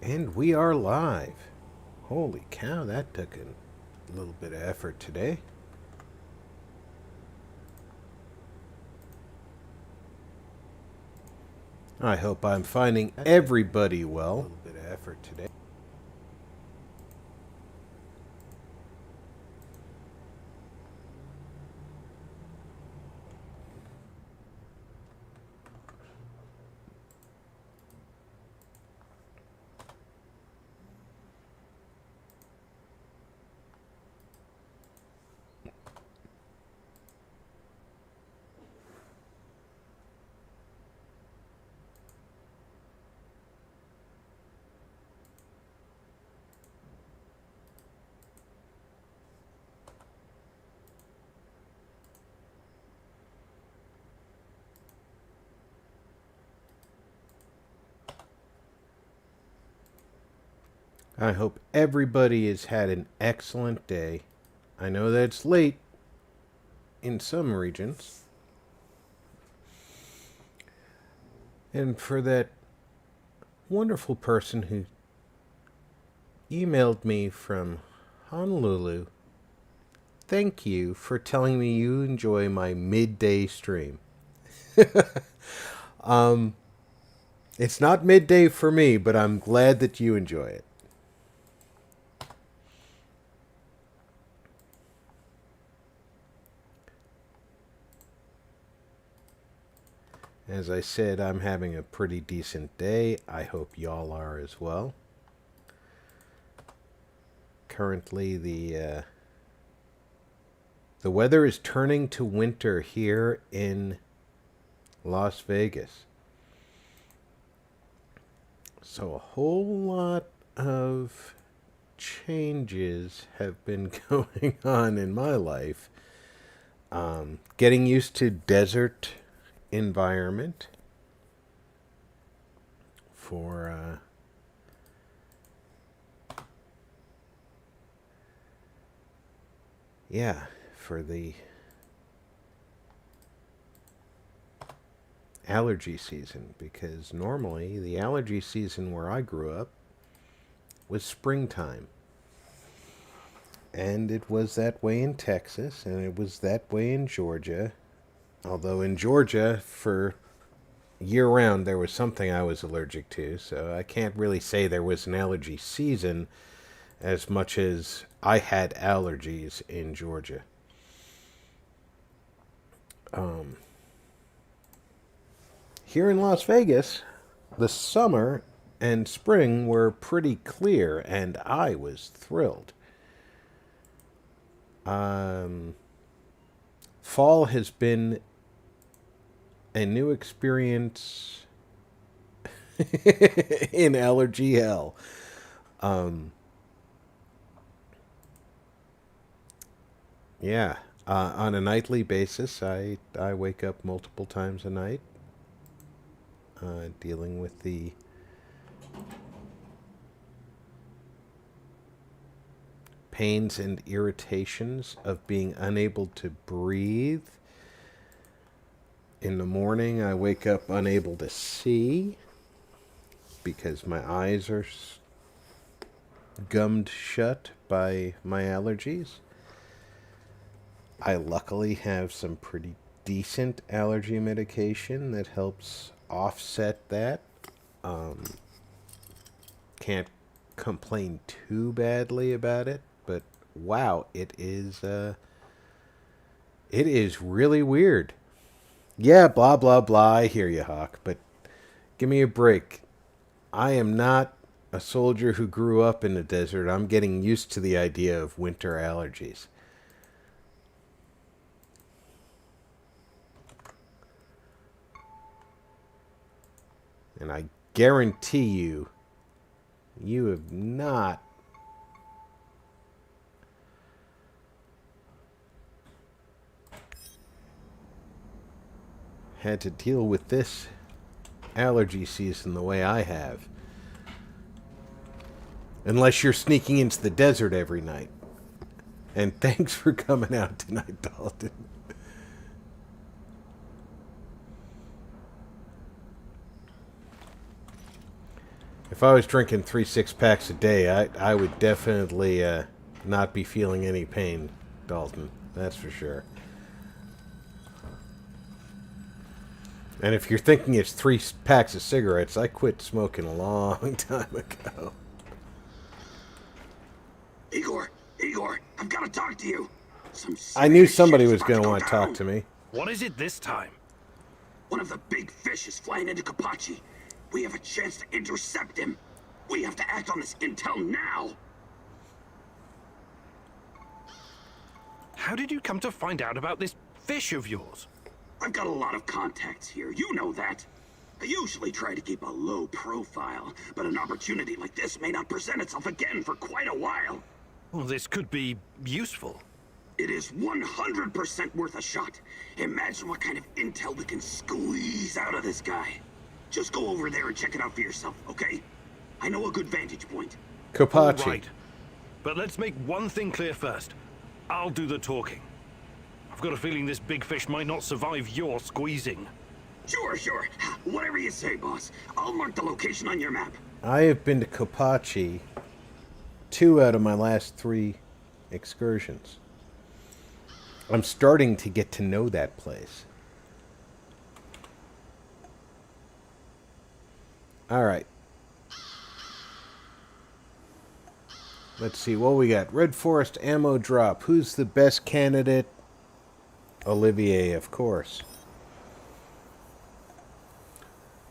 And we are live. Holy cow, that took a little bit of effort today. I hope I'm finding everybody well. A little bit of effort today. I hope everybody has had an excellent day. I know that it's late in some regions. And for that wonderful person who emailed me from Honolulu, thank you for telling me you enjoy my midday stream. It's not midday for me, but I'm glad that you enjoy it. As I said, I'm having a pretty decent day. I hope y'all are as well. Currently, the weather is turning to winter here in Las Vegas. So a whole lot of changes have been going on in my life. Getting used to desert environment for for the allergy season, because normally the allergy season where I grew up was springtime. And it was that way in Texas, and it was that way in Georgia. Although in Georgia, for year-round, there was something I was allergic to, so I can't really say there was an allergy season as much as I had allergies in Georgia. Here in Las Vegas, the summer and spring were pretty clear, and I was thrilled. Fall has been a new experience in allergy hell. On a nightly basis, I wake up multiple times a night, dealing with the pains and irritations of being unable to breathe. In the morning, I wake up unable to see because my eyes are gummed shut by my allergies. I luckily have some pretty decent allergy medication that helps offset that. Can't complain too badly about it, but wow, it is really weird. Yeah, blah, blah, blah. I hear you, Hawk, but give me a break. I am not a soldier who grew up in the desert. I'm getting used to the idea of winter allergies. And I guarantee you, you have not had to deal with this allergy season the way I have. Unless you're sneaking into the desert every night. And thanks for coming out tonight, Dalton. If I was drinking 3 6-packs a day, I would definitely not be feeling any pain, Dalton. That's for sure. And if you're thinking it's 3 packs of cigarettes, I quit smoking a long time ago. Igor, I've got to talk to you. I knew somebody was going to want to talk to me. What is it this time? One of the big fish is flying into Kapachi. We have a chance to intercept him. We have to act on this intel now. How did you come to find out about this fish of yours? I've got a lot of contacts here, you know that. I usually try to keep a low profile, but an opportunity like this may not present itself again for quite a while. Well, this could be useful. It is 100% worth a shot. Imagine what kind of intel we can squeeze out of this guy. Just go over there and check it out for yourself, okay? I know a good vantage point. Kapachi. All right. But let's make one thing clear first. I'll do the talking. I've got a feeling this big fish might not survive your squeezing. Sure. Whatever you say, boss. I'll mark the location on your map. I have been to Kapachi 2 out of my last 3 excursions. I'm starting to get to know that place. Alright. Let's see what we got. Red Forest ammo drop. Who's the best candidate? Olivier, of course.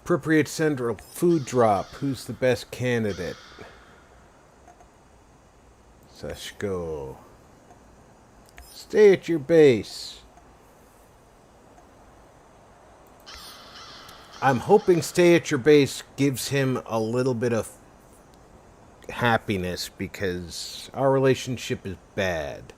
Appropriate Central food drop. Who's the best candidate? Sashko. Stay at your base. I'm hoping stay at your base gives him a little bit of happiness because our relationship is bad.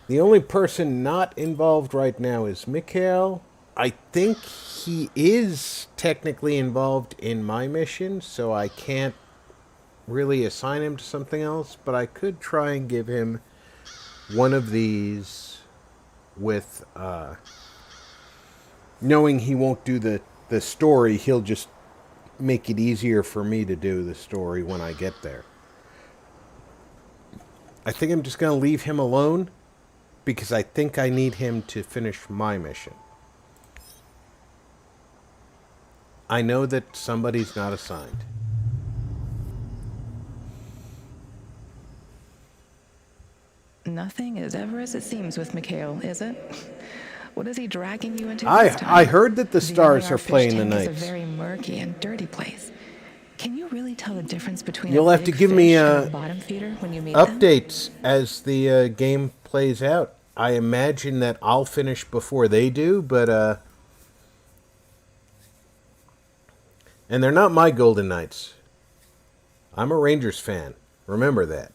The only person not involved right now is Mikhail. I think he is technically involved in my mission, so I can't really assign him to something else, but I could try and give him one of these with, knowing he won't do the story, he'll just make it easier for me to do the story when I get there. I think I'm just going to leave him alone because I think I need him to finish my mission. I know that somebody's not assigned. Nothing is ever as it seems with Mikhail, is it? What is he dragging you into I this time? I heard that the stars are fish playing the tank nights. is a very murky and dirty place. Can you really tell the difference between You'll a have to big give me fish and a bottom feeder when you meet them? updates as the game plays out. I imagine that I'll finish before they do, but and they're not my Golden Knights. I'm a Rangers fan. Remember that.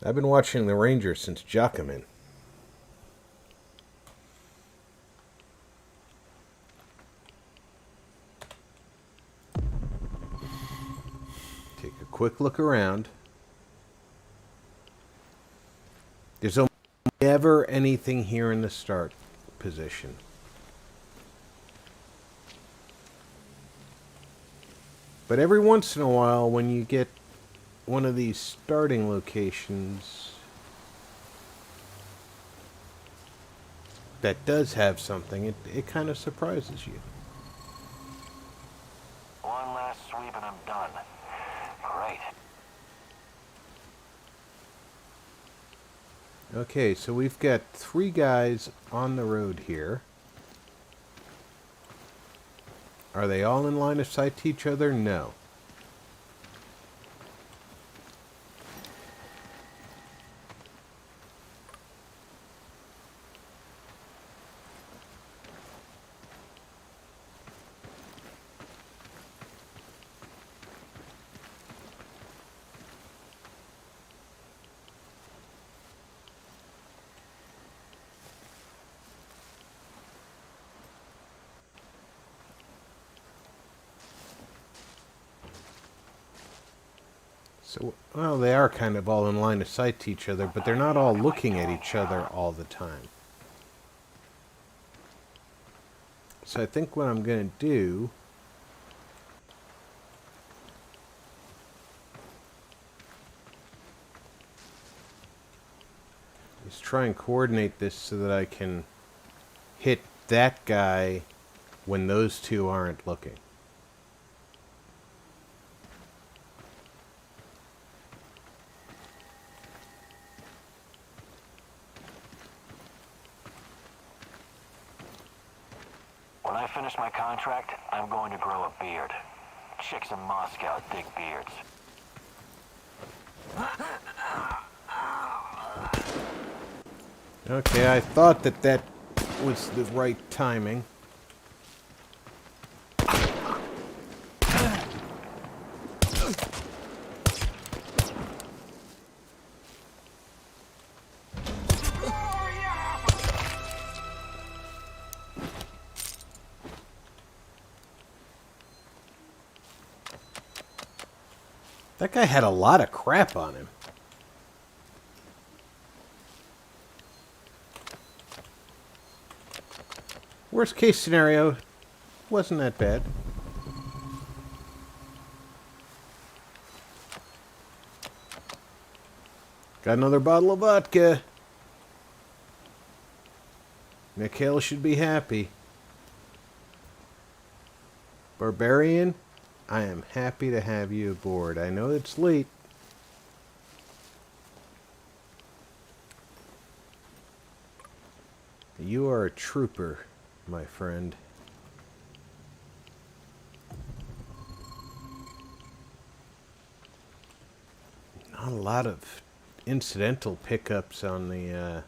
I've been watching the Rangers since Jacquemin. Take a quick look around. There's almost never anything here in the start position. But every once in a while, when you get one of these starting locations that does have something, it kind of surprises you. One last sweep and I'm done. Great. Okay, so we've got 3 guys on the road here. Are they all in line of sight to each other? No. So, well, they are kind of all in line of sight to each other, but they're not all looking at each other all the time. So I think what I'm going to do is try and coordinate this so that I can hit that guy when those two aren't looking. When I finish my contract, I'm going to grow a beard. Chicks in Moscow dig beards. Okay, I thought that was the right timing. That guy had a lot of crap on him. Worst case scenario, wasn't that bad. Got another bottle of vodka. Mikhail should be happy. Barbarian, I am happy to have you aboard. I know it's late. You are a trooper, my friend. Not a lot of incidental pickups on the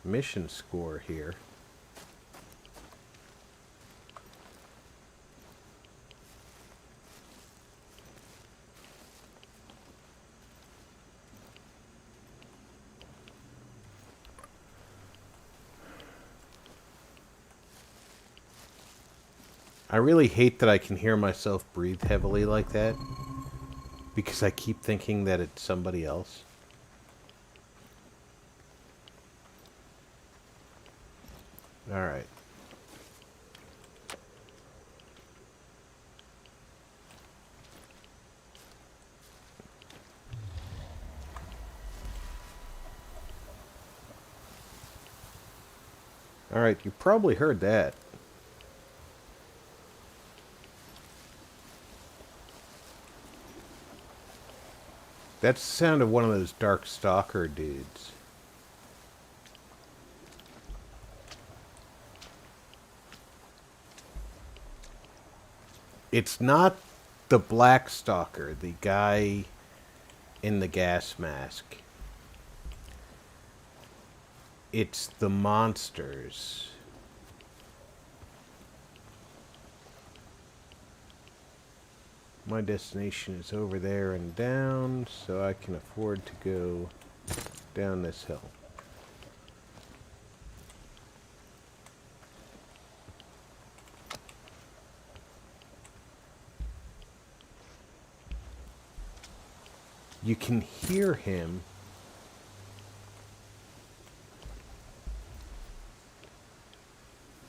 mission score here. I really hate that I can hear myself breathe heavily like that, because I keep thinking that it's somebody else. Alright. Alright, you probably heard that. That's the sound of one of those Dark Stalker dudes. It's not the Black Stalker, the guy in the gas mask. It's the monsters. My destination is over there and down, so I can afford to go down this hill. You can hear him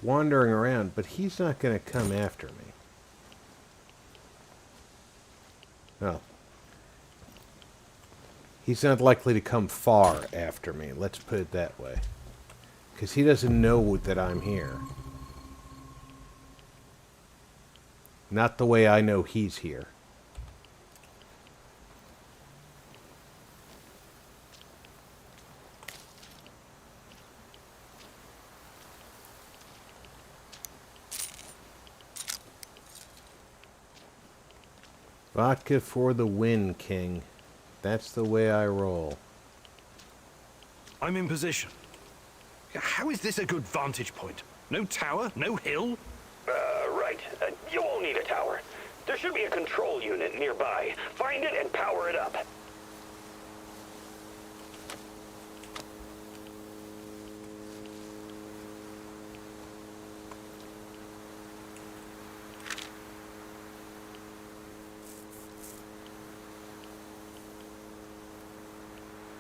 wandering around, but he's not going to come after me. Oh. He's not likely to come far after me, let's put it that way. Because he doesn't know that I'm here. Not the way I know he's here. Vodka for the win, King. That's the way I roll. I'm in position. How is this a good vantage point? No tower? No hill? Right. You won't need a tower. There should be a control unit nearby. Find it and power it up.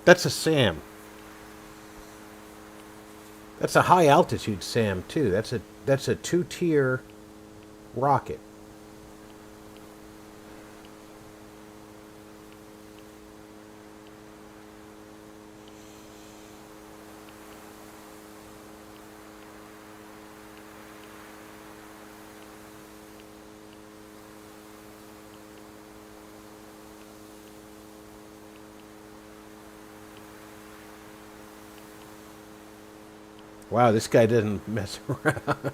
That's a SAM. That's a high altitude SAM too. That's a 2-tier rocket. Wow, this guy doesn't mess around.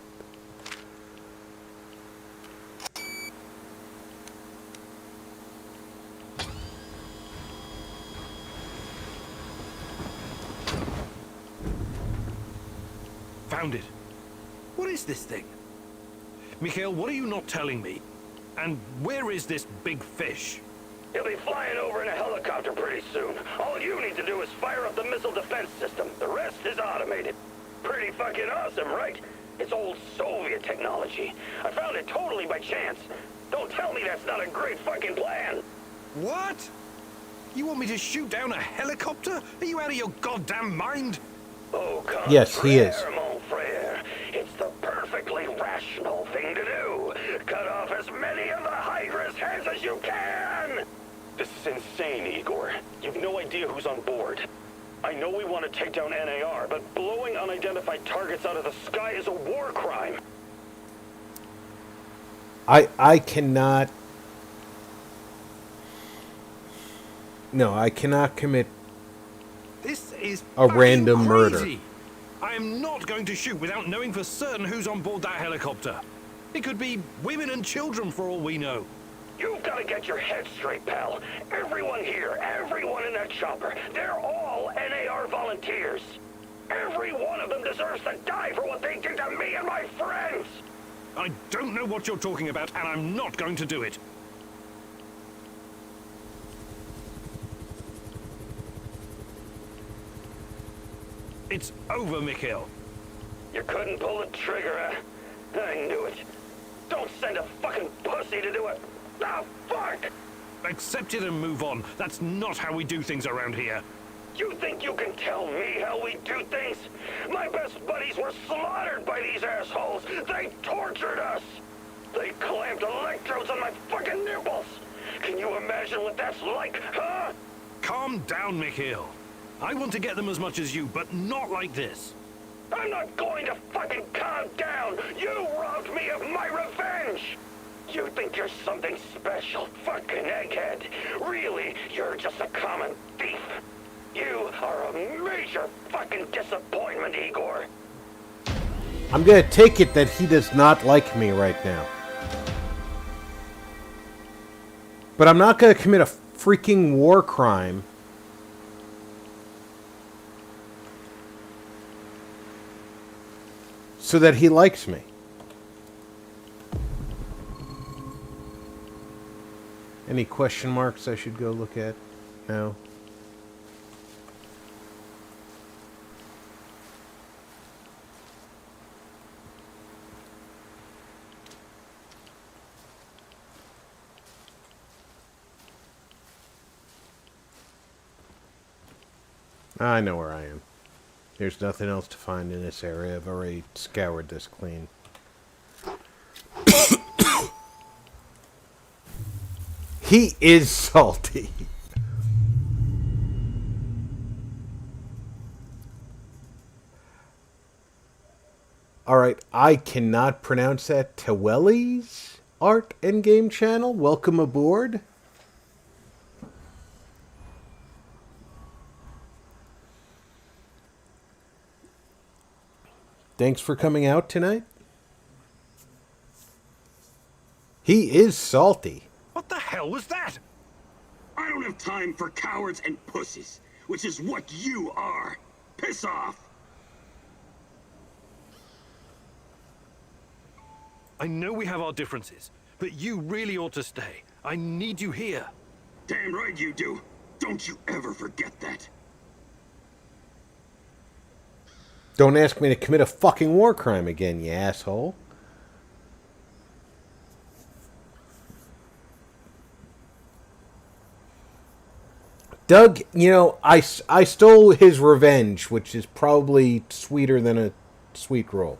Found it. What is this thing? Mikhail, what are you not telling me? And where is this big fish? He'll be flying over in a helicopter pretty soon. All you need to do is fire up the missile defense system. The rest is automated. Pretty fucking awesome, right? It's old Soviet technology. I found it totally by chance. Don't tell me that's not a great fucking plan. What? You want me to shoot down a helicopter? Are you out of your goddamn mind? Oh, come Yes, he is. mon frere. It's the perfectly rational thing to do. Cut off as many of the Hydra's heads as you can! This is insane, Igor. You've no idea who's on board. I know we want to take down NAR, but blowing unidentified targets out of the sky is a war crime. I cannot... No, I cannot commit This is a fucking random murder. crazy. I am not going to shoot without knowing for certain who's on board that helicopter. It could be women and children for all we know. You've got to get your head straight, pal. Everyone here, everyone in that chopper, they're all NAR volunteers. Every one of them deserves to die for what they did to me and my friends. I don't know what you're talking about, and I'm not going to do it. It's over, Mikhail. You couldn't pull the trigger, huh? I knew it. Don't send a fucking pussy to do it. Ah, fuck! Accept it and move on. That's not how we do things around here. You think you can tell me how we do things? My best buddies were slaughtered by these assholes. They tortured us. They clamped electrodes on my fucking nipples. Can you imagine what that's like, huh? Calm down, Mikhail. I want to get them as much as you, but not like this. I'm not going to fucking calm down. You robbed me of my revenge. You think you're something special, fucking egghead. Really, you're just a common thief. You are a major fucking disappointment, Igor. I'm gonna take it that he does not like me right now. But I'm not gonna commit a freaking war crime so that he likes me. Any question marks I should go look at? No. I know where I am. There's nothing else to find in this area. I've already scoured this clean. He is salty. Alright, I cannot pronounce that. Tawelli's Art and Game Channel. Welcome aboard. Thanks for coming out tonight. He is salty. What the hell was that? I don't have time for cowards and pussies, which is what you are. Piss off! I know we have our differences, but you really ought to stay. I need you here. Damn right you do. Don't you ever forget that. Don't ask me to commit a fucking war crime again, you asshole. Doug, you know, I stole his revenge, which is probably sweeter than a sweet roll.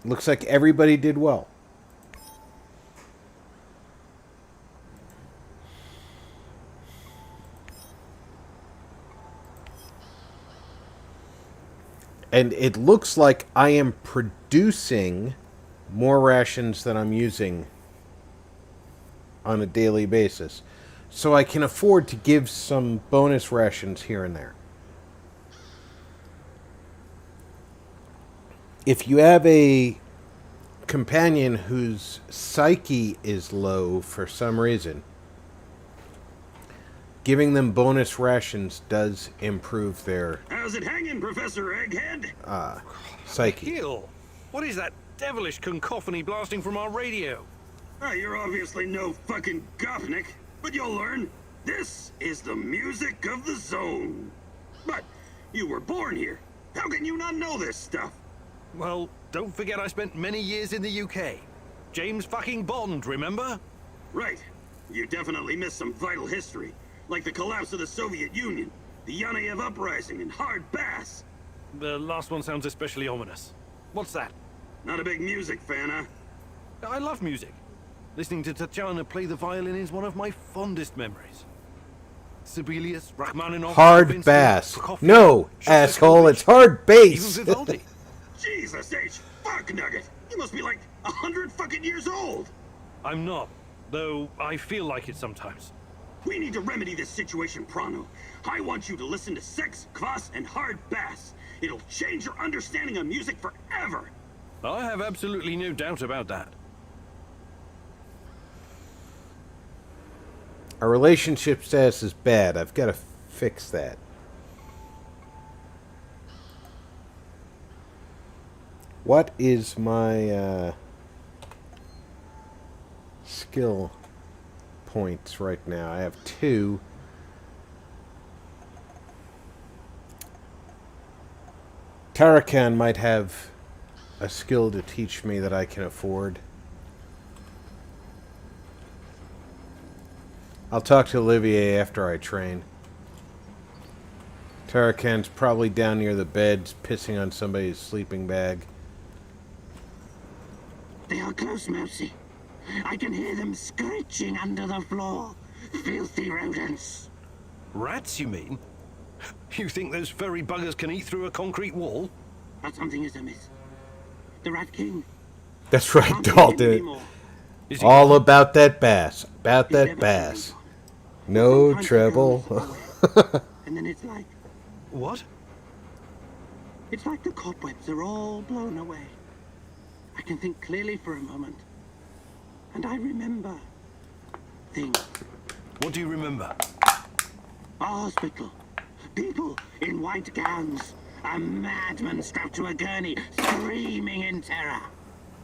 Looks like everybody did well. And it looks like I am producing more rations than I'm using on a daily basis. So I can afford to give some bonus rations here and there. If you have a companion whose psyche is low for some reason, giving them bonus rations does improve their How's it hanging, Professor Egghead? psyche. Heel! What is that devilish cacophony blasting from our radio? Ah, you're obviously no fucking Gopnik, but you'll learn. This is the music of the zone. But you were born here. How can you not know this stuff? Well, don't forget I spent many years in the UK. James fucking Bond, remember? Right. You definitely missed some vital history, like the collapse of the Soviet Union, the Yanayev Uprising, and hard bass. The last one sounds especially ominous. What's that? Not a big music fan, huh? I love music. Listening to Tatiana play the violin is one of my fondest memories. Sibelius, Rachmaninoff, Hard Stravinsky, bass. Prokofiev, No, asshole, Shostakovich, it's hard even bass. Vivaldi. Jesus H. Fuck Nugget! You must be like 100 fucking years old! I'm not, though I feel like it sometimes. We need to remedy this situation pronto. I want you to listen to Sex, Kvass, and Hard Bass. It'll change your understanding of music forever. I have absolutely no doubt about that. Our relationship status is bad. I've got to fix that. What is my skill points right now? I have 2. Tarakan might have a skill to teach me that I can afford. I'll talk to Olivier after I train. Tarakan's probably down near the beds, pissing on somebody's sleeping bag. They are close, Mousy. I can hear them screeching under the floor. Filthy rodents. Rats, you mean? You think those furry buggers can eat through a concrete wall? But something is amiss. The Rat King. That's right, Can't hear him Dalton. anymore. Is he All about that bass. About He's that never bass. been gone. No Sometimes he treble. goes away, and then it's like What? the cobwebs are all blown away. I can think clearly for a moment. And I remember things. What do you remember? A hospital. People in white gowns. A madman strapped to a gurney, screaming in terror.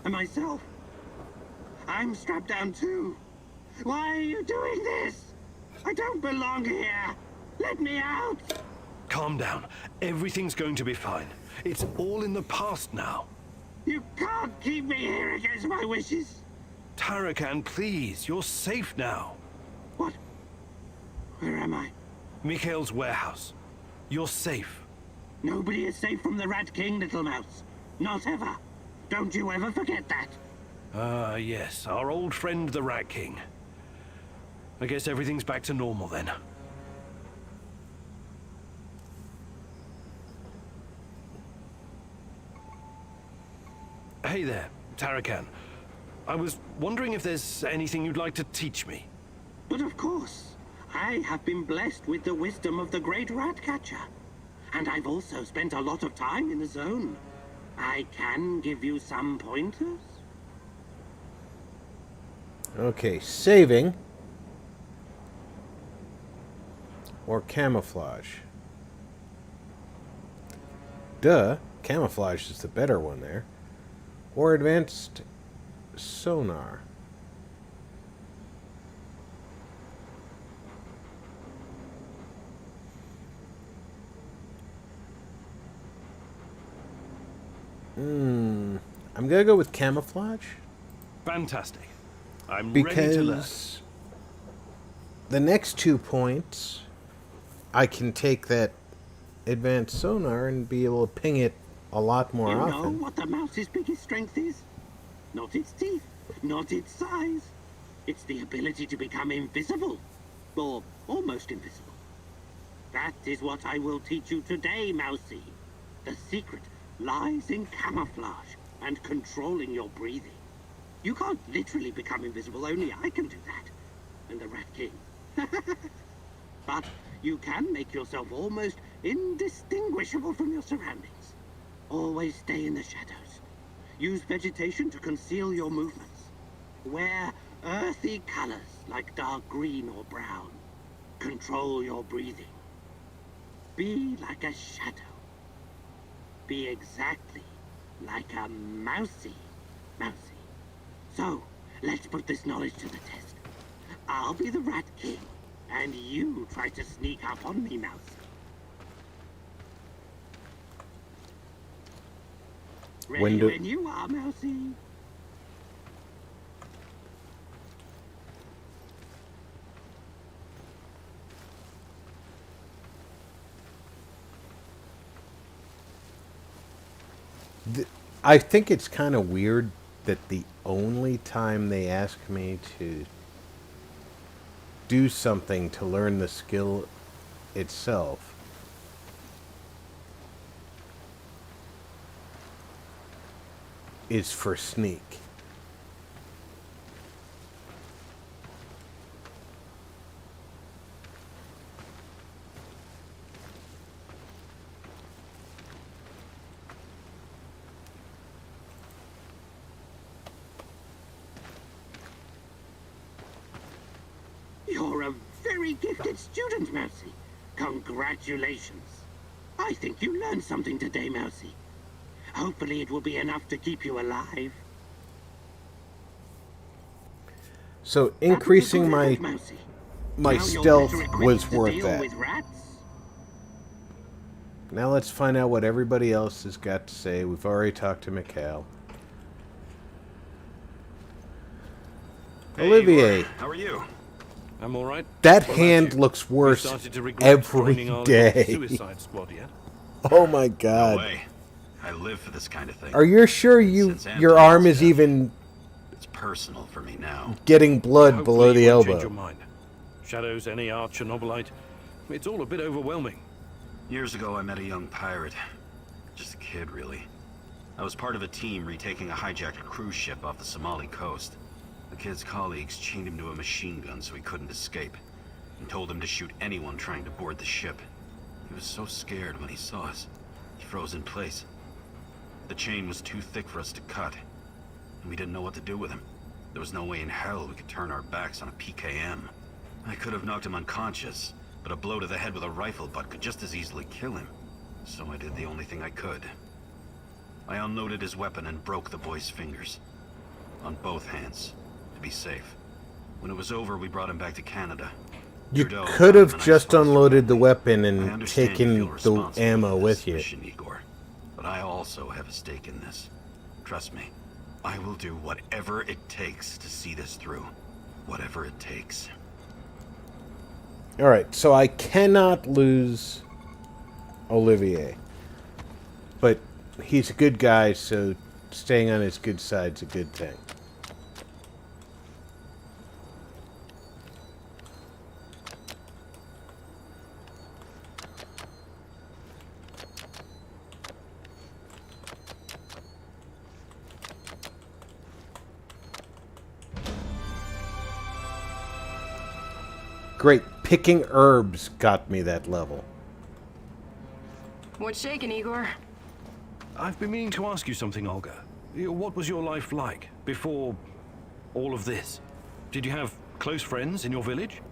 And myself. I'm strapped down too. Why are you doing this? I don't belong here. Let me out. Calm down. Everything's going to be fine. It's all in the past now. You can't keep me here against my wishes. Tarakan, please. You're safe now. What? Where am I? Mikhail's warehouse. You're safe. Nobody is safe from the Rat King, little mouse. Not ever. Don't you ever forget that. Ah, yes. Our old friend, the Rat King. I guess everything's back to normal then. Hey there, Tarakan. I was wondering if there's anything you'd like to teach me. But of course, I have been blessed with the wisdom of the great rat catcher. And I've also spent a lot of time in the zone. I can give you some pointers. Okay, saving. Or camouflage. Duh, camouflage is the better one there. Or advanced sonar. I'm gonna go with camouflage. Fantastic. I'm ready to learn. Because the next 2 points, I can take that advanced sonar and be able to ping it a lot more You know often. what the mouse's biggest strength is? Not its teeth, not its size. It's the ability to become invisible, or almost invisible. That is what I will teach you today, Mousy. The secret lies in camouflage and controlling your breathing. You can't literally become invisible, only I can do that. And the Rat King. But you can make yourself almost indistinguishable from your surroundings. Always stay in the shadows. Use vegetation to conceal your movements. Wear earthy colors like dark green or brown. Control your breathing. Be like a shadow. Be exactly like a mousy. So, let's put this knowledge to the test. I'll be the Rat King, and you try to sneak up on me, Mousy. Ready when you are, Mousy. I think it's kind of weird that the only time they ask me to do something to learn the skill itself is for sneak. You're a very gifted student, Mousy. Congratulations. I think you learned something today, Mousy. Hopefully it will be enough to keep you alive. So increasing my Mousy. my Now you're stealth better equipped was to worth deal that. with rats. Now let's find out what everybody else has got to say. We've already talked to Mikhail. Hey, Olivier, Igor. How are you? I'm all right. that What about hand you? looks You worse started to regret every joining our day. Suicide squad yet? Oh my No god. way. I live for this kind of thing. Are you sure Since your Anton's arm is death, even It's personal for me now. getting blood Hopefully below the you won't change elbow? your mind. Shadows, NAR, Chernobylite. It's all a bit overwhelming. Years ago, I met a young pirate. Just a kid, really. I was part of a team retaking a hijacked cruise ship off the Somali coast. The kid's colleagues chained him to a machine gun so he couldn't escape, and told him to shoot anyone trying to board the ship. He was so scared when he saw us, he froze in place. The chain was too thick for us to cut, and we didn't know what to do with him. There was no way in hell we could turn our backs on a PKM. I could have knocked him unconscious, but a blow to the head with a rifle butt could just as easily kill him. So I did the only thing I could. I unloaded his weapon and broke the boy's fingers. On both hands, to be safe. When it was over, we brought him back to Canada. You Trudeau could found him have and I just sponsored unloaded the him. weapon I and understand you taken feel the responsible ammo for with this you. mission, Igor. But I also have a stake in this. Trust me, I will do whatever it takes to see this through. Whatever it takes. Alright, so I cannot lose Olivier. But he's a good guy, so staying on his good side's a good thing. Great. Picking herbs got me that level. What's shaking, Igor? I've been meaning to ask you something, Olga. What was your life like before all of this? Did you have close friends in your village?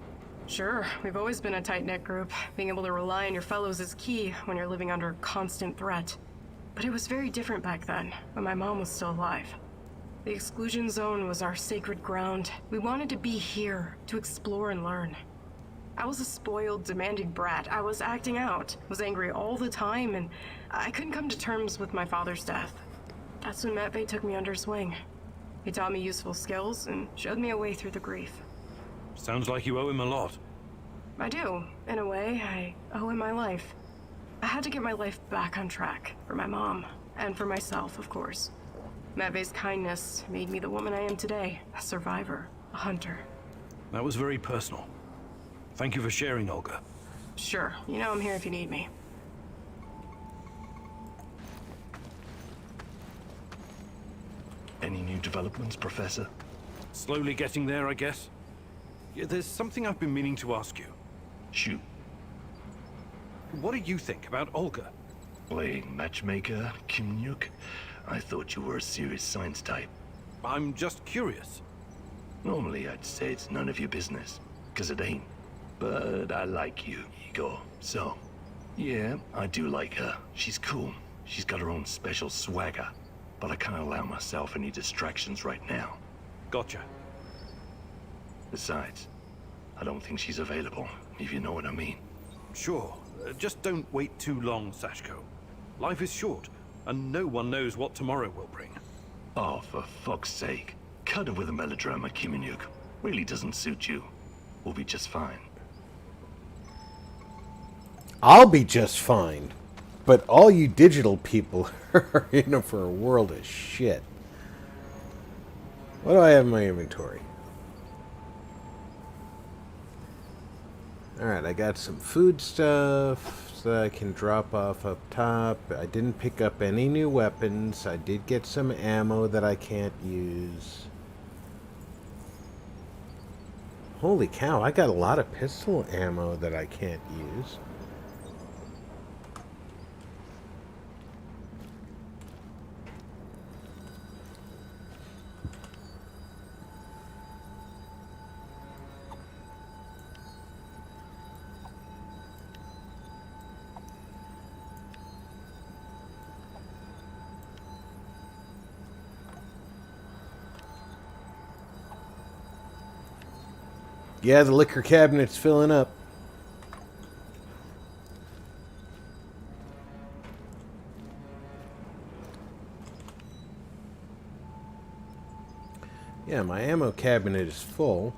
Sure, we've always been a tight-knit group. Being able to rely on your fellows is key when you're living under constant threat. But it was very different back then, when my mom was still alive. The exclusion zone was our sacred ground. We wanted to be here, to explore and learn. I was a spoiled, demanding brat. I was acting out, was angry all the time, and I couldn't come to terms with my father's death. That's when Matvey took me under his wing. He taught me useful skills and showed me a way through the grief. Sounds like you owe him a lot. I do. In a way, I owe him my life. I had to get my life back on track, for my mom, and for myself, of course. Matvey's kindness made me the woman I am today, a survivor, a hunter. That was very personal. Thank you for sharing, Olga. Sure, you know I'm here if you need me. Any new developments, Professor? Slowly getting there, I guess. Yeah, there's something I've been meaning to ask you. Shoot. What do you think about Olga? Playing matchmaker, Kimnyuk? I thought you were a serious science type. I'm just curious. Normally I'd say it's none of your business, 'cause it ain't. But I like you, Igor, so... Yeah, I do like her. She's cool. She's got her own special swagger. But I can't allow myself any distractions right now. Gotcha. Besides, I don't think she's available, if you know what I mean. Sure. Just don't wait too long, Sashko. Life is short, and no one knows what tomorrow will bring. Oh, for fuck's sake. Cut it with a melodrama, Kimnyuk. Really doesn't suit you. We'll be just fine. I'll be just fine. But all you digital people are in for a world of shit. What do I have in my inventory? Alright, I got some food stuff that I can drop off up top. I didn't pick up any new weapons. I did get some ammo that I can't use. Holy cow, I got a lot of pistol ammo that I can't use. Yeah, the liquor cabinet's filling up. Yeah, my ammo cabinet is full.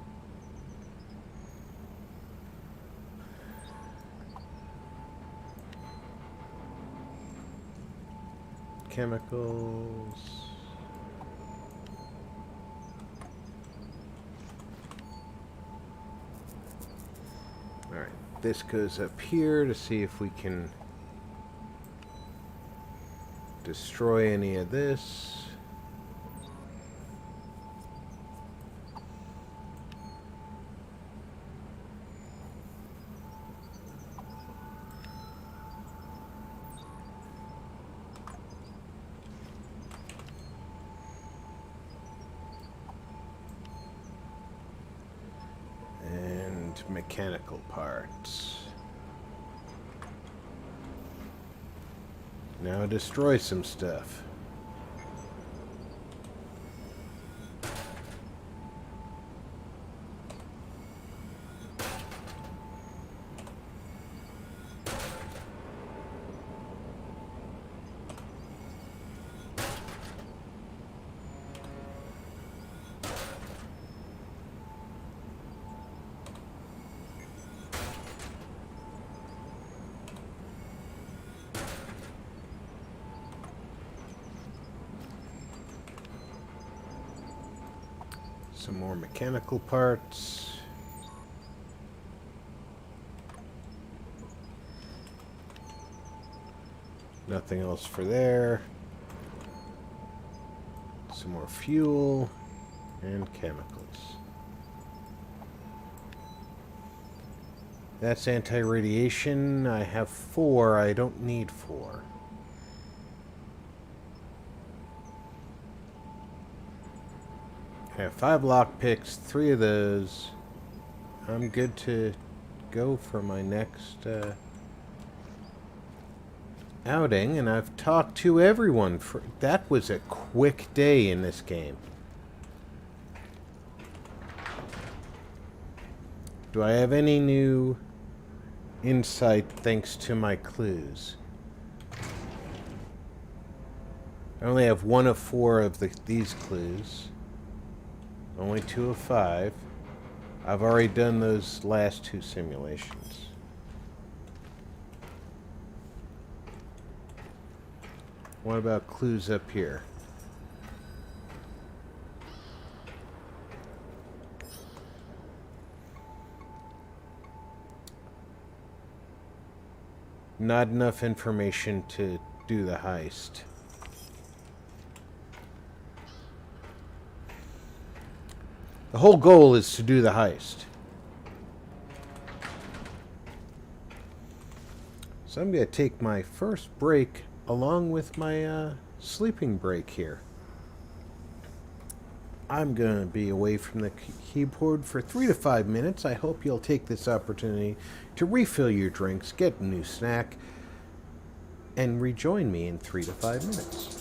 Chemicals. Alright, this goes up here to see if we can destroy any of this. Mechanical parts. Now destroy some stuff. Some more mechanical parts. Nothing else for there. Some more fuel and chemicals. That's anti-radiation. I have 4. I don't need 4. I have 5 lockpicks, 3 of those. I'm good to go for my next outing, and I've talked to everyone. That was a quick day in this game. Do I have any new insight thanks to my clues? I only have 1 of 4 of these clues. Only 2 of 5. I've already done those last 2 simulations. What about clues up here? Not enough information to do the heist. The whole goal is to do the heist. So I'm going to take my first break along with my sleeping break here. I'm going to be away from the keyboard for 3 to 5 minutes. I hope you'll take this opportunity to refill your drinks, get a new snack, and rejoin me in 3 to 5 minutes.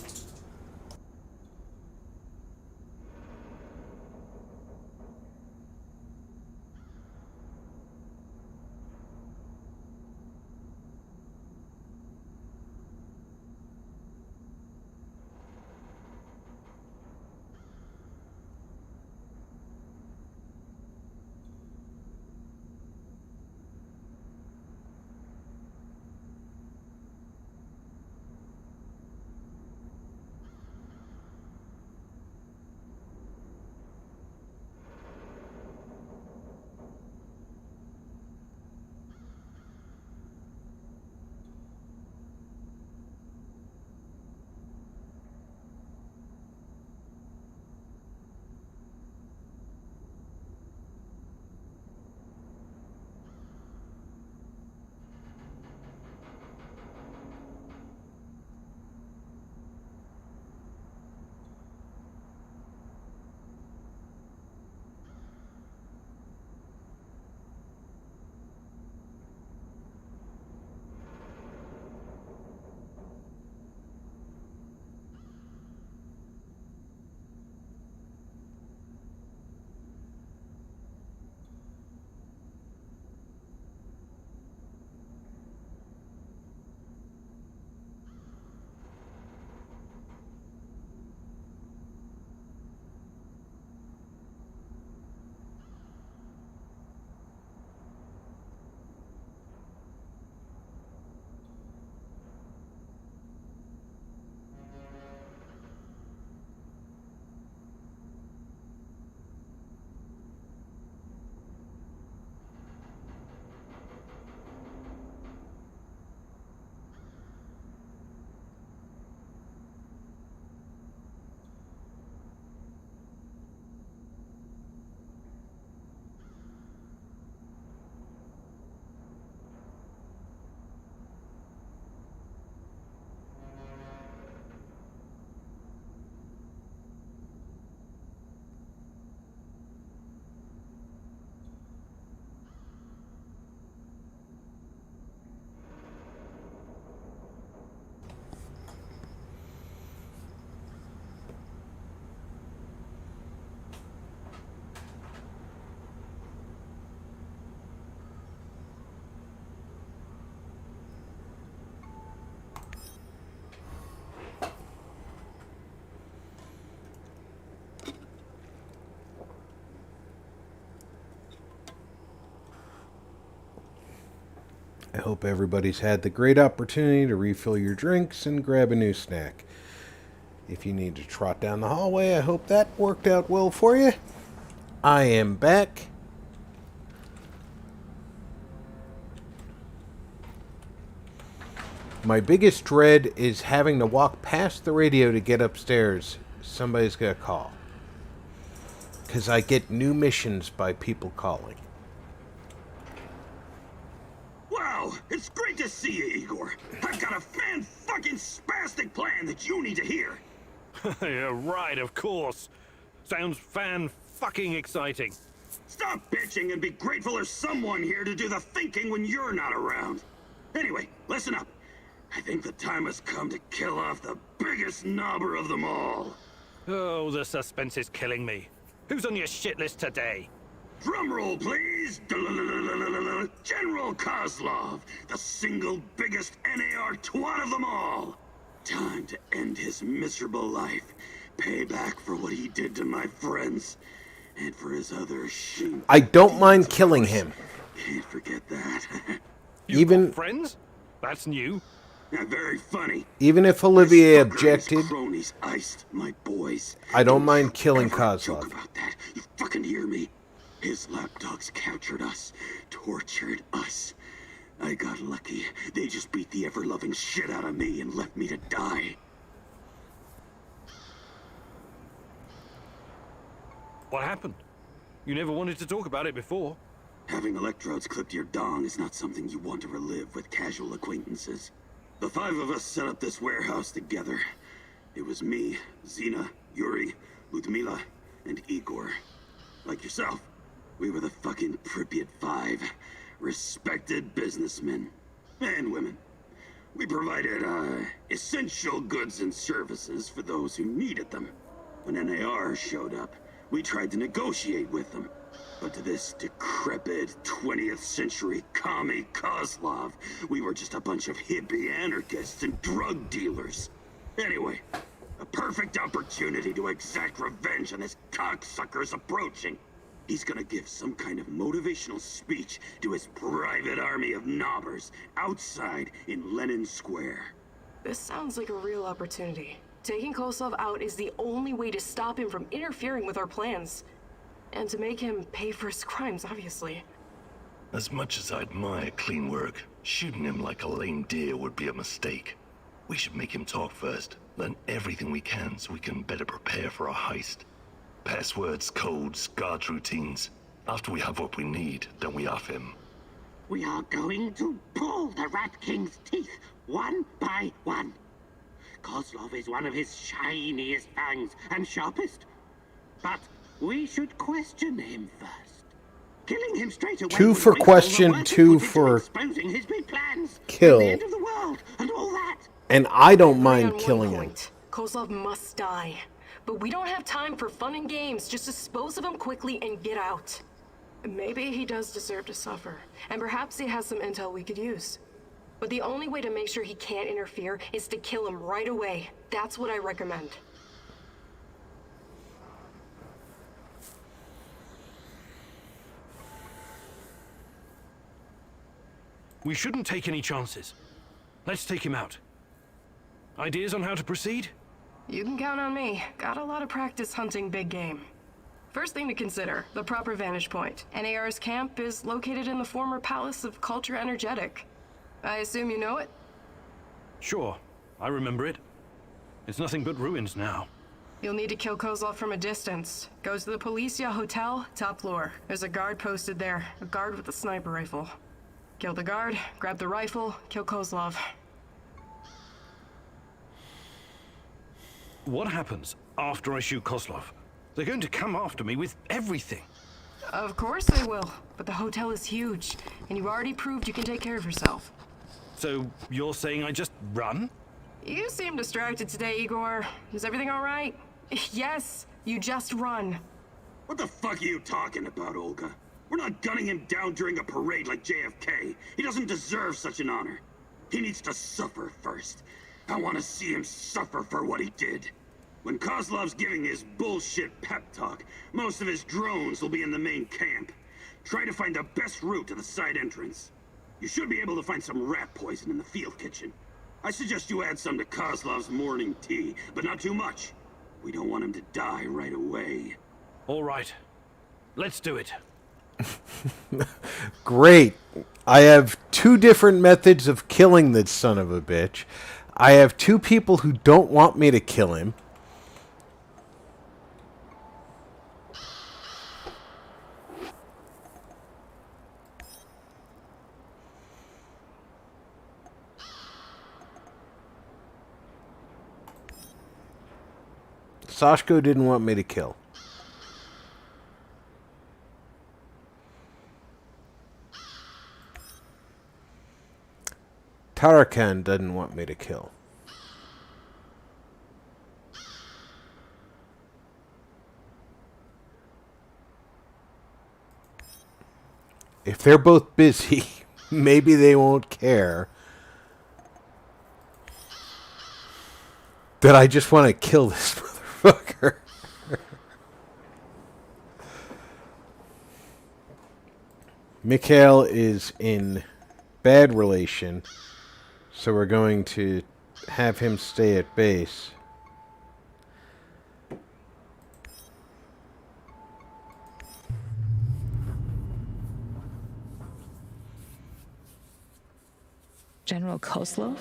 I hope everybody's had the great opportunity to refill your drinks and grab a new snack. If you need to trot down the hallway, I hope that worked out well for you. I am back. My biggest dread is having to walk past the radio to get upstairs. Somebody's gonna call. Because I get new missions by people calling. Wow, it's great to see you, Igor. I've got a fan-fucking-spastic plan that you need to hear. Yeah, right, of course. Sounds fan-fucking exciting. Stop bitching and be grateful there's someone here to do the thinking when you're not around. Anyway, listen up. I think the time has come to kill off the biggest knobber of them all. Oh, the suspense is killing me. Who's on your shit list today? Drum roll, please. General Kozlov, the single biggest NAR twat of them all. Time to end his miserable life. Pay back for what he did to my friends. And for his other sheep. I don't mind killing him. Can't forget that. Even friends? That's new. Yeah, very funny. Even if Olivier This fucker and his objected, cronies iced my boys. I don't mind you killing ever Kozlov. joke about that. You fucking hear me? His lapdogs captured us, tortured us. I got lucky. They just beat the ever-loving shit out of me and left me to die. What happened? You never wanted to talk about it before. Having electrodes clipped to your dong is not something you want to relive with casual acquaintances. The 5 of us set up this warehouse together. It was me, Zina, Yuri, Ludmila, and Igor. Like yourself, we were the fucking Pripyat 5. Respected businessmen. And women. We provided, essential goods and services for those who needed them. When NAR showed up, we tried to negotiate with them. But to this decrepit 20th century commie Kozlov, we were just a bunch of hippie anarchists and drug dealers. Anyway, a perfect opportunity to exact revenge on this cocksucker's approaching. He's gonna give some kind of motivational speech to his private army of knobbers outside in Lenin Square. This sounds like a real opportunity. Taking Kozlov out is the only way to stop him from interfering with our plans. And to make him pay for his crimes, obviously. As much as I admire clean work, shooting him like a lame deer would be a mistake. We should make him talk first, learn everything we can so we can better prepare for our heist. Passwords, codes, guard routines. After we have what we need, then we off him. We are going to pull the Rat King's teeth, one by one. Kozlov is one of his shiniest fangs and sharpest. But we should question him first. Killing him straight away. 2 for question, 2 for exposing his big plans. kill. The end of the world and all that. And I don't Agree mind on killing one him. point. Kozlov must die. But we don't have time for fun and games. Just dispose of him quickly and get out. Maybe he does deserve to suffer. And perhaps he has some intel we could use. But the only way to make sure he can't interfere is to kill him right away. That's what I recommend. We shouldn't take any chances. Let's take him out. Ideas on how to proceed? You can count on me. Got a lot of practice hunting big game. First thing to consider, the proper vantage point. NAR's camp is located in the former Palace of Culture Energetic. I assume you know it? Sure, I remember it. It's nothing but ruins now. You'll need to kill Kozlov from a distance. Go to the Policia Hotel, top floor. There's a guard posted there, a guard with a sniper rifle. Kill the guard, grab the rifle, kill Kozlov. What happens after I shoot Kozlov? They're going to come after me with everything. Of course they will, but the hotel is huge, and you've already proved you can take care of yourself. So you're saying I just run? You seem distracted today, Igor. Is everything all right? Yes, you just run. What the fuck are you talking about, Olga? We're not gunning him down during a parade like JFK. He doesn't deserve such an honor. He needs to suffer first. I want to see him suffer for what he did. When Kozlov's giving his bullshit pep talk, most of his drones will be in the main camp. Try to find the best route to the side entrance. You should be able to find some rat poison in the field kitchen. I suggest you add some to Kozlov's morning tea, but not too much. We don't want him to die right away. All right. Let's do it. Great. I have 2 different methods of killing this son of a bitch. I have 2 people who don't want me to kill him. Sashko didn't want me to kill. Tarakan doesn't want me to kill. If they're both busy, maybe they won't care that I just want to kill this motherfucker. Mikhail is in bad relation, so we're going to have him stay at base. General Koslov?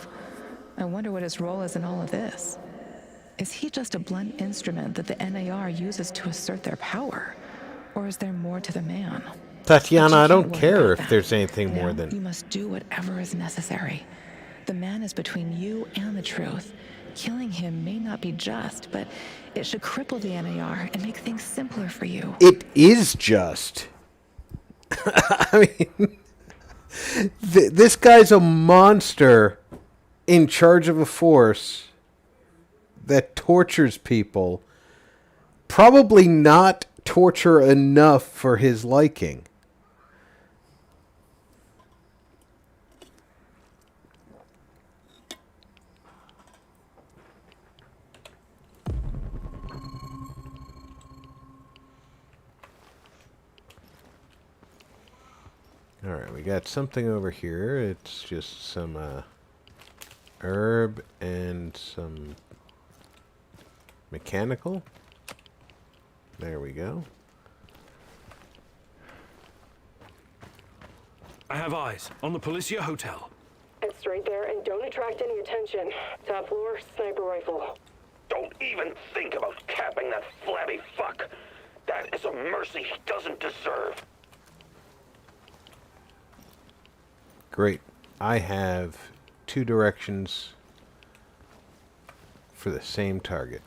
I wonder what his role is in all of this. Is he just a blunt instrument that the NAR uses to assert their power? Or is there more to the man? Tatiana, I don't But you can't care worry if about there's that. anything more You than... must do whatever is necessary. The man is between you and the truth. Killing him may not be just, but it should cripple the NAR and make things simpler for you. It is just. I mean, this guy's a monster in charge of a force that tortures people. Probably not torture enough for his liking. Alright, we got something over here. It's just some herb and some mechanical. There we go. I have eyes on the Policia Hotel. It's right there, and don't attract any attention. Top floor, sniper rifle. Don't even think about capping that flabby fuck. That is a mercy he doesn't deserve. Great. I have 2 directions for the same target.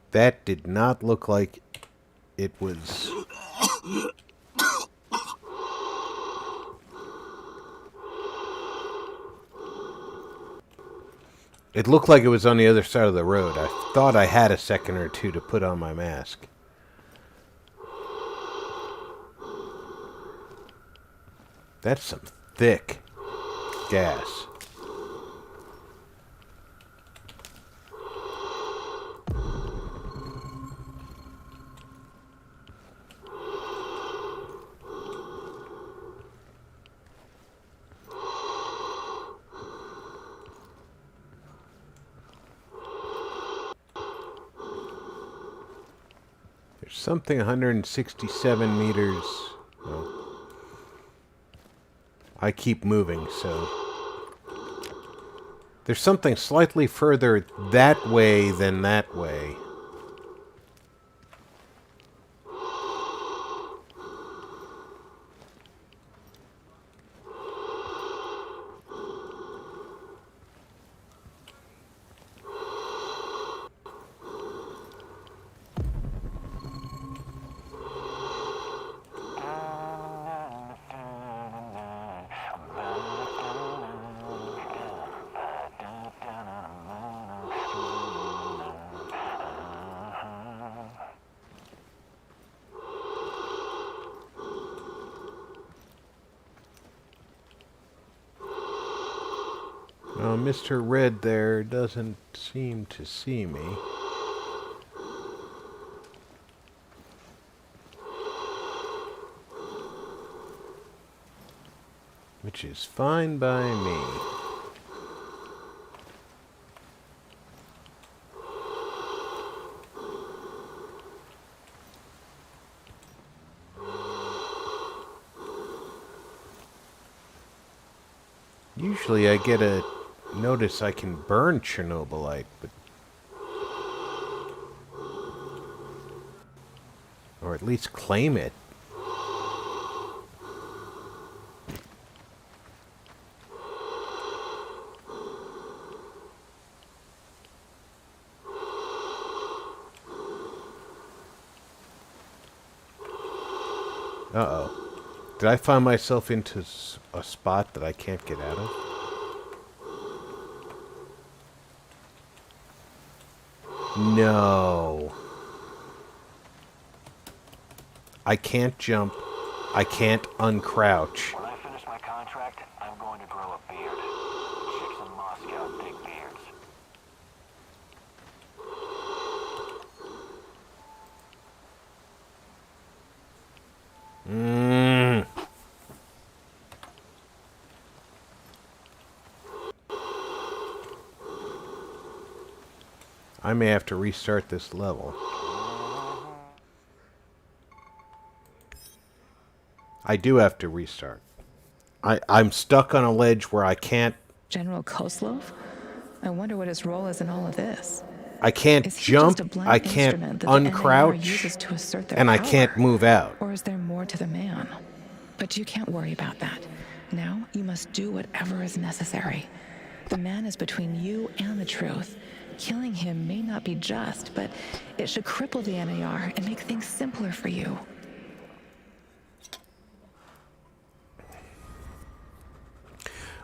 That did not look like it was... It looked like it was on the other side of the road. I thought I had a second or two to put on my mask. That's some thick gas. There's something 167 meters. Well, I keep moving, so... There's something slightly further that way than that way. Well, Mr. Red there doesn't seem to see me. Which is fine by me. Usually I get a notice I can burn Chernobylite, but... Or at least claim it. Uh-oh. Did I find myself into a spot that I can't get out of? No. I can't jump. I can't uncrouch. When I finish my contract, I'm going to grow a beard. Chicks in Moscow dig beards. I may have to restart this level. I do have to restart. I'm stuck on a ledge where I can't... General Koslov? I wonder what his role is in all of this. I can't Is he jump, just a blunt I can't instrument that the NAR uncrouch, uses to assert their and I power? can't move out. Or is there more to the man? But you can't worry about that. Now you must do whatever is necessary. The man is between you and the truth. Killing him may not be just, but it should cripple the NAR and make things simpler for you.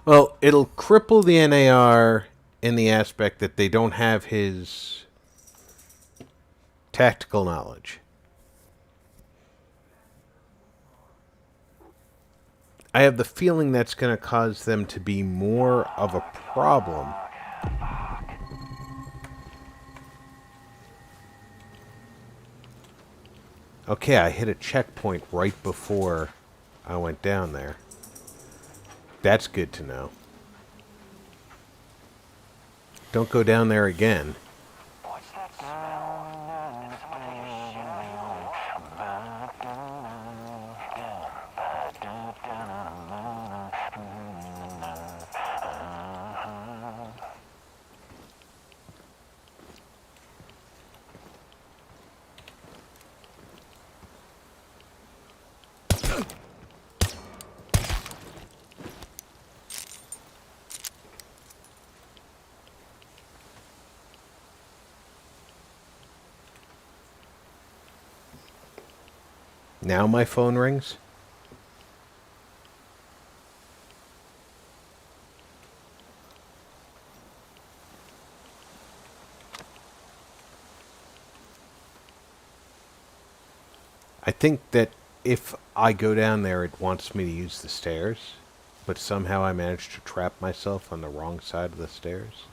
Well, it'll cripple the NAR in the aspect that they don't have his tactical knowledge. I have the feeling that's going to cause them to be more of a problem. Okay, I hit a checkpoint right before I went down there. That's good to know. Don't go down there again. What's that smell? Did somebody take a shit on Now my phone rings. I think that if I go down there, it wants me to use the stairs, but somehow I managed to trap myself on the wrong side of the stairs.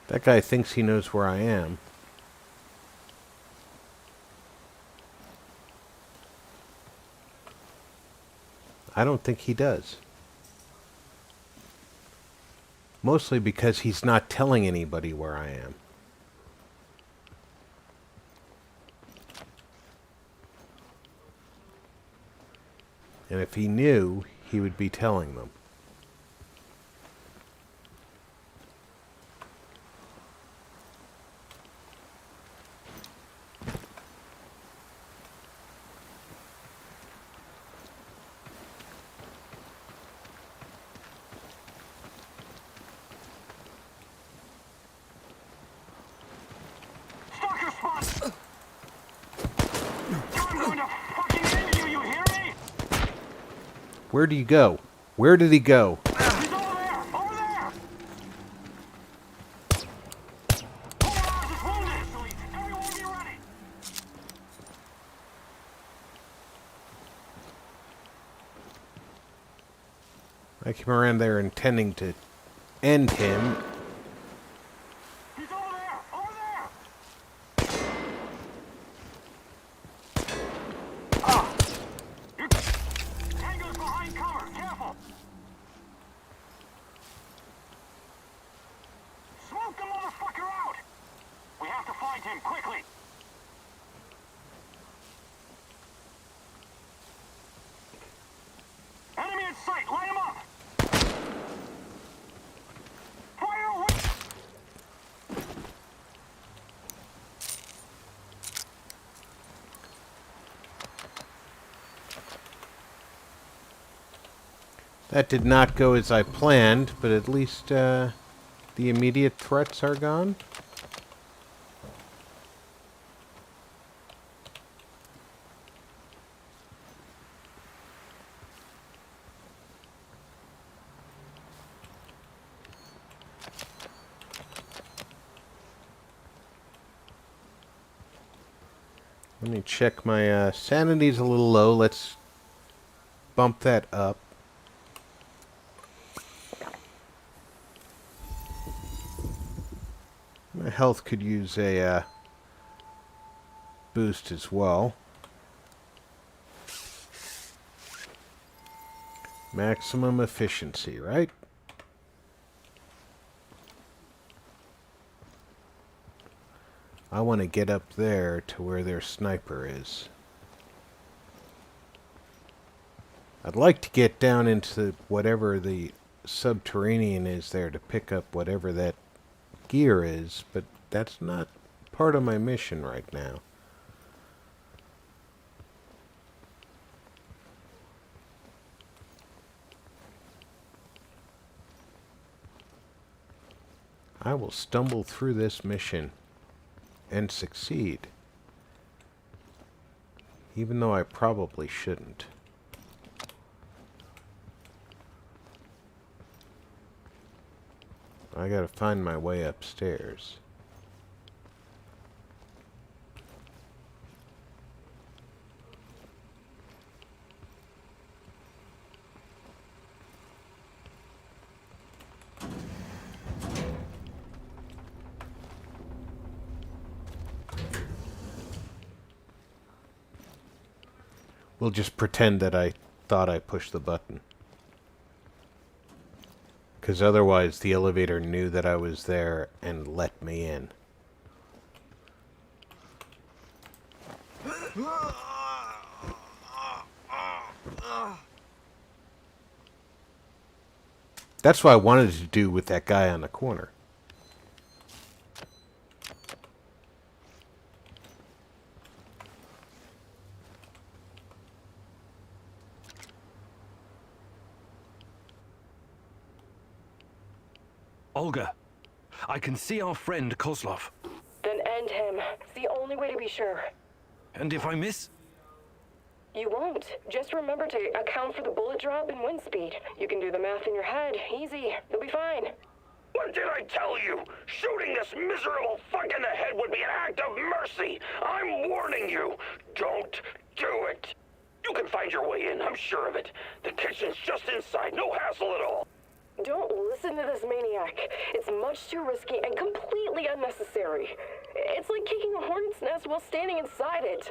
That guy thinks he knows where I am. I don't think he does. Mostly because he's not telling anybody where I am. And if he knew, he would be telling them. Stalker spot! I'm going to fucking end you, you hear me? Where do you go? Where did he go? He's over there! Over there! Polaris is wounded! Everyone be ready! I came around there intending to end him. He's over there! Over there! Tango's behind cover! Careful! Smoke the motherfucker out! We have to find him, quickly! Enemy in sight! Light him up! Fire away! That did not go as I planned, but at least the immediate threats are gone. Let me check my sanity's a little low. Let's bump that up. My health could use a boost as well. Maximum efficiency, right? I want to get up there to where their sniper is. I'd like to get down into whatever the subterranean is there to pick up whatever that gear is, but that's not part of my mission right now. I will stumble through this mission and succeed, even though I probably shouldn't. I gotta find my way upstairs. We'll just pretend that I thought I pushed the button. Because otherwise the elevator knew that I was there and let me in. That's what I wanted to do with that guy on the corner. Olga, I can see our friend Kozlov. Then end him. It's the only way to be sure. And if I miss? You won't. Just remember to account for the bullet drop and wind speed. You can do the math in your head. Easy. You'll be fine. What did I tell you? Shooting this miserable fuck in the head would be an act of mercy. I'm warning you. Don't do it. You can find your way in, I'm sure of it. The kitchen's just inside. No hassle at all. Don't listen to this maniac. It's much too risky and completely unnecessary. It's like kicking a hornet's nest while standing inside it.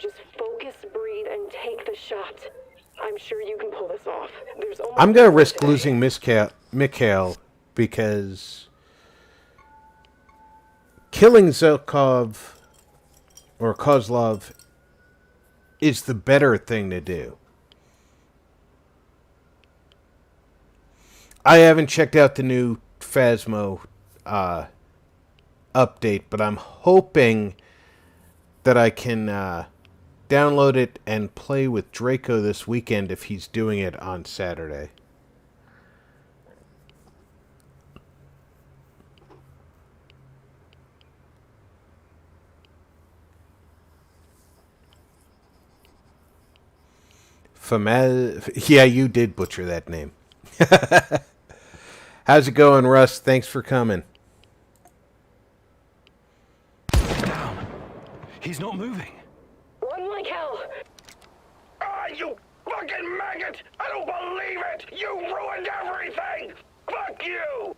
Just focus, breathe, and take the shot. I'm sure you can pull this off. There's almost I'm going to risk today. losing Mikhail because killing Zelkov or Kozlov is the better thing to do. I haven't checked out the new Phasmo update, but I'm hoping that I can download it and play with Draco this weekend if he's doing it on Saturday. Yeah, you did butcher that name. How's it going, Russ? Thanks for coming. Down. He's not moving. Run like hell. Ah, you fucking maggot! I don't believe it! You ruined everything! Fuck you!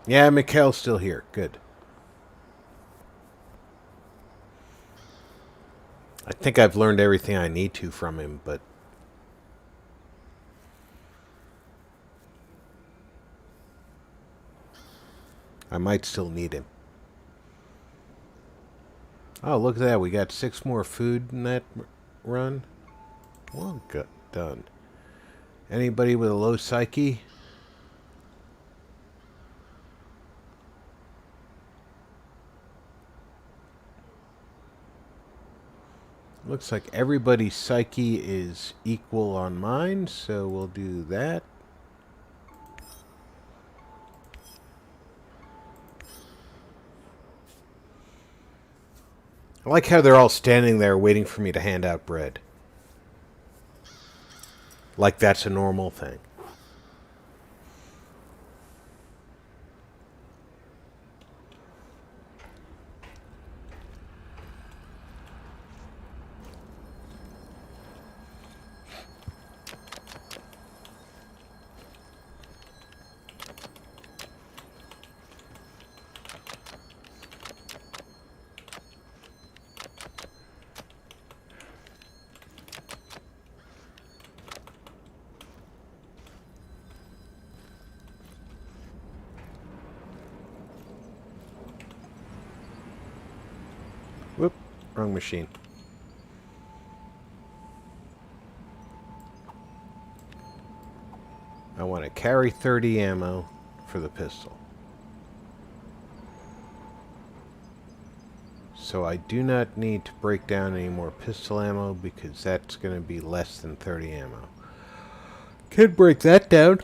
Yeah, Mikhail's still here. Good. I think I've learned everything I need to from him, but I might still need him. Oh, look at that. We got 6 more food in that run. Well, done. Anybody with a low psyche? Looks like everybody's psyche is equal on mine, so we'll do that. I like how they're all standing there waiting for me to hand out bread. Like that's a normal thing. Whoop, wrong machine. I want to carry 30 ammo for the pistol. So I do not need to break down any more pistol ammo because that's going to be less than 30 ammo. Can break that down.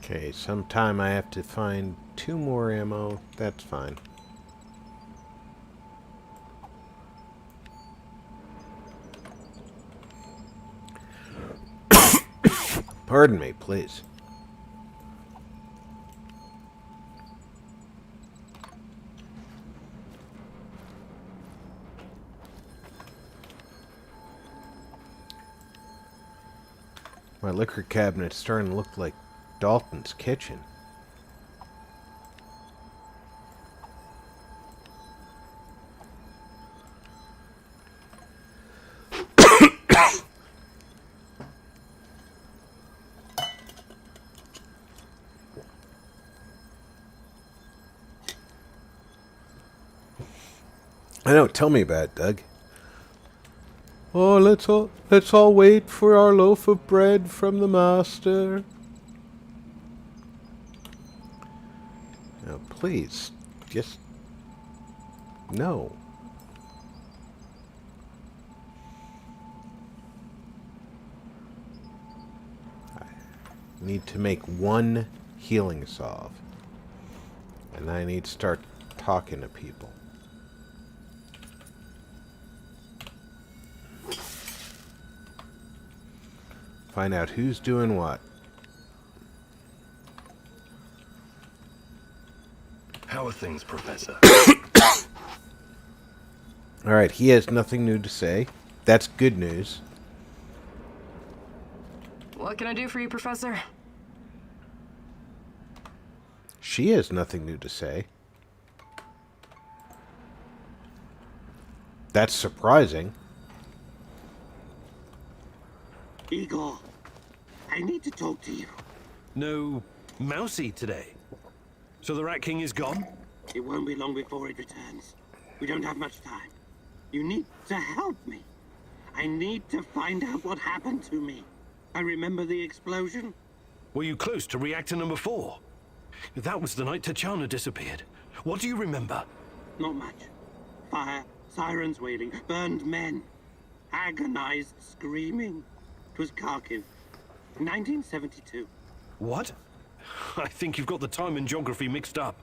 Okay, sometime I have to find 2 more ammo. That's fine. Pardon me, please. My liquor cabinet's starting to look like Dalton's kitchen. I know, tell me about it, Doug. Oh, let's all wait for our loaf of bread from the master. Now, please, just no. I need to make 1 healing salve, and I need to start talking to people. Find out who's doing what. How are things, Professor? Alright, he has nothing new to say. That's good news. What can I do for you, Professor? She has nothing new to say. That's surprising. Igor, I need to talk to you. No Mousy today. So the Rat King is gone? It won't be long before it returns. We don't have much time. You need to help me. I need to find out what happened to me. I remember the explosion. Were you close to reactor number 4? That was the night Tachana disappeared. What do you remember? Not much. Fire, sirens wailing, burned men. Agonized screaming. It was Kharkiv, 1972. What? I think you've got the time and geography mixed up.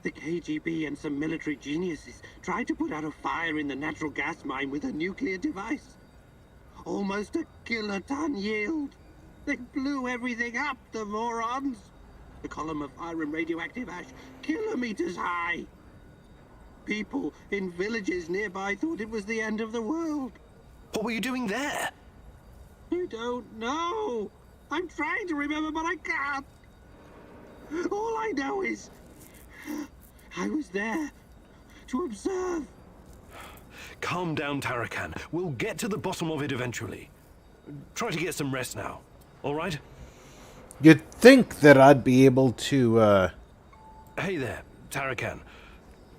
The KGB and some military geniuses tried to put out a fire in the natural gas mine with a nuclear device. Almost a kiloton yield. They blew everything up, the morons. The column of fire and radioactive ash, kilometers high. People in villages nearby thought it was the end of the world. What were you doing there? You don't know. I'm trying to remember, but I can't. All I know is I was there to observe. Calm down, Tarakan. We'll get to the bottom of it eventually. Try to get some rest now, all right? You'd think that I'd be able to, Hey there, Tarakan.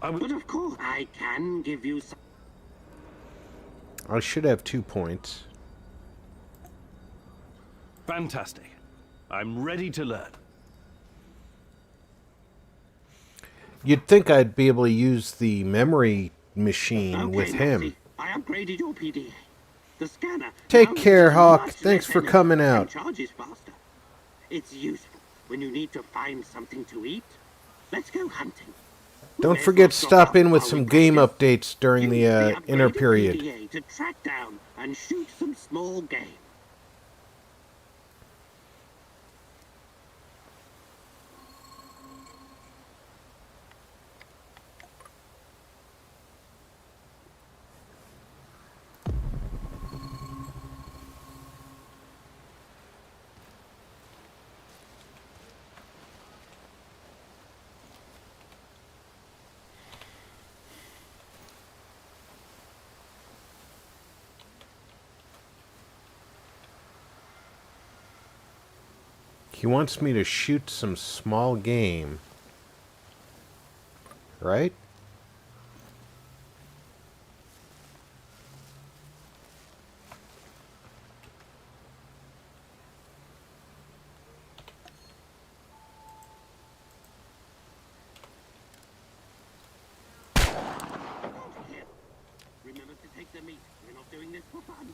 But of course, I can give you some. I should have 2 points. Fantastic. I'm ready to learn. You'd think I'd be able to use the memory machine Okay, with him. Nancy, I upgraded your PDA. The scanner. Take now care, uses Hawk. much Thanks less for energy coming and out. charges faster. It's useful when you need to find something to eat. Let's go hunting. Don't Therefore, forget to drop stop off in with while some we game practice. updates during Use the inner upgraded period. PDA to track down and shoot some small game. He wants me to shoot some small game. Right? Here. Remember to take the meat. We're not doing this for fun.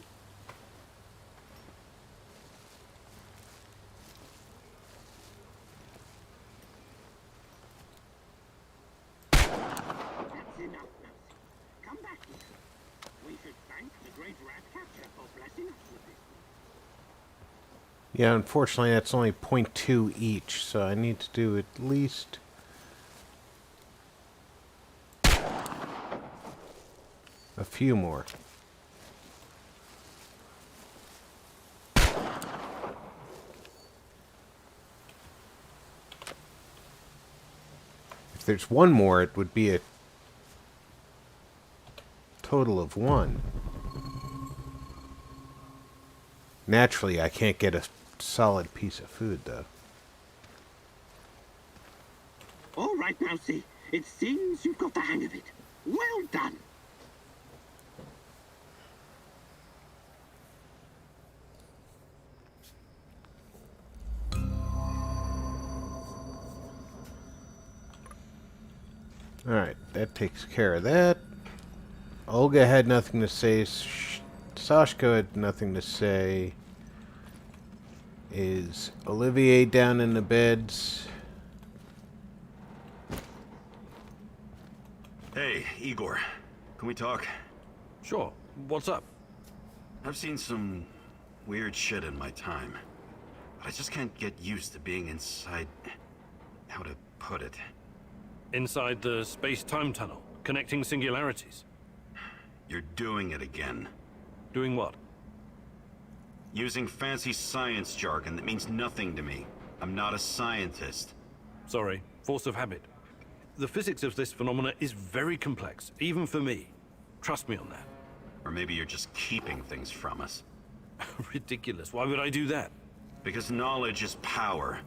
That's enough, Nancy. Come back here. We should thank the great rat catcher for blessing us with this. Yeah, unfortunately that's only 0.2 each, so I need to do at least a few more. If there's one more, it would be a total of 1. Naturally, I can't get a solid piece of food, though. All right, Mousy. It seems you've got the hang of it. Well done. Alright, that takes care of that. Olga had nothing to say. Sashko had nothing to say. Is Olivier down in the beds? Hey, Igor. Can we talk? Sure. What's up? I've seen some weird shit in my time. But I just can't get used to being inside... how to put it? Inside the space-time tunnel, connecting singularities. You're doing it again. Doing what? Using fancy science jargon that means nothing to me. I'm not a scientist. Sorry, force of habit. The physics of this phenomena is very complex, even for me. Trust me on that. Or maybe you're just keeping things from us. Ridiculous. Why would I do that? Because knowledge is power.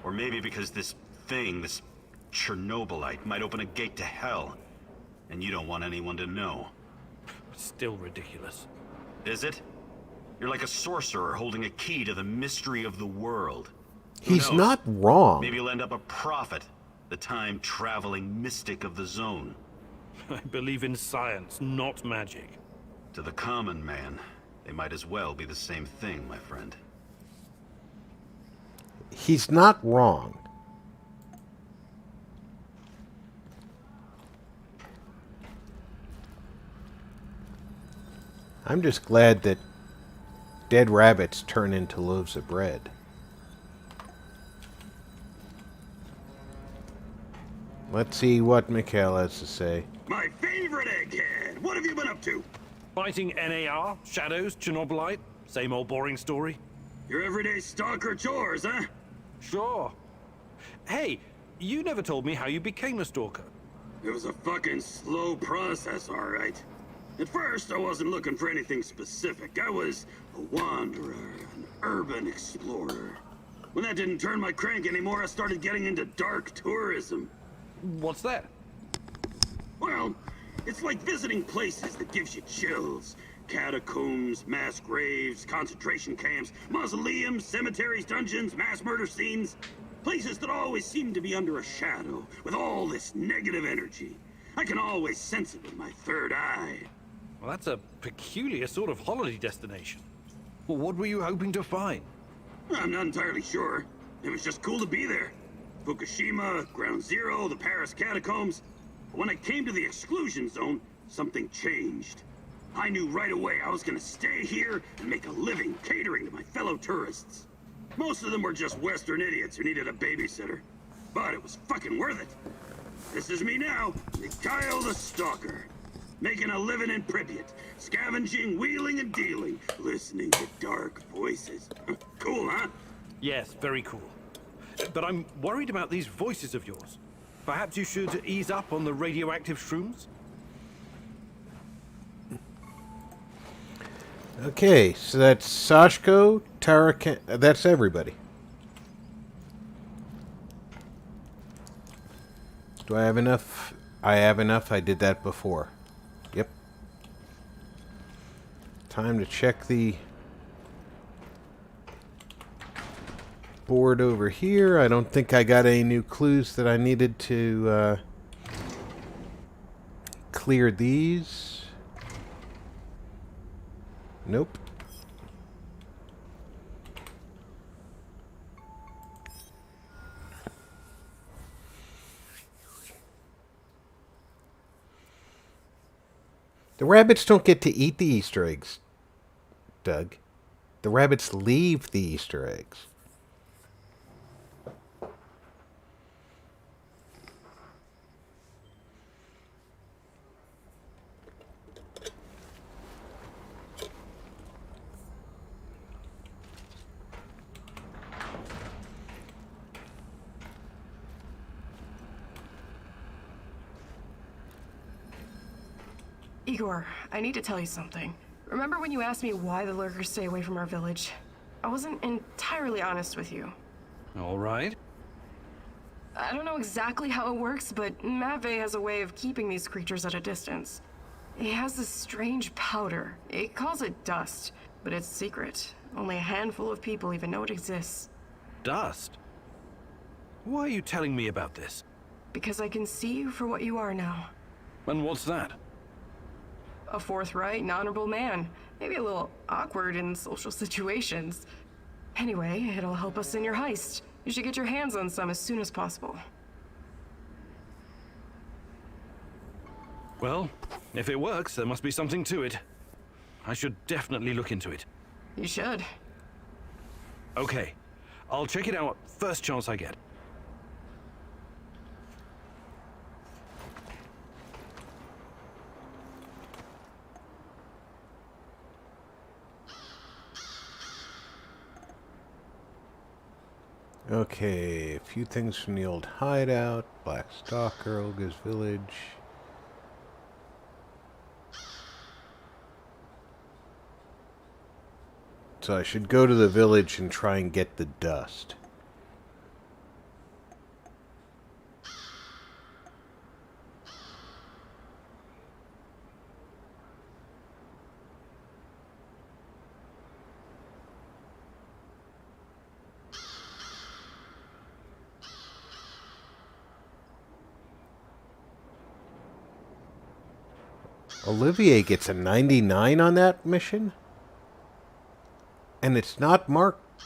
Or maybe because this thing, this Chernobylite, might open a gate to hell. And you don't want anyone to know. Still ridiculous. Is it? You're like a sorcerer holding a key to the mystery of the world. Who He's knows? not wrong. Maybe you'll end up a prophet, the time-traveling mystic of the zone. I believe in science, not magic. To the common man, they might as well be the same thing, my friend. He's not wrong. I'm just glad that dead rabbits turn into loaves of bread. Let's see what Mikhail has to say. My favorite egghead! What have you been up to? Fighting NAR, Shadows, Chernobylite, Same old boring story? Your everyday stalker chores, huh? Sure. Hey, you never told me how you became a stalker. It was a fucking slow process, all right. At first, I wasn't looking for anything specific. I was a wanderer, an urban explorer. When that didn't turn my crank anymore, I started getting into dark tourism. What's that? Well, it's like visiting places that gives you chills. Catacombs, mass graves, concentration camps, mausoleums, cemeteries, dungeons, mass murder scenes. Places that always seem to be under a shadow, with all this negative energy. I can always sense it with my third eye. Well, that's a peculiar sort of holiday destination. Well, what were you hoping to find? I'm not entirely sure. It was just cool to be there. Fukushima, Ground Zero, the Paris catacombs. But when I came to the exclusion zone, something changed. I knew right away I was gonna stay here and make a living catering to my fellow tourists. Most of them were just Western idiots who needed a babysitter. But it was fucking worth it. This is me now, Mikhail the Stalker. Making a living in Pripyat, scavenging, wheeling and dealing, listening to dark voices. Cool, huh? Yes, very cool. But I'm worried about these voices of yours. Perhaps you should ease up on the radioactive shrooms? Okay, so that's Sashko, Tarakan. That's everybody. Do I have enough? I have enough. I did that before. Yep. Time to check the board over here. I don't think I got any new clues that I needed to clear these. Nope. The rabbits don't get to eat the Easter eggs, Doug. The rabbits leave the Easter eggs. Igor, I need to tell you something. Remember when you asked me why the lurkers stay away from our village? I wasn't entirely honest with you. All right. I don't know exactly how it works, but Matvey has a way of keeping these creatures at a distance. He has this strange powder. It calls it dust, but it's secret. Only a handful of people even know it exists. Dust? Why are you telling me about this? Because I can see you for what you are now. And what's that? A forthright and honorable man. Maybe a little awkward in social situations. Anyway, it'll help us in your heist. You should get your hands on some as soon as possible. Well, if it works, there must be something to it. I should definitely look into it. You should. Okay. I'll check it out first chance I get. Okay, a few things from the old hideout. Black Stalker, Olga's village. So I should go to the village and try and get the dust. Olivier gets a 99 on that mission? And it's not marked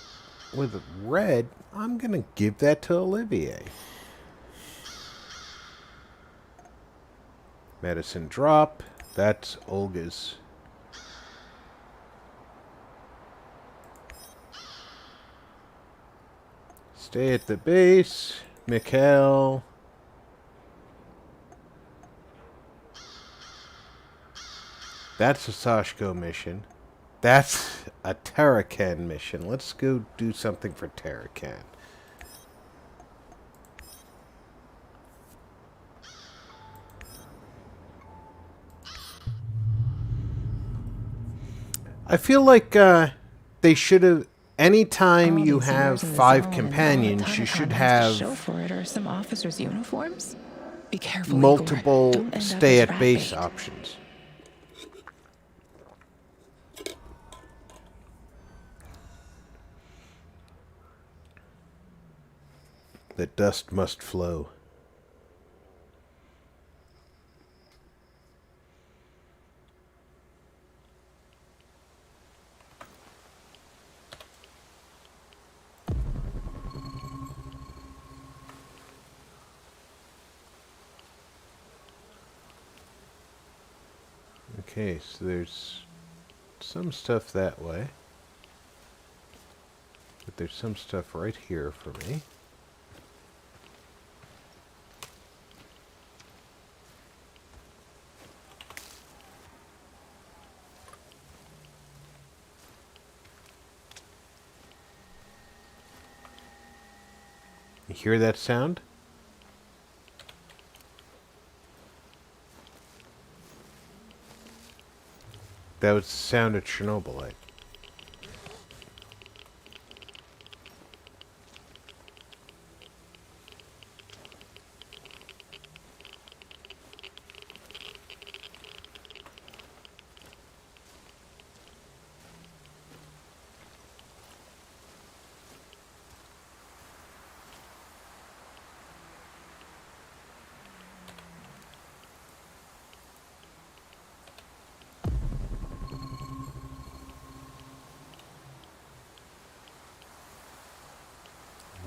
with red. I'm going to give that to Olivier. Medicine drop. That's Olga's. Stay at the base. Mikhail. That's a Sashko mission. That's a Terracan mission. Let's go do something for Terracan. I feel like they should have. Anytime All you these have years in the 5 zone and all companions, you Automaton should has to show have for it are some officers' uniforms. Be careful, Igor. multiple Don't end up stay as at rat base bait. options. The dust must flow. Okay, so there's some stuff that way. But there's some stuff right here for me. You hear that sound? That was the sound of Chernobylite.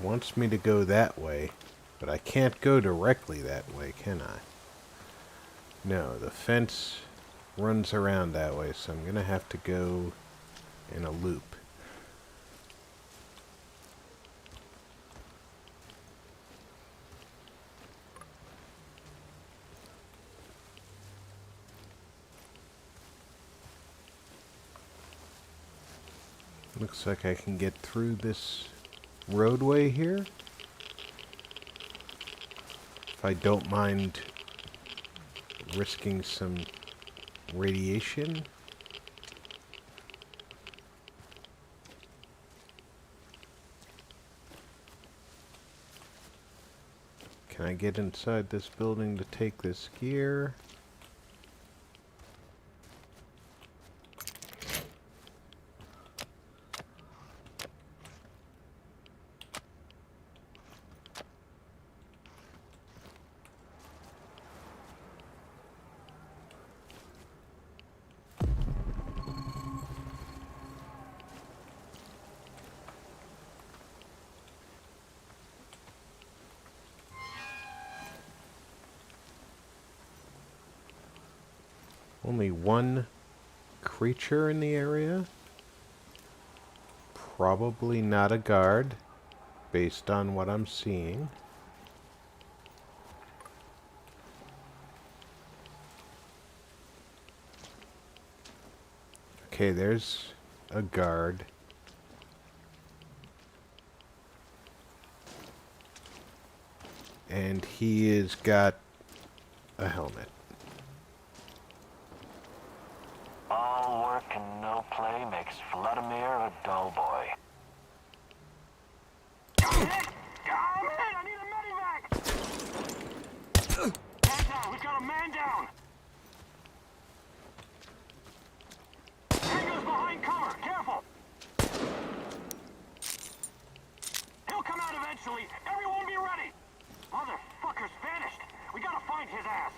Wants me to go that way, but I can't go directly that way, can I? No, the fence runs around that way, so I'm gonna have to go in a loop. Looks like I can get through this roadway here. If I don't mind risking some radiation. Can I get inside this building to take this gear? Only one creature in the area. Probably not a guard, based on what I'm seeing. Okay, there's a guard. And he has got a helmet. All work and no play makes Vladimir a dull boy. I need a medivac! Man down, we've got a man down! Tango's behind cover, careful! He'll come out eventually, everyone be ready! Motherfucker's vanished! We gotta find his ass!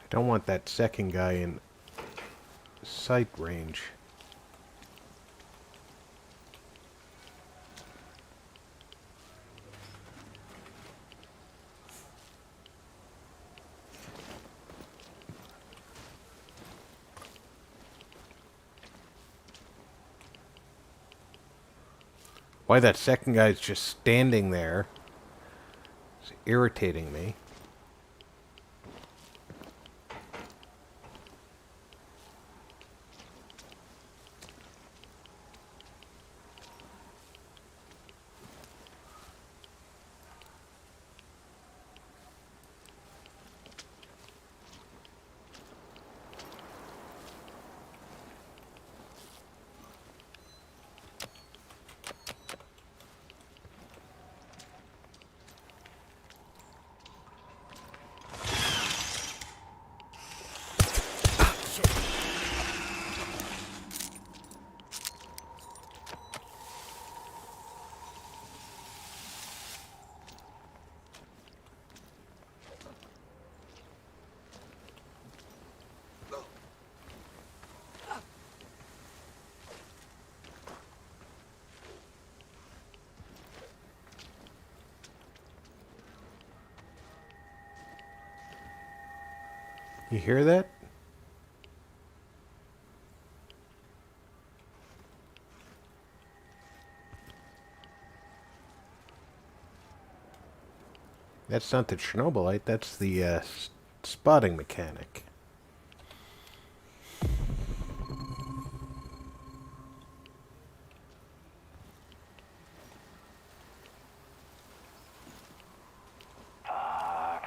I don't want that second guy in sight range. Why that second guy's just standing there is irritating me. You hear that? That's not the Chernobylite, that's the spotting mechanic. Fuck.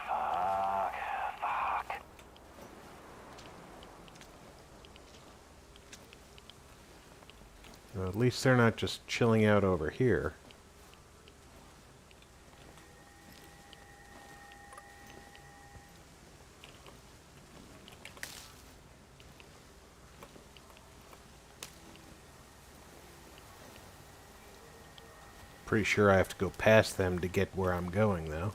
Well, at least they're not just chilling out over here. Pretty sure I have to go past them to get where I'm going, though.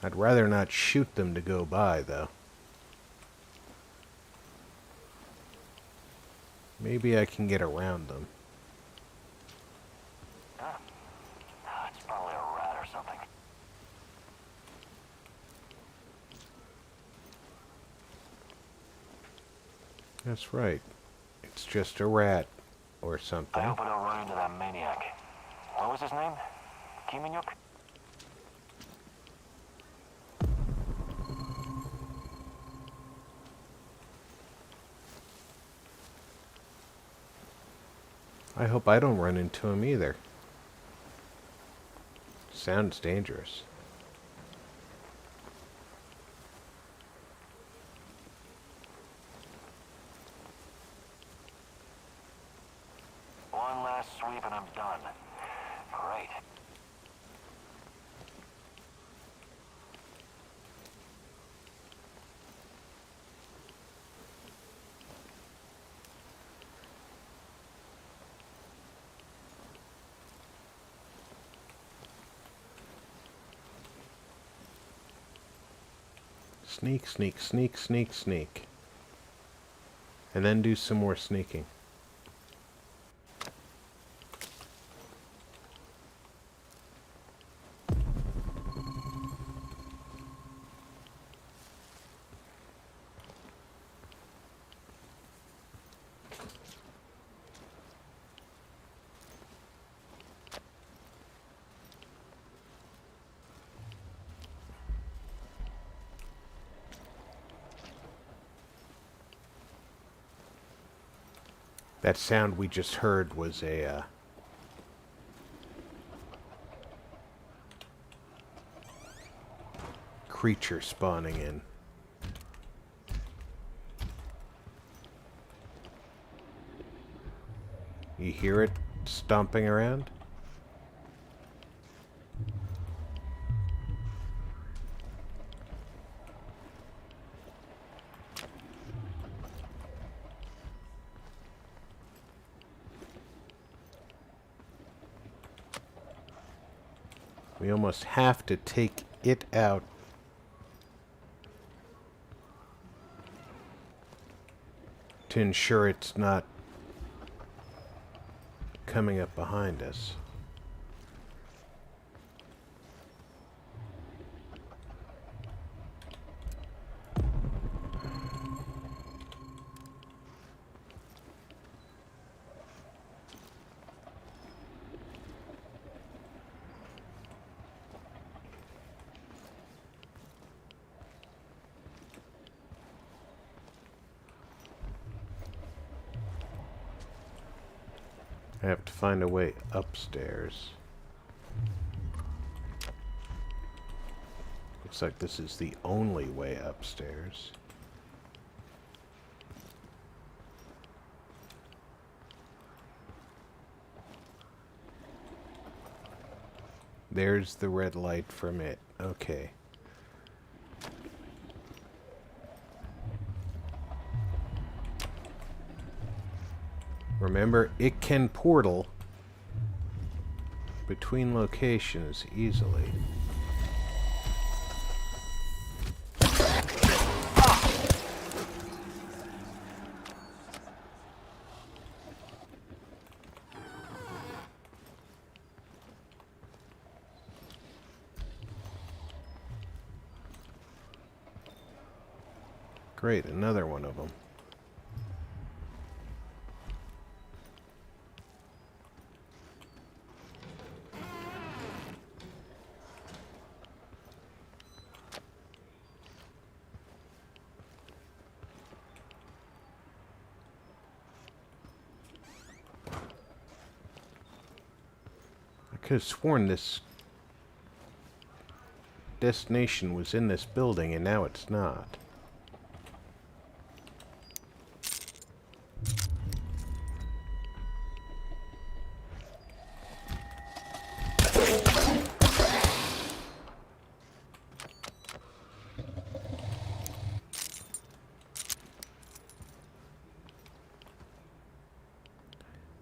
I'd rather not shoot them to go by, though. Maybe I can get around them. It's probably a rat or something. That's right. It's just a rat or I something. hope I don't run into that maniac. What was his name? Kimanyuk? I hope I don't run into him either. Sounds dangerous. One last sweep and I'm done. Great. Sneak, sneak, sneak, sneak, sneak. And then do some more sneaking. That sound we just heard was a creature spawning in. You hear it stomping around? We almost have to take it out. To ensure it's not coming up behind us. I have to find a way upstairs. Looks like this is the only way upstairs. There's the red light from it. Okay. Remember, it can portal between locations easily. Great, another one of them. I could have sworn this destination was in this building, and now it's not.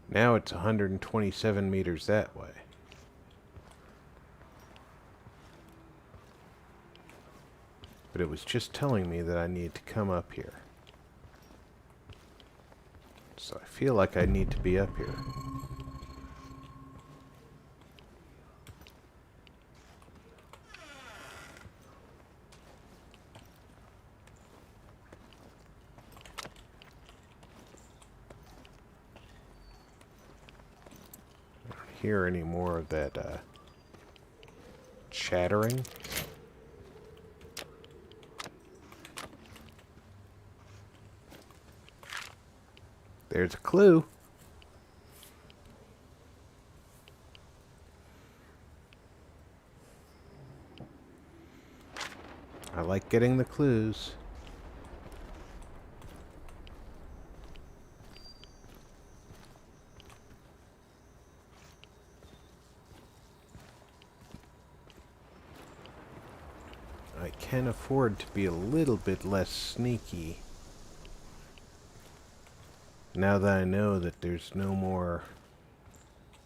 Now it's 127 meters that way. But it was just telling me that I need to come up here. So I feel like I need to be up here. I don't hear any more of that chattering. There's a clue. I like getting the clues. I can afford to be a little bit less sneaky. Now that I know that there's no more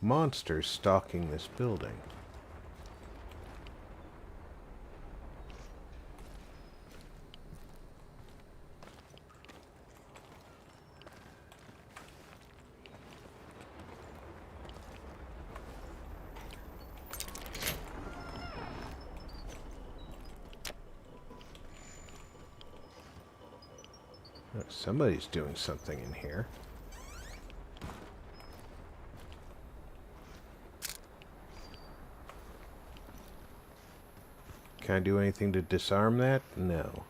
monsters stalking this building. Oh, somebody's doing something in here. Can I do anything to disarm that? No.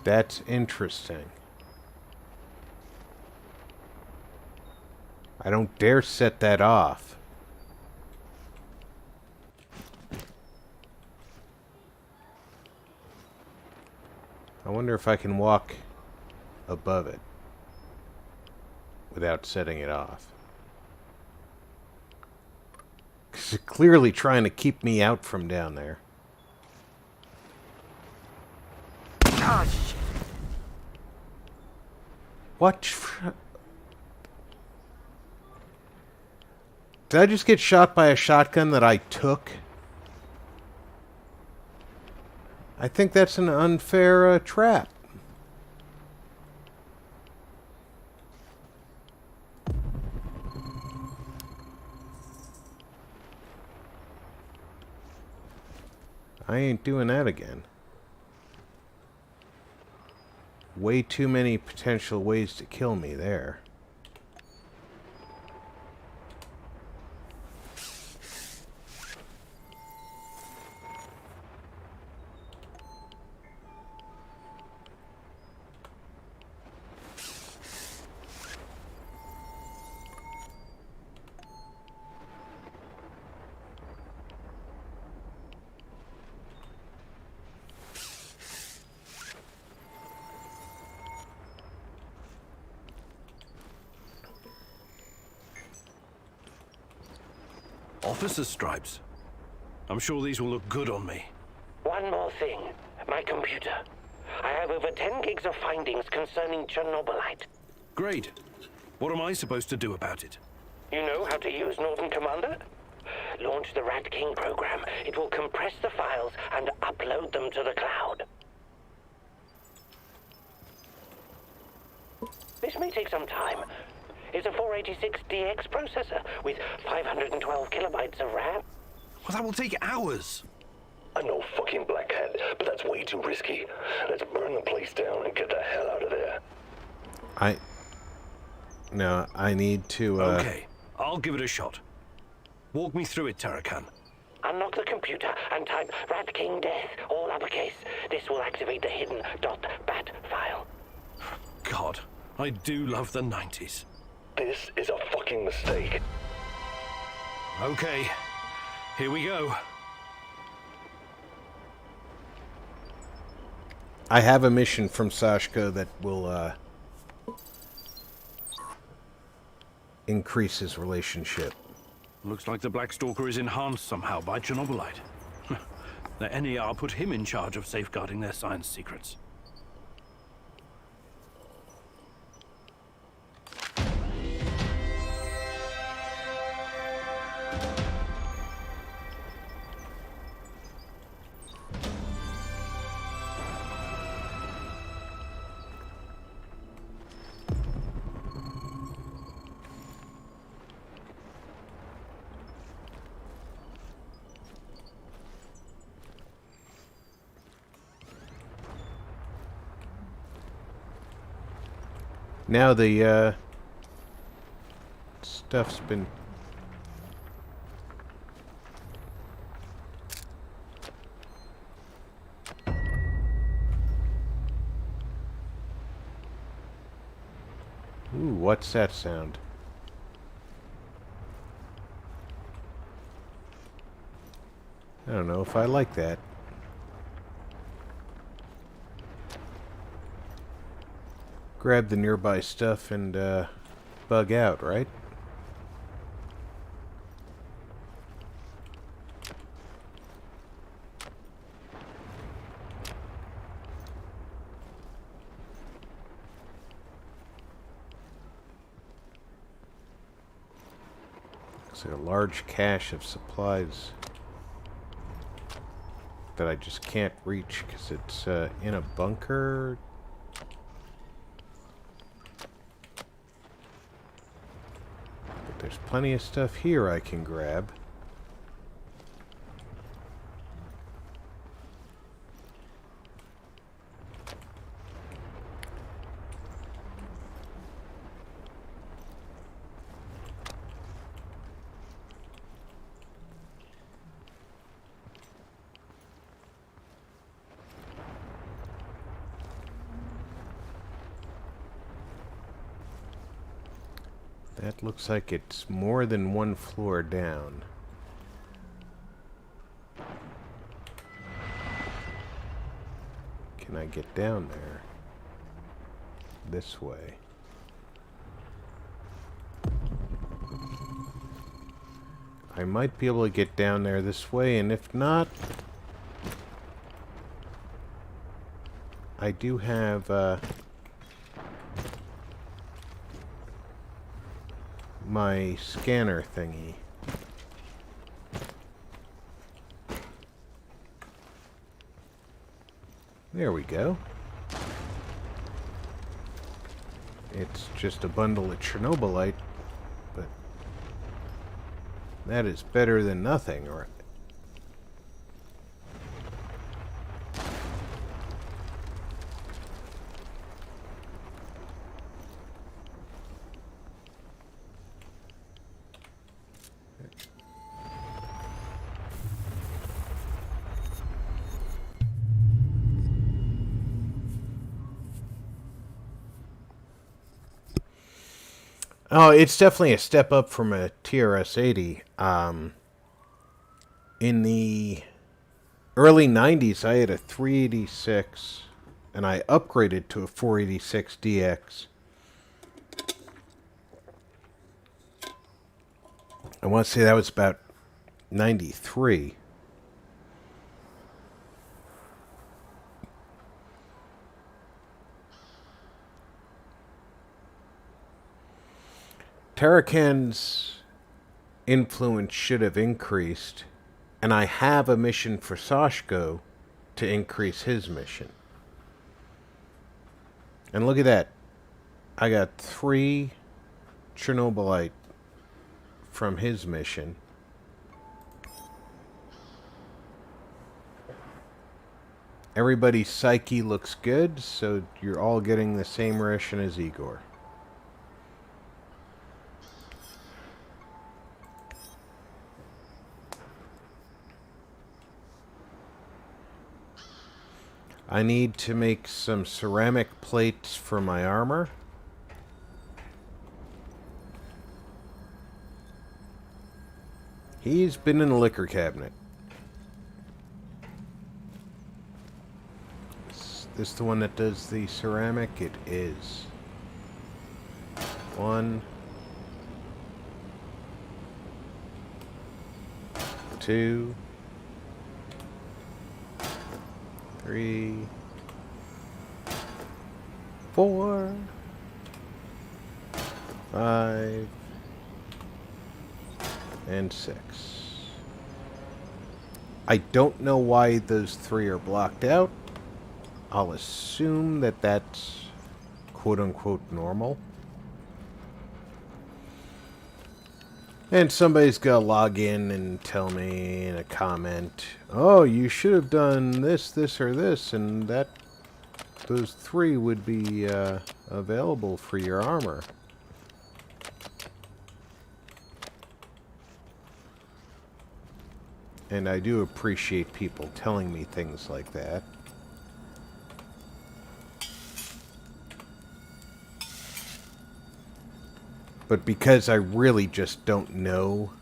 That's interesting. I don't dare set that off. I wonder if I can walk above it without setting it off. Because it's clearly trying to keep me out from down there. Oh, shit. What? Did I just get shot by a shotgun that I took? I think that's an unfair trap. I ain't doing that again. Way too many potential ways to kill me there. Officer's stripes. I'm sure these will look good on me. One more thing. My computer. I have over 10 gigs of findings concerning Chernobylite. Great. What am I supposed to do about it? You know how to use Northern Commander? Launch the Rat King program. It will compress the files and upload them to the cloud. This may take some time. It's a 486DX processor with 512 kilobytes of RAM. Well, that will take hours. I know, fucking blackhead, but that's way too risky. Let's burn the place down and get the hell out of there. No, I need to, Okay, I'll give it a shot. Walk me through it, Tarakan. Unlock the computer and type Rat King Death, all uppercase. This will activate the hidden .bat file. God, I do love the 90s. This is a fucking mistake. Okay, here we go. I have a mission from Sashko that will, increase his relationship. Looks like the Black Stalker is enhanced somehow by Chernobylite. The NER put him in charge of safeguarding their science secrets. Now the, stuff's been... Ooh, what's that sound? I don't know if I like that. Grab the nearby stuff and bug out, right? Looks like a large cache of supplies that I just can't reach because it's in a bunker. There's plenty of stuff here I can grab. That looks like it's more than one floor down. Can I get down there? This way. I might be able to get down there this way, and if not, I do have my scanner thingy. There we go. It's just a bundle of Chernobylite, but that is better than nothing, right? Oh, it's definitely a step up from a TRS-80. In the early 90s, I had a 386, and I upgraded to a 486 DX. I want to say that was about 93. Tarakan's influence should have increased, and I have a mission for Sashko to increase his mission. And look at that. I got 3 Chernobylite from his mission. Everybody's psyche looks good, so you're all getting the same ration as Igor. I need to make some ceramic plates for my armor. He's been in the liquor cabinet. Is this the one that does the ceramic? It is. 1, 2, 3, 4, 5, and 6. I don't know why those 3 are blocked out. I'll assume that that's quote-unquote normal. And somebody's gonna log in and tell me in a comment, oh, you should have done this, this, or this, and that those 3 would be available for your armor. And I do appreciate people telling me things like that. But because I really just don't know,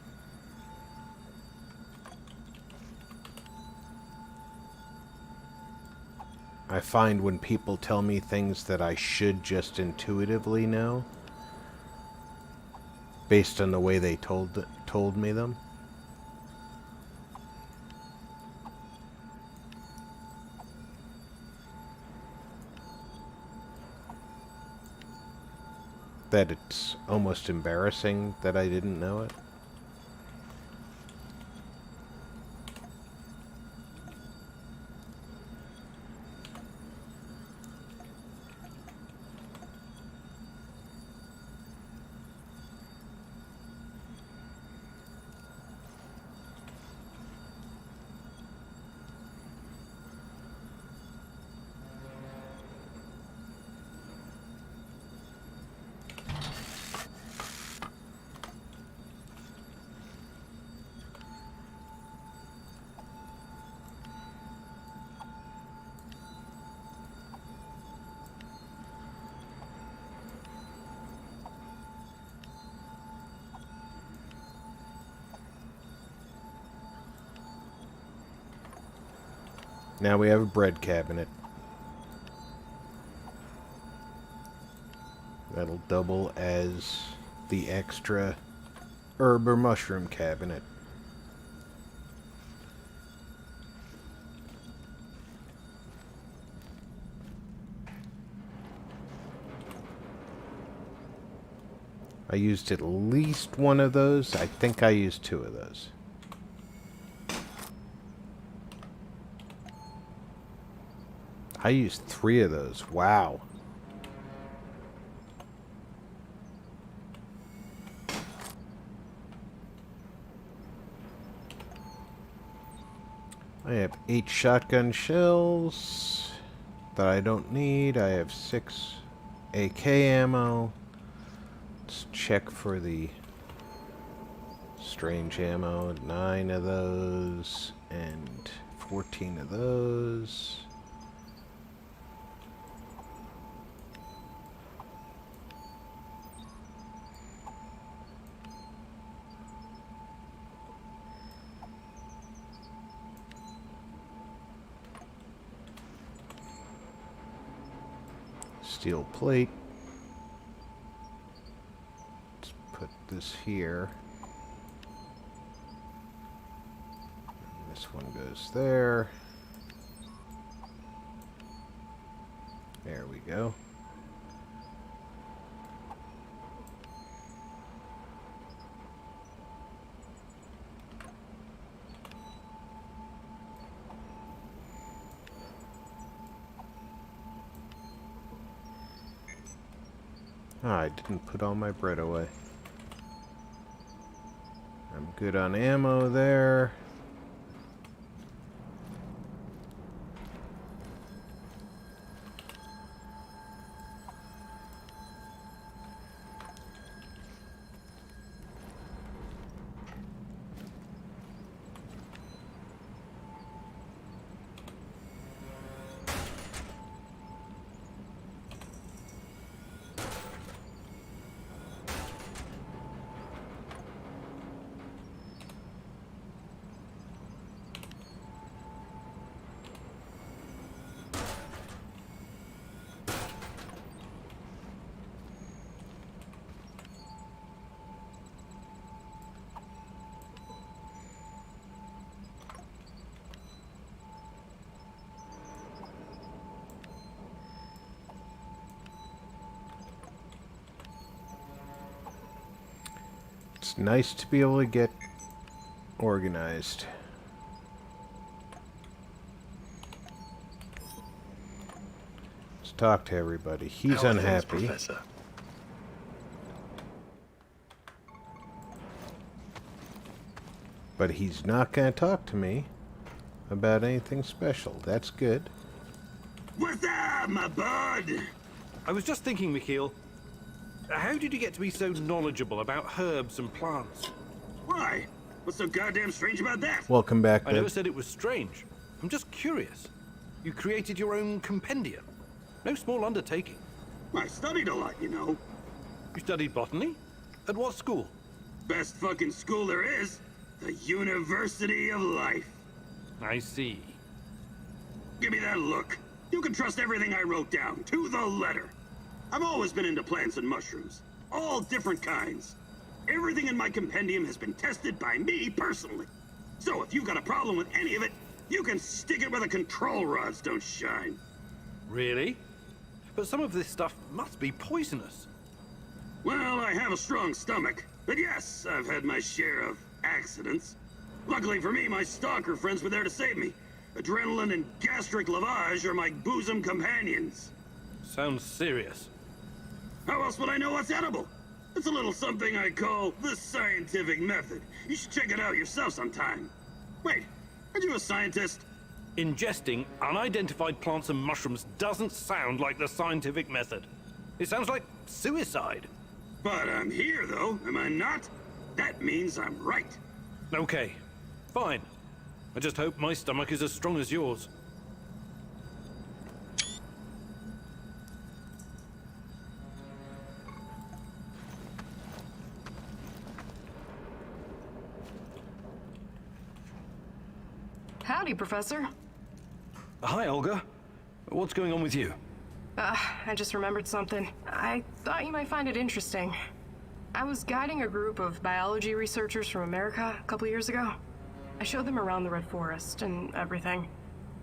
I find when people tell me things that I should just intuitively know, based on the way they told me them, that it's almost embarrassing that I didn't know it. Now we have a bread cabinet. That'll double as the extra herb or mushroom cabinet. I used at least one of those. I think I used 2 of those. I used 3 of those. Wow. I have 8 shotgun shells that I don't need. I have 6 AK ammo. Let's check for the strange ammo. 9 of those and 14 of those. Steel plate. Let's put this here. And this one goes there. There we go. I didn't put all my bread away. I'm good on ammo there. It's nice to be able to get organized. Let's talk to everybody. He's How are things, unhappy. Professor? But he's not going to talk to me about anything special. That's good. What's up, my bud? I was just thinking, Mikhail, how did you get to be so knowledgeable about herbs and plants? Why? What's so goddamn strange about that? Welcome back, I Ben. never said it was strange. I'm just curious. You created your own compendium. No small undertaking. I studied a lot, you know. You studied botany? At what school? Best fucking school there is. The University of Life. I see. Give me that look. You can trust everything I wrote down, to the letter. I've always been into plants and mushrooms. All different kinds. Everything in my compendium has been tested by me personally. So if you've got a problem with any of it, you can stick it where the control rods don't shine. Really? But some of this stuff must be poisonous. Well, I have a strong stomach. But yes, I've had my share of accidents. Luckily for me, my stalker friends were there to save me. Adrenaline and gastric lavage are my bosom companions. Sounds serious. How else would I know what's edible? It's a little something I call the scientific method. You should check it out yourself sometime. Wait, aren't you a scientist? Ingesting unidentified plants and mushrooms doesn't sound like the scientific method. It sounds like suicide. But I'm here, though, am I not? That means I'm right. Okay, fine. I just hope my stomach is as strong as yours. Howdy, Professor. Hi, Olga. What's going on with you? I just remembered something. I thought you might find it interesting. I was guiding a group of biology researchers from America a couple years ago. I showed them around the Red Forest and everything.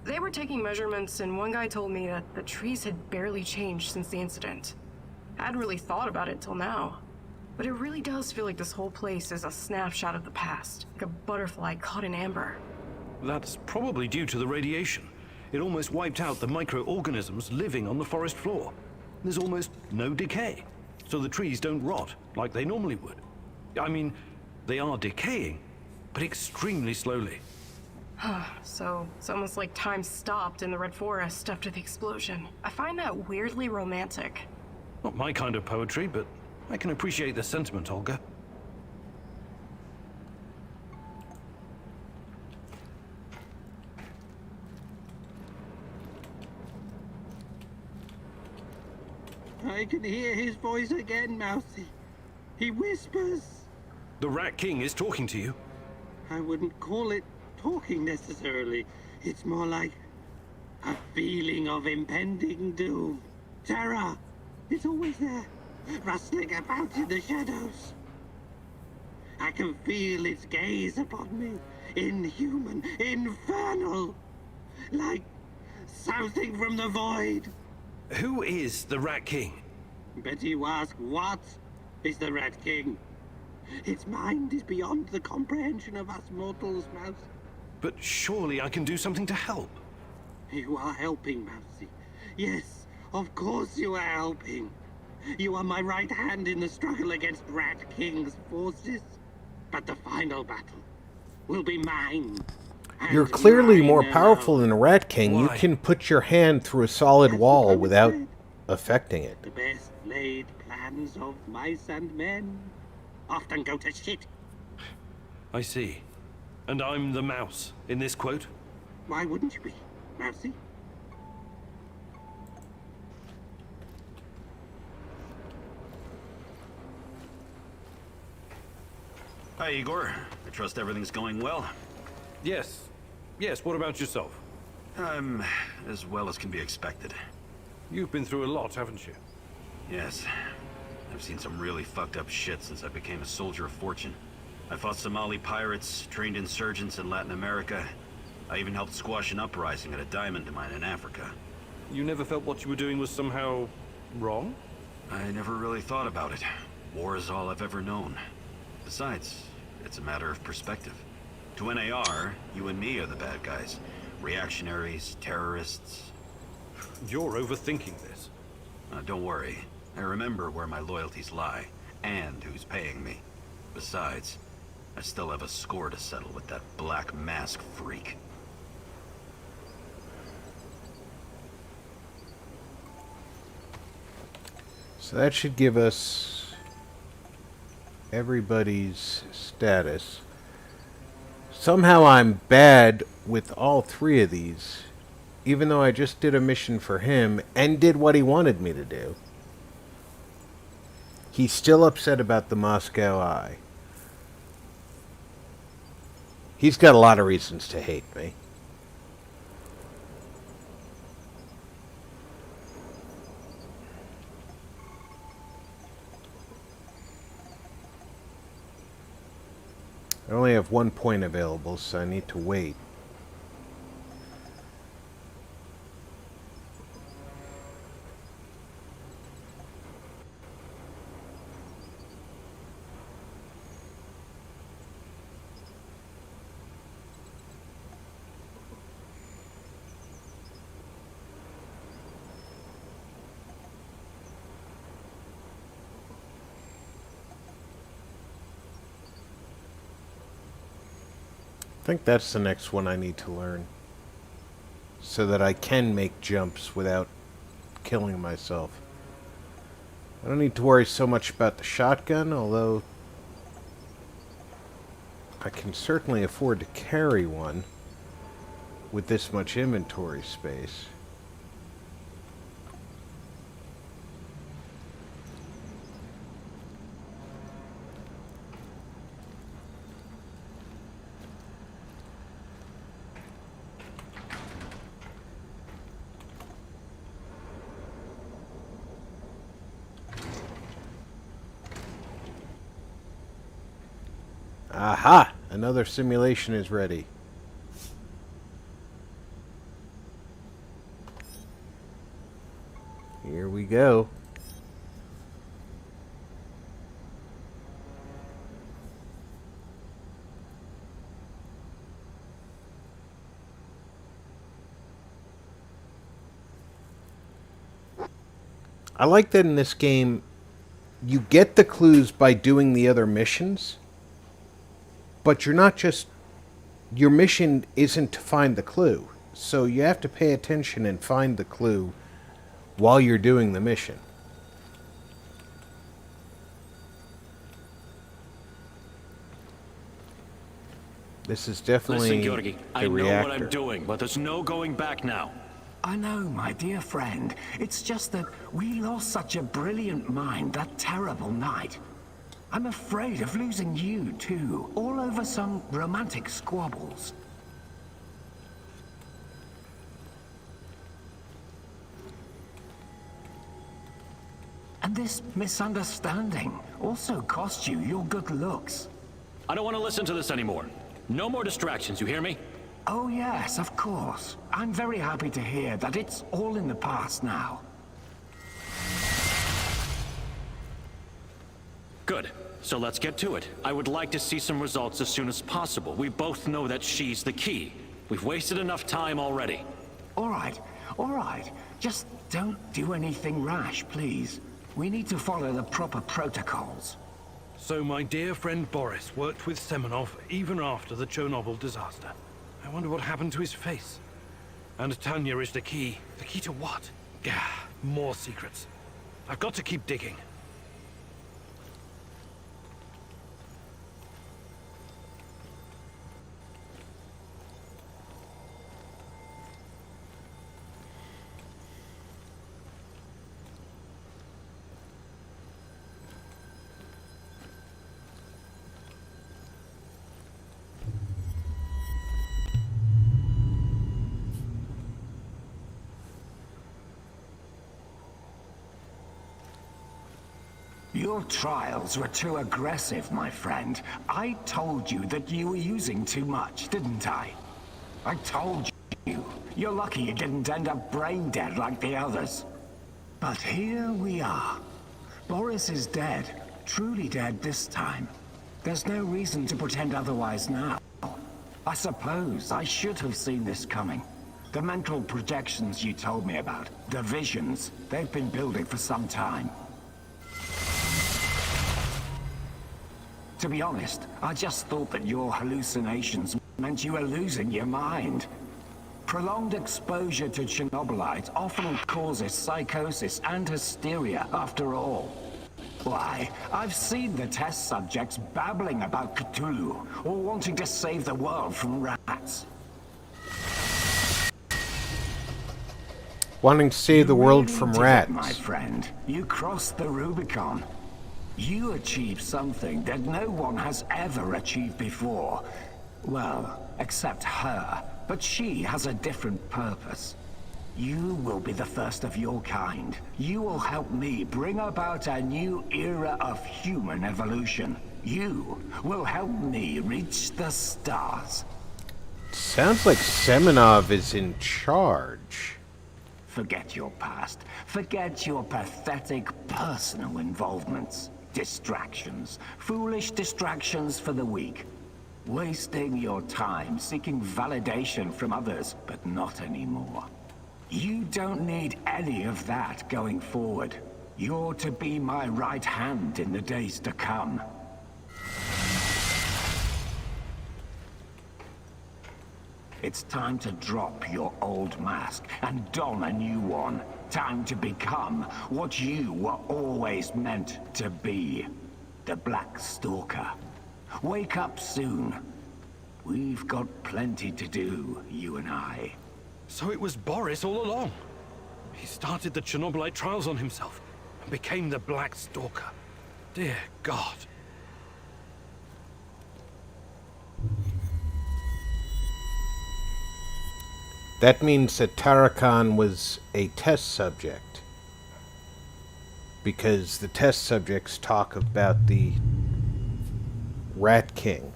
They were taking measurements, and one guy told me that the trees had barely changed since the incident. I hadn't really thought about it till now. But it really does feel like this whole place is a snapshot of the past, like a butterfly caught in amber. That's probably due to the radiation. It almost wiped out the microorganisms living on the forest floor. There's almost no decay, so the trees don't rot like they normally would. I mean, they are decaying, but extremely slowly. So it's almost like time stopped in the Red Forest after the explosion. I find that weirdly romantic. Not my kind of poetry, but I can appreciate the sentiment, Olga. I can hear his voice again, Mousy. He whispers. The Rat King is talking to you. I wouldn't call it talking necessarily. It's more like a feeling of impending doom. Terror. It's always there, rustling about in the shadows. I can feel its gaze upon me. Inhuman, infernal. Like something from the void. Who is the Rat King? Bet you ask, what is the Rat King? Its mind is beyond the comprehension of us mortals, Mouse. But surely I can do something to help. You are helping, Mousy. Yes, of course you are helping. You are my right hand in the struggle against Rat King's forces. But the final battle will be mine. You're clearly mine more alone. powerful than a Rat King. You Why? can put your hand through a solid That's wall what I was without saying. affecting it. The best laid plans of mice and men often go to shit. I see. And I'm the mouse in this quote? Why wouldn't you be, Mousy? Hi, Igor. I trust everything's going well. Yes. Yes, what about yourself? I'm as well as can be expected. You've been through a lot, haven't you? Yes. I've seen some really fucked up shit since I became a soldier of fortune. I fought Somali pirates, trained insurgents in Latin America. I even helped squash an uprising at a diamond mine in Africa. You never felt what you were doing was somehow wrong? I never really thought about it. War is all I've ever known. Besides, it's a matter of perspective. To NAR, you and me are the bad guys. Reactionaries, terrorists. You're overthinking this. Don't worry. I remember where my loyalties lie, and who's paying me. Besides, I still have a score to settle with that Black Mask freak. So that should give us everybody's status. Somehow I'm bad with all three of these, even though I just did a mission for him and did what he wanted me to do. He's still upset about the Moscow Eye. He's got a lot of reasons to hate me. I only have 1 point available, so I need to wait. I think that's the next one I need to learn, so that I can make jumps without killing myself. I don't need to worry so much about the shotgun, although I can certainly afford to carry one with this much inventory space. Aha! Another simulation is ready. Here we go. I like that in this game, you get the clues by doing the other missions, but you're not just... Your mission isn't to find the clue. So you have to pay attention and find the clue while you're doing the mission. This is definitely Listen, Georgi, I know reactor. what I'm doing, but there's no going back now. I know, my dear friend. It's just that we lost such a brilliant mind that terrible night. I'm afraid of losing you, too, all over some romantic squabbles. And this misunderstanding also cost you your good looks. I don't want to listen to this anymore. No more distractions, you hear me? Oh yes, of course. I'm very happy to hear that it's all in the past now. Good. So let's get to it. I would like to see some results as soon as possible. We both know that she's the key. We've wasted enough time already. All right. Just don't do anything rash, please. We need to follow the proper protocols. So my dear friend Boris worked with Semenov even after the Chernobyl disaster. I wonder what happened to his face. And Tanya is the key. The key to what? Gah, more secrets. I've got to keep digging. Your trials were too aggressive, my friend. I told you that you were using too much, didn't I? I told you. You're lucky you didn't end up brain dead like the others. But here we are. Boris is dead. Truly dead this time. There's no reason to pretend otherwise now. I suppose I should have seen this coming. The mental projections you told me about, the visions, they've been building for some time. To be honest, I just thought that your hallucinations meant you were losing your mind. Prolonged exposure to Chernobylite often causes psychosis and hysteria, after all. Why, I've seen the test subjects babbling about Cthulhu, or wanting to save the world from rats. Wanting to save the world You from really did it, rats. my friend. You crossed the Rubicon. You achieved something that no one has ever achieved before. Well, except her. But she has a different purpose. You will be the first of your kind. You will help me bring about a new era of human evolution. You will help me reach the stars. Sounds like Semenov is in charge. Forget your past. Forget your pathetic personal involvements. Distractions. Foolish distractions for the weak. Wasting your time seeking validation from others, but not anymore. You don't need any of that going forward. You're to be my right hand in the days to come. It's time to drop your old mask and don a new one. Time to become what you were always meant to be. The Black Stalker. Wake up soon. We've got plenty to do, you and I. So it was Boris all along. He started the Chernobylite trials on himself and became the Black Stalker. Dear God. That means that Tarakan was a test subject. Because the test subjects talk about the Rat King.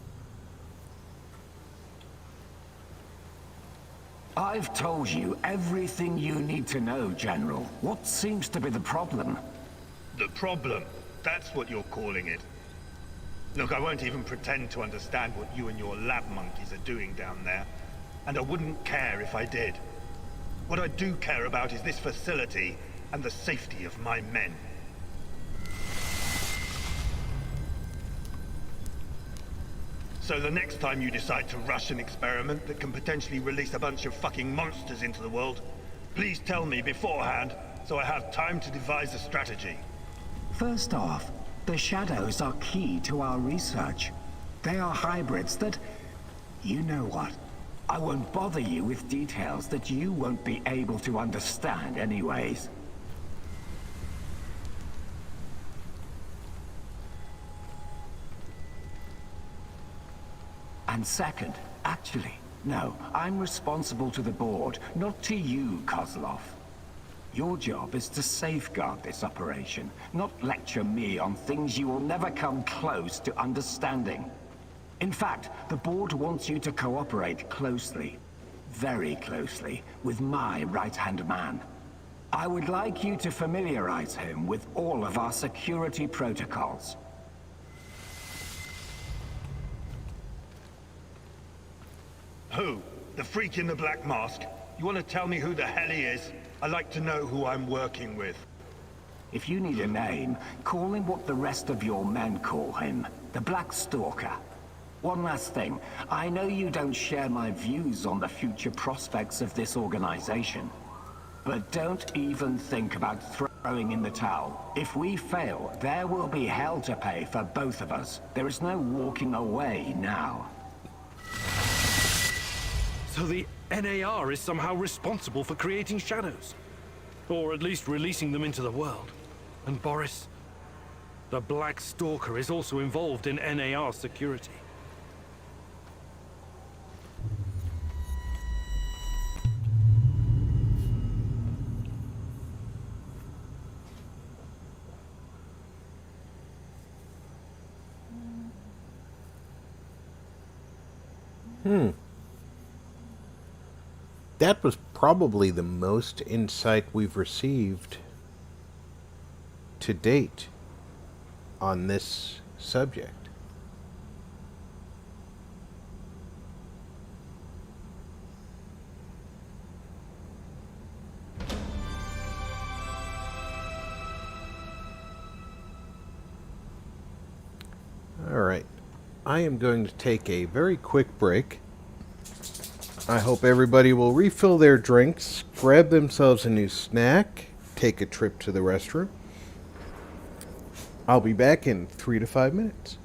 I've told you everything you need to know, General. What seems to be the problem? The problem? That's what you're calling it. Look, I won't even pretend to understand what you and your lab monkeys are doing down there. And I wouldn't care if I did. What I do care about is this facility and the safety of my men. So the next time you decide to rush an experiment that can potentially release a bunch of fucking monsters into the world, please tell me beforehand so I have time to devise a strategy. First off, the shadows are key to our research. They are hybrids that... You know what? I won't bother you with details that you won't be able to understand anyways. And second, actually, no, I'm responsible to the board, not to you, Kozlov. Your job is to safeguard this operation, not lecture me on things you will never come close to understanding. In fact, the board wants you to cooperate closely, very closely, with my right-hand man. I would like you to familiarize him with all of our security protocols. Who? The freak in the black mask? You want to tell me who the hell he is? I like to know who I'm working with. If you need a name, call him what the rest of your men call him, the Black Stalker. One last thing, I know you don't share my views on the future prospects of this organization, but don't even think about throwing in the towel. If we fail, there will be hell to pay for both of us. There is no walking away now. So the NAR is somehow responsible for creating shadows. Or at least releasing them into the world. And Boris, the Black Stalker, is also involved in NAR security. That was probably the most insight we've received to date on this subject. All right. I am going to take a very quick break. I hope everybody will refill their drinks, grab themselves a new snack, take a trip to the restroom. I'll be back in 3 to 5 minutes.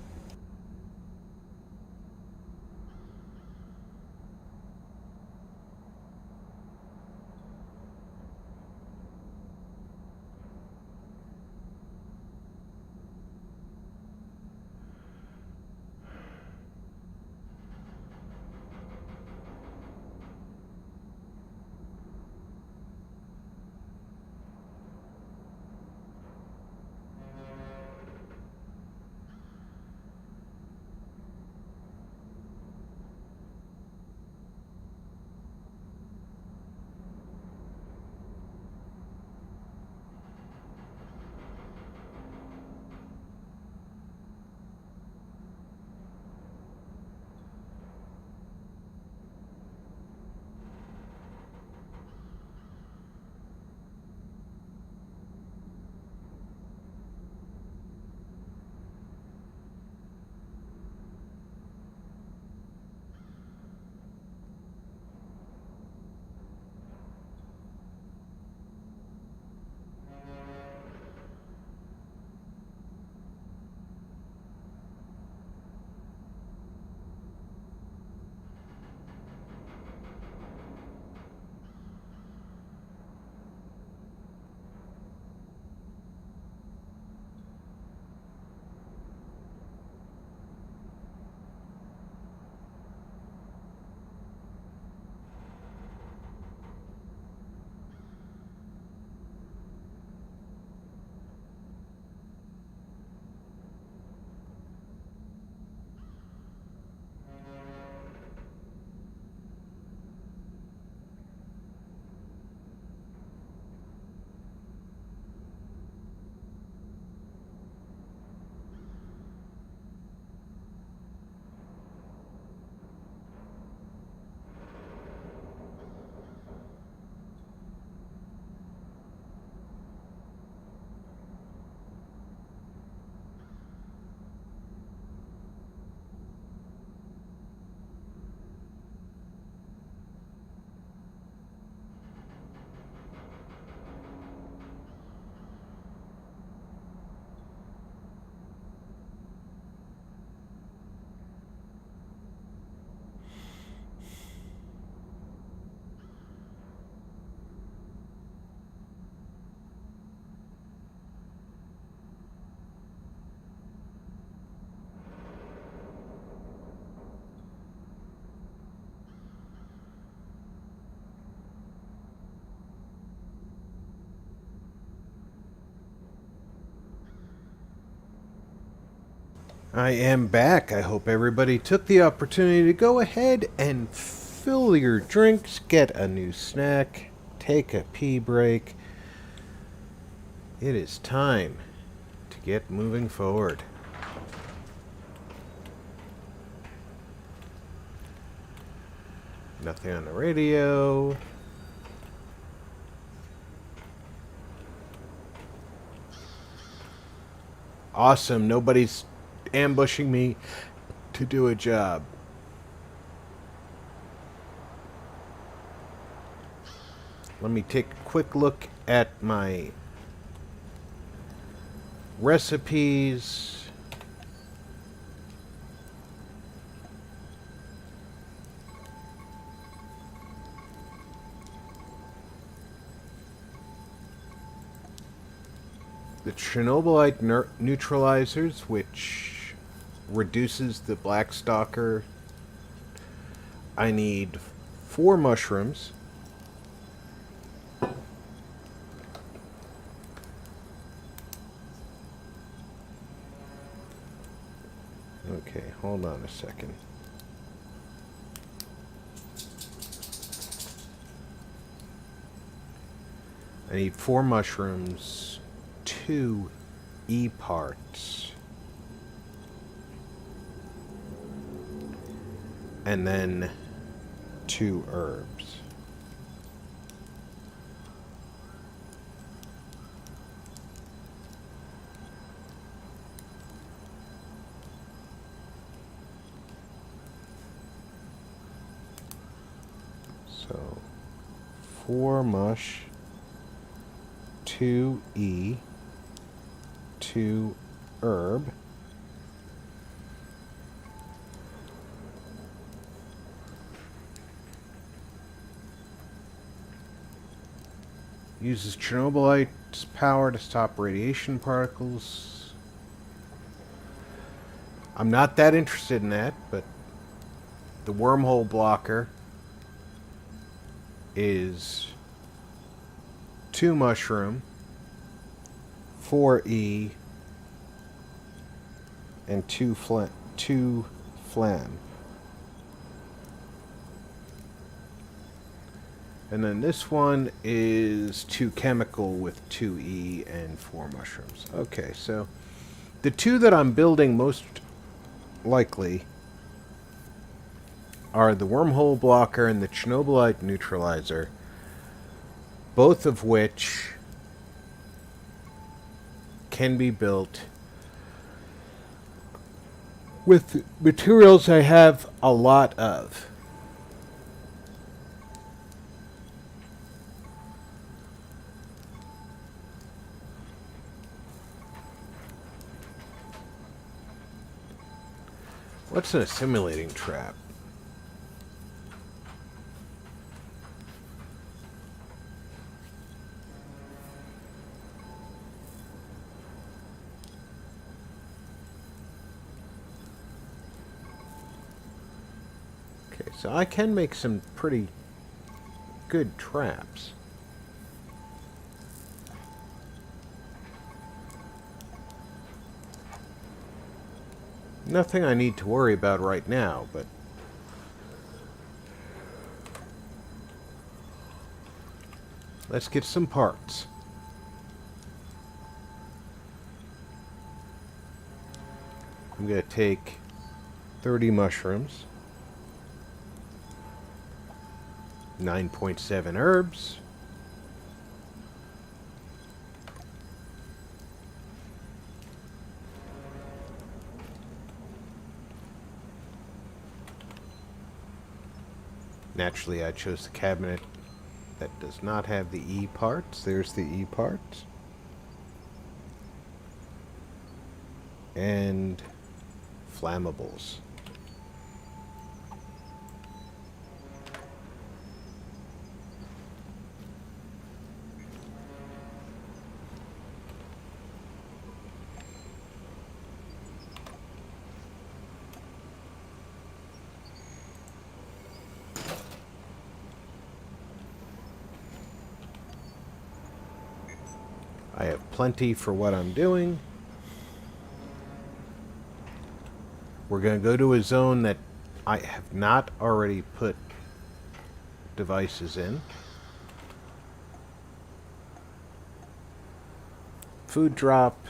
I am back. I hope everybody took the opportunity to go ahead and fill your drinks, get a new snack, take a pee break. It is time to get moving forward. Nothing on the radio. Awesome. Nobody's ambushing me to do a job. Let me take a quick look at my recipes. The Chernobylite neutralizers, which reduces the black stalker. I need 4 mushrooms. Okay, hold on a second. I need 4 mushrooms, 2 E parts, and then 2 herbs. So 4 mush, 2 E, 2 herb, uses Chernobylite's power to stop radiation particles. I'm not that interested in that, but the wormhole blocker is 2 mushroom, 4 E, and 2 flam. And then this one is 2 chemical with 2 E and 4 mushrooms. Okay, so the 2 that I'm building most likely are the wormhole blocker and the Chernobylite neutralizer, both of which can be built with materials I have a lot of. What's an assimilating trap? Okay, so I can make some pretty good traps. Nothing I need to worry about right now, but let's get some parts. I'm going to take 30 mushrooms, 9.7 herbs, naturally I chose the cabinet that does not have the E parts. There's the E parts. And flammables. I have plenty for what I'm doing. We're going to go to a zone that I have not already put devices in. Food drop,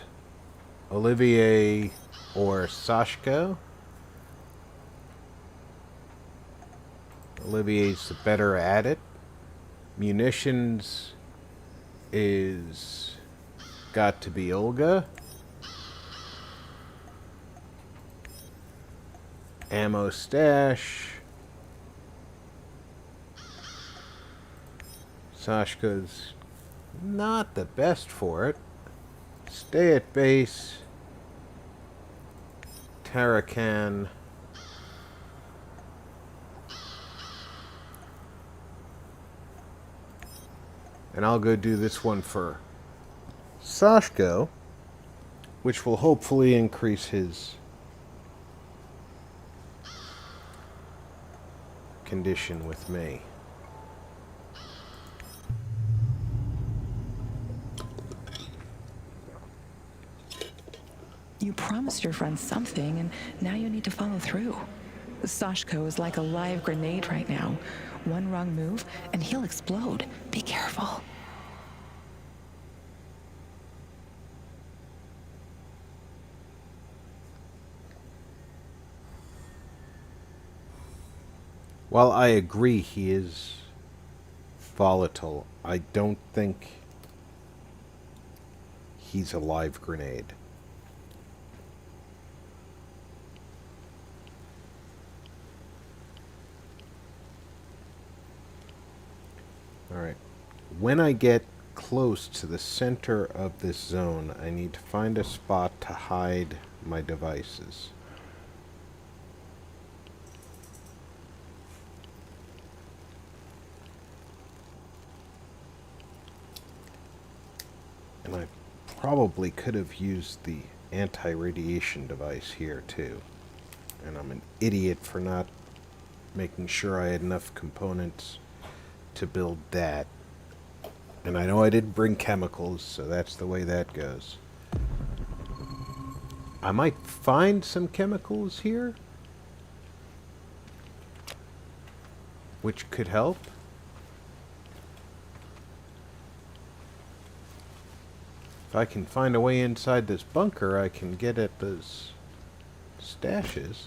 Olivier or Sashko. Olivier's better at it. Munitions is got to be Olga. Ammo stash. Sashka's not the best for it. Stay at base. Tarakan. And I'll go do this one for Sashko, which will hopefully increase his condition with me. You promised your friend something, and now you need to follow through. Sashko is like a live grenade right now. One wrong move, and he'll explode. Be careful. While I agree he is volatile, I don't think he's a live grenade. Alright. When I get close to the center of this zone, I need to find a spot to hide my devices. And I probably could have used the anti-radiation device here too. And I'm an idiot for not making sure I had enough components to build that. And I know I didn't bring chemicals, so that's the way that goes. I might find some chemicals here, which could help. If I can find a way inside this bunker, I can get at those stashes.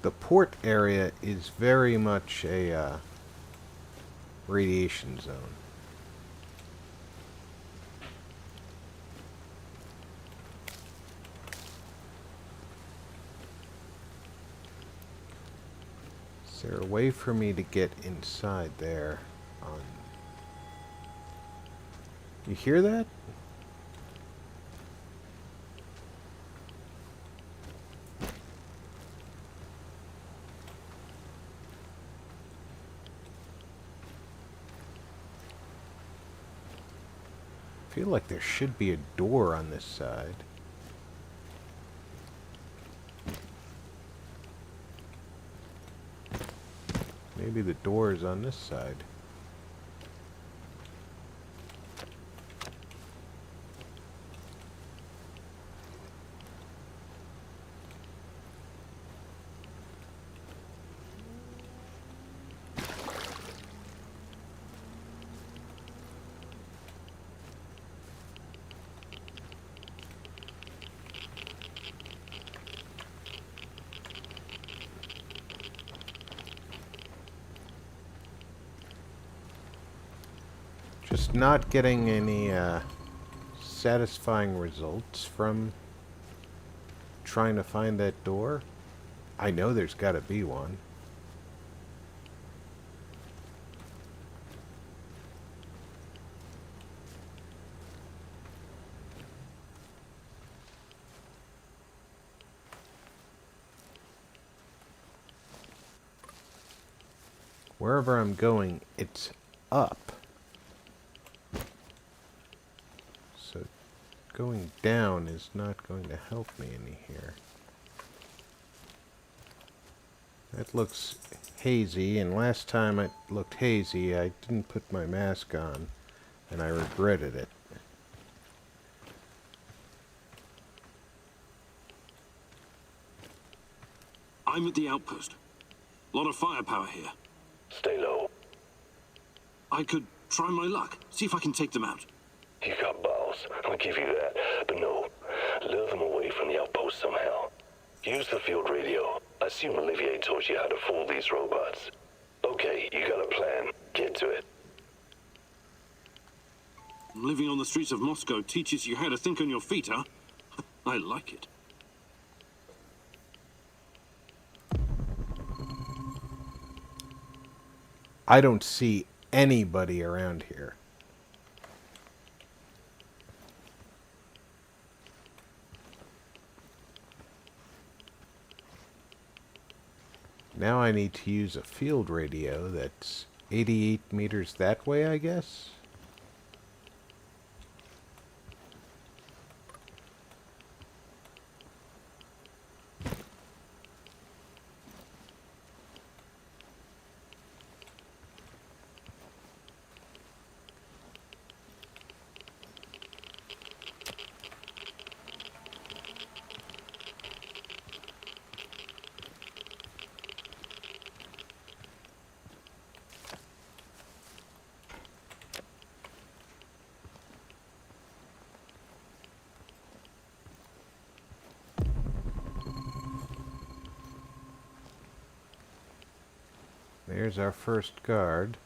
The port area is very much a radiation zone. Is there a way for me to get inside there? You hear that? I feel like there should be a door on this side. Maybe the door is on this side. Just not getting any satisfying results from trying to find that door. I know there's got to be one. Wherever I'm going, it's up. So going down is not going to help me any here. That looks hazy, and last time it looked hazy, I didn't put my mask on, and I regretted it. I'm at the outpost. A lot of firepower here. Stay low. I could try my luck, see if I can take them out. You got balls, I'll give you that. But no, lure them away from the outpost somehow. Use the field radio. I assume Olivier taught you how to fool these robots. Okay, you got a plan. Get to it. Living on the streets of Moscow teaches you how to think on your feet, huh? I like it. I don't see anybody around here. Now I need to use a field radio that's 88 meters that way, I guess? There's our first guard.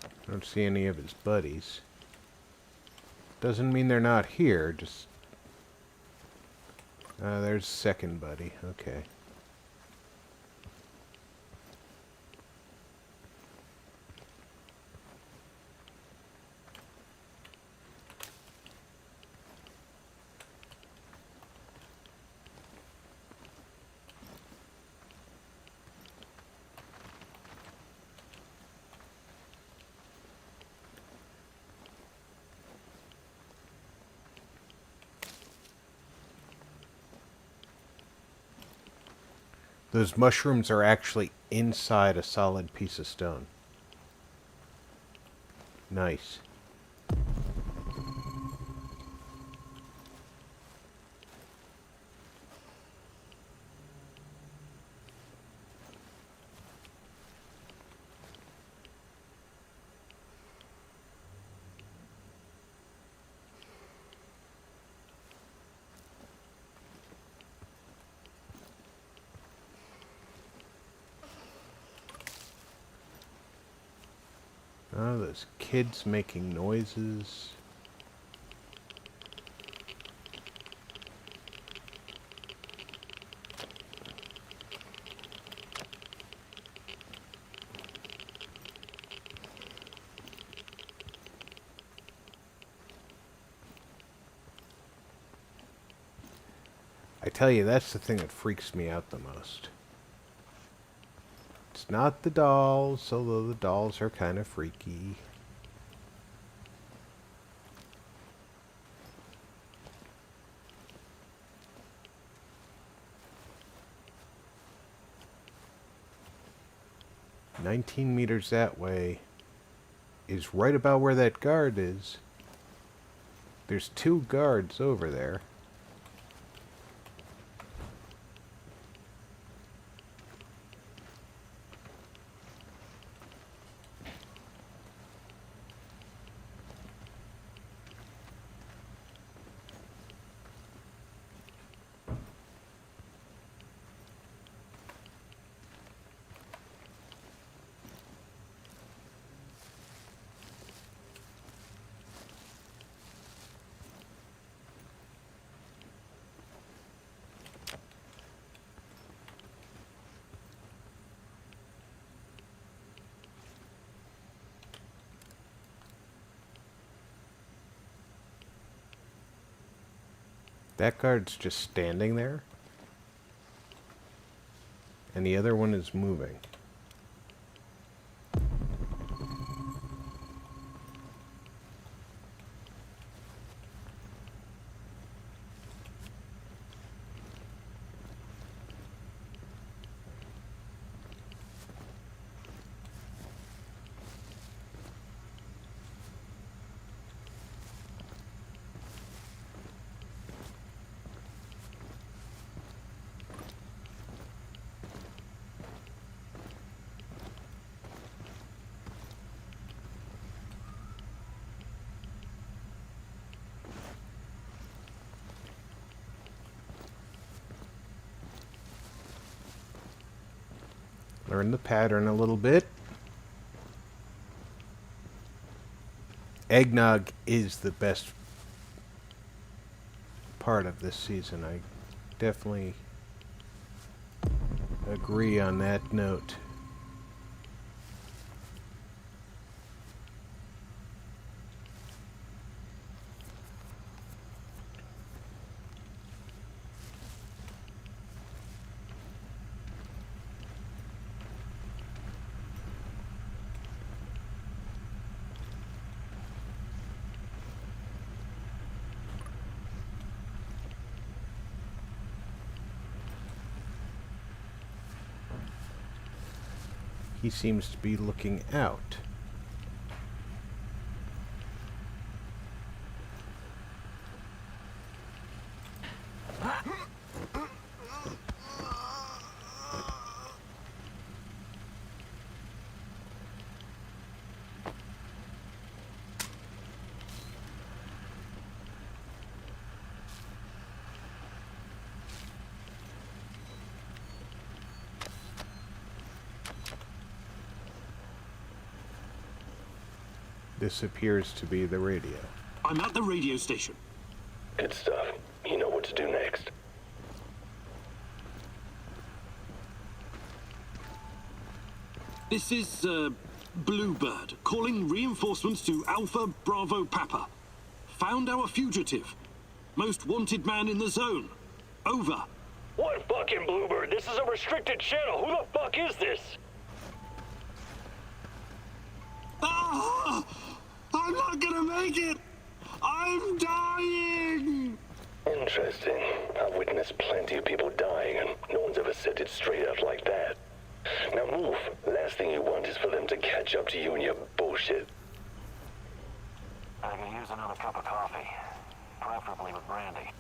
I don't see any of his buddies. Doesn't mean they're not here, just... there's second buddy, okay. Those mushrooms are actually inside a solid piece of stone. Nice. Oh, those kids making noises. I tell you, that's the thing that freaks me out the most. It's not the dolls, although the dolls are kind of freaky. "19 meters that way" is right about where that guard is. There's 2 guards over there. That guard's just standing there, and the other one is moving. Learn the pattern a little bit. Eggnog is the best part of this season. I definitely agree on that note. He seems to be looking out. This appears to be the radio. I'm at the radio station. Good stuff. You know what to do next. This is, Bluebird, calling reinforcements to Alpha Bravo Papa. Found our fugitive. Most wanted man in the zone. Over. What fucking Bluebird? This is a restricted channel. Who the fuck is this? Ah! I'm not gonna make it! I'm dying! Interesting. I've witnessed plenty of people dying, and no one's ever said it straight out like that. Now move. Last thing you want is for them to catch up to you and your bullshit. I could use another cup of coffee, preferably with brandy.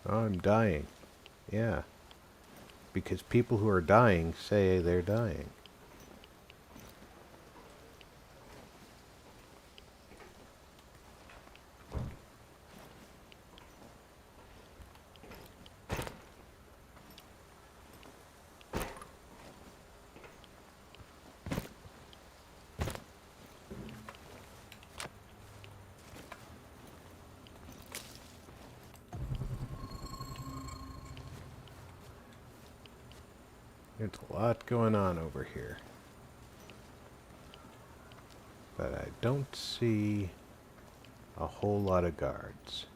I'm dying. Yeah. Because people who are dying say they're dying. There's a lot going on over here. But I don't see a whole lot of guards.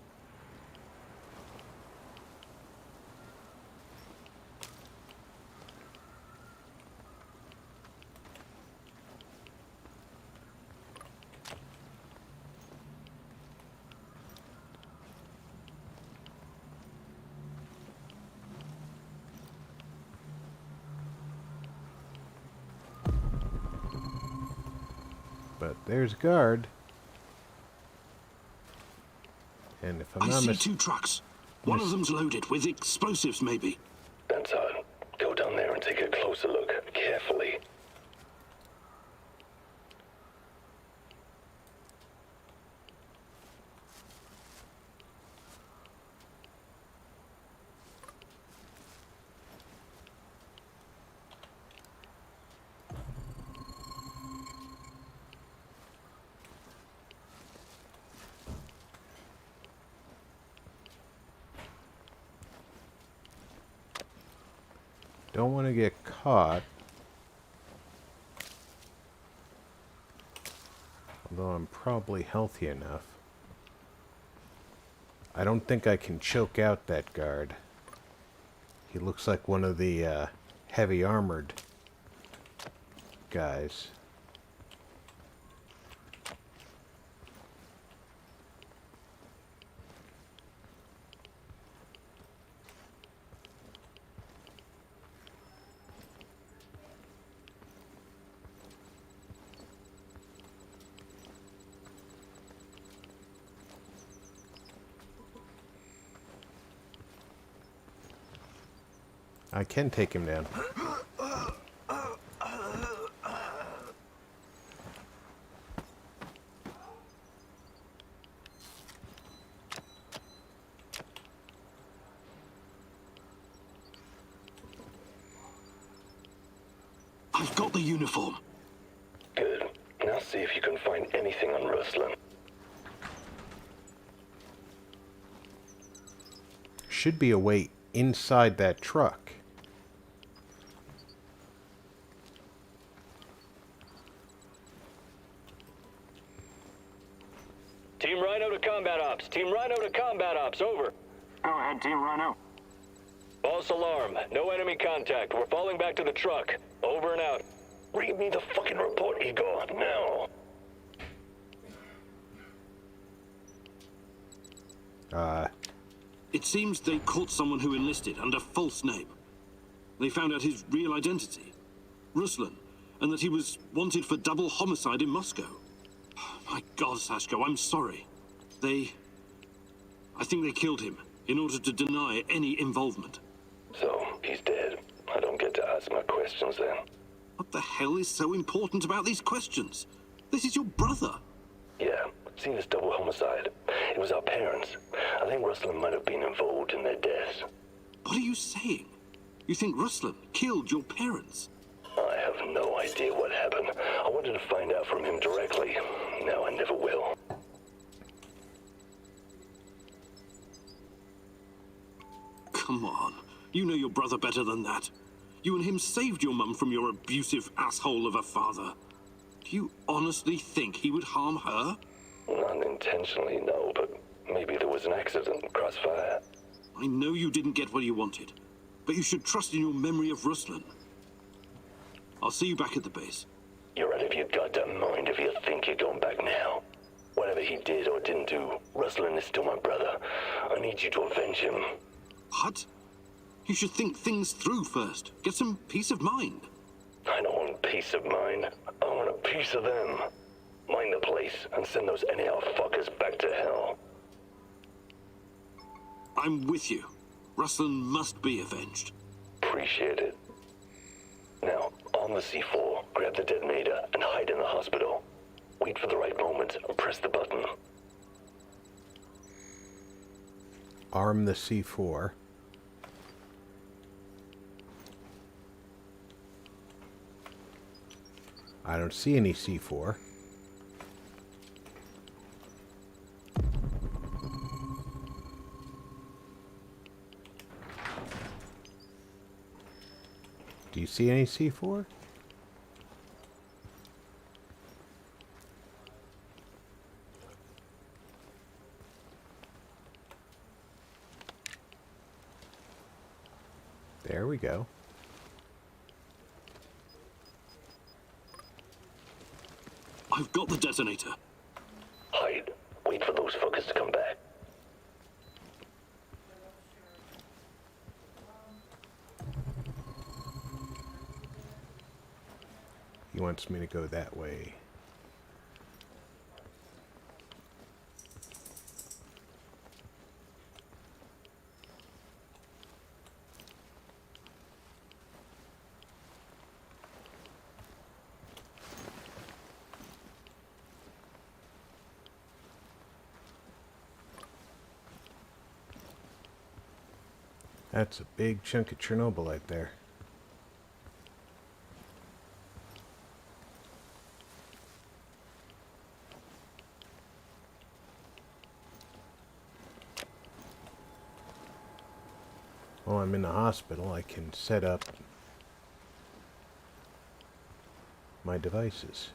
But there's a guard. And if I'm I not see two trucks. One of them's loaded with explosives, maybe. That's odd. Go down there and take a closer look, carefully. Don't want to get caught. Although I'm probably healthy enough. I don't think I can choke out that guard. He looks like one of the heavy armored guys. I can take him down. I've got the uniform. Good. Now see if you can find anything on Ruslan. Should be a way inside that truck. Team Rhino to combat ops. Team Rhino to combat ops. Over. Go ahead, Team Rhino. False alarm. No enemy contact. We're falling back to the truck. Over and out. Read me the fucking report, Igor, now. It seems they caught someone who enlisted under false name. They found out his real identity, Ruslan, and that he was wanted for double homicide in Moscow. My God, Sashko, I'm sorry. I think they killed him in order to deny any involvement. So, he's dead. I don't get to ask my questions then. What the hell is so important about these questions? This is your brother. Yeah, seen as double homicide. It was our parents. I think Ruslan might have been involved in their deaths. What are you saying? You think Ruslan killed your parents? I have no idea what happened. I wanted to find out from him directly. Now I never will. Come on. You know your brother better than that. You and him saved your mum from your abusive asshole of a father. Do you honestly think he would harm her? Not intentionally, no, but maybe there was an accident, crossfire. I know you didn't get what you wanted, but you should trust in your memory of Ruslan. I'll see you back at the base. You're out of your goddamn mind if you think you're going back now. Whatever he did or didn't do, Ruslan is still my brother. I need you to avenge him. What? You should think things through first. Get some peace of mind. I don't want peace of mind. I want a piece of them. Mind the place and send those anyhow fuckers back to hell. I'm with you. Ruslan must be avenged. Appreciate it. Now, on the C4, grab the detonator and hide in the hospital. Wait for the right moment and press the button. Arm the C4. I don't see any C4. Do you see any C4? There we go. I've got the detonator. Hide. Wait for those fuckers to come back. He wants me to go that way. That's a big chunk of Chernobylite there. While I'm in the hospital, I can set up my devices.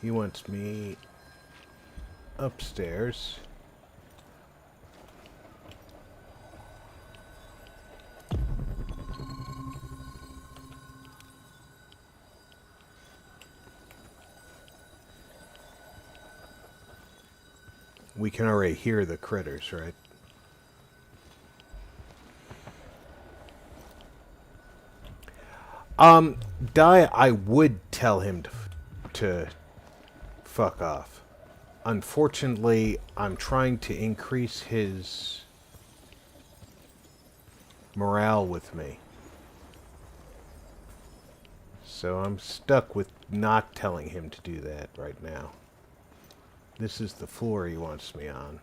He wants me upstairs. We can already hear the critters, right? I would tell him to fuck off. Unfortunately, I'm trying to increase his morale with me. So I'm stuck with not telling him to do that right now. This is the floor he wants me on.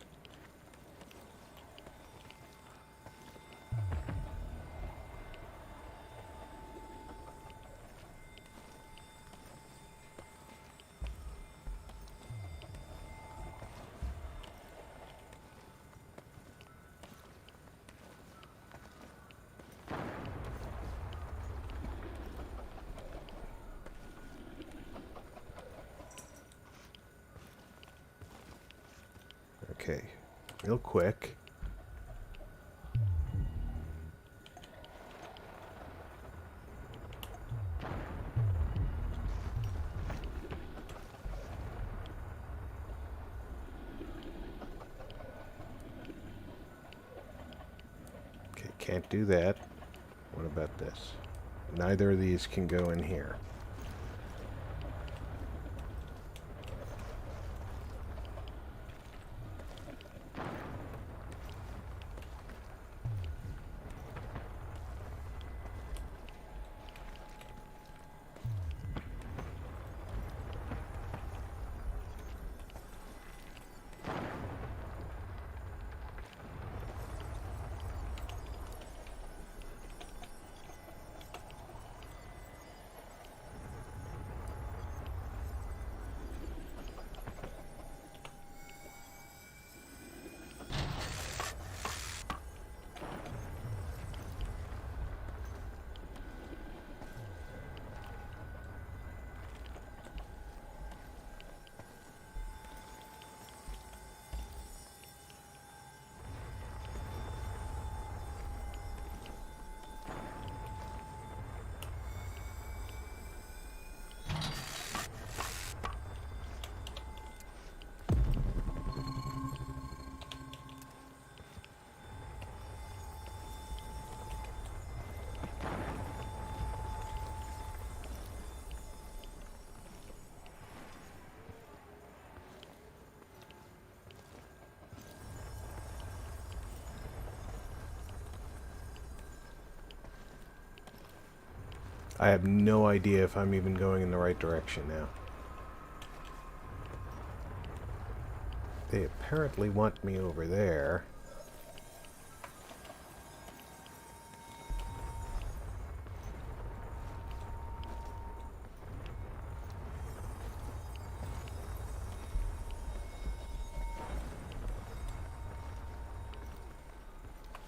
Okay, real quick. Okay, can't do that. What about this? Neither of these can go in here. I have no idea if I'm even going in the right direction now. They apparently want me over there.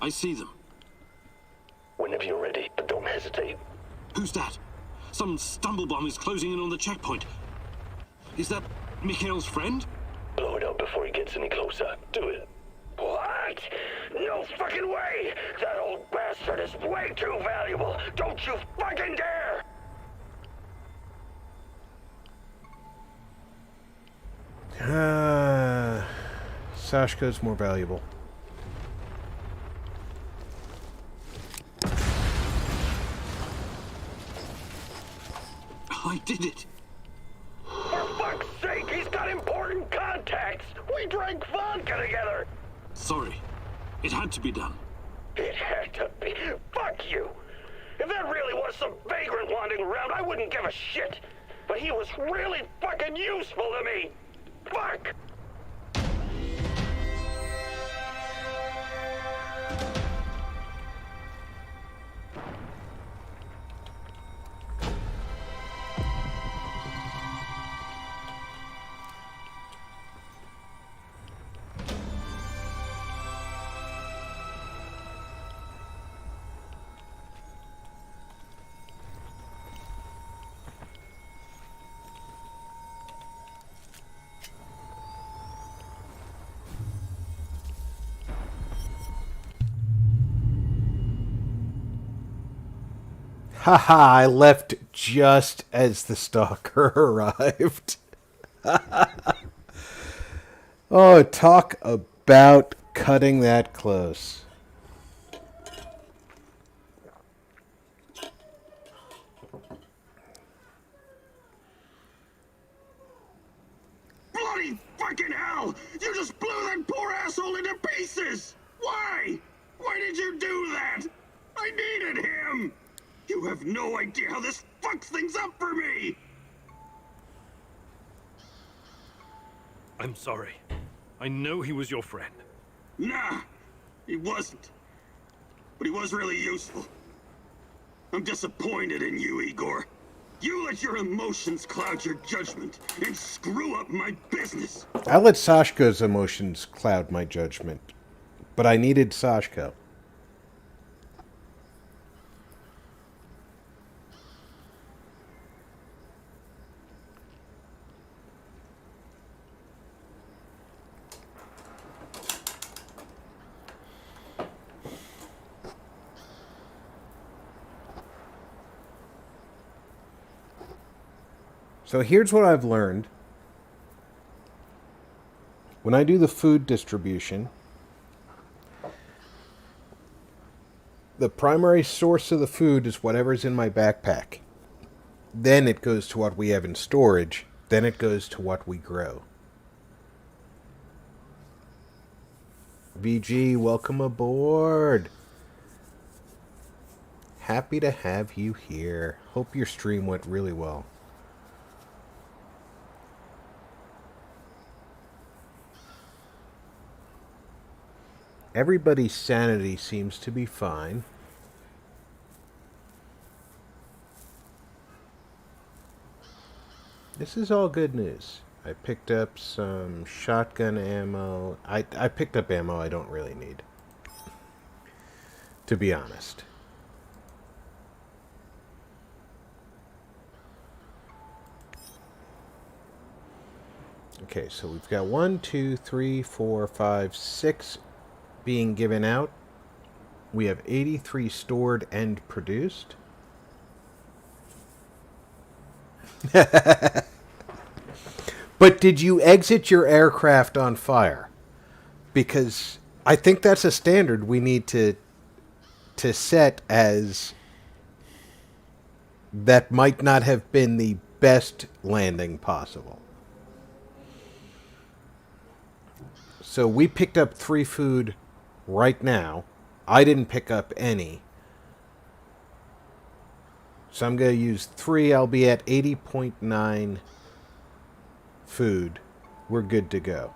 I see them. Whenever you're ready, but don't hesitate. Who's that? Some stumblebum is closing in on the checkpoint. Is that Mikhail's friend? Blow it up before he gets any closer. Do it. What? No fucking way! That old bastard is way too valuable! Don't you fucking dare! Sashka's more valuable. I did it. For fuck's sake, he's got important contacts! We drank vodka together! Sorry. It had to be done. It had to be. Fuck you! If that really was some vagrant wandering around, I wouldn't give a shit. But he was really fucking useful to me! Fuck! Haha, I left just as the stalker arrived. Oh, talk about cutting that close. Bloody fucking hell! You just blew that poor asshole into pieces! Why? Why did you do that? I needed him! You have no idea how this fucks things up for me! I'm sorry. I know he was your friend. Nah, he wasn't. But he was really useful. I'm disappointed in you, Igor. You let your emotions cloud your judgment and screw up my business. I let Sashka's emotions cloud my judgment. But I needed Sashka. So here's what I've learned. When I do the food distribution, the primary source of the food is whatever's in my backpack. Then it goes to what we have in storage. Then it goes to what we grow. VG, welcome aboard. Happy to have you here. Hope your stream went really well. Everybody's sanity seems to be fine. This is all good news. I picked up some shotgun ammo. I picked up ammo I don't really need, to be honest. Okay, so we've got 1, 2, 3, 4, 5, 6 being given out. We have 83 stored and produced. But did you exit your aircraft on fire? Because I think that's a standard we need to set, as that might not have been the best landing possible. So we picked up 3 food right now. I didn't pick up any. So I'm going to use 3. I'll be at 80.9 food. We're good to go.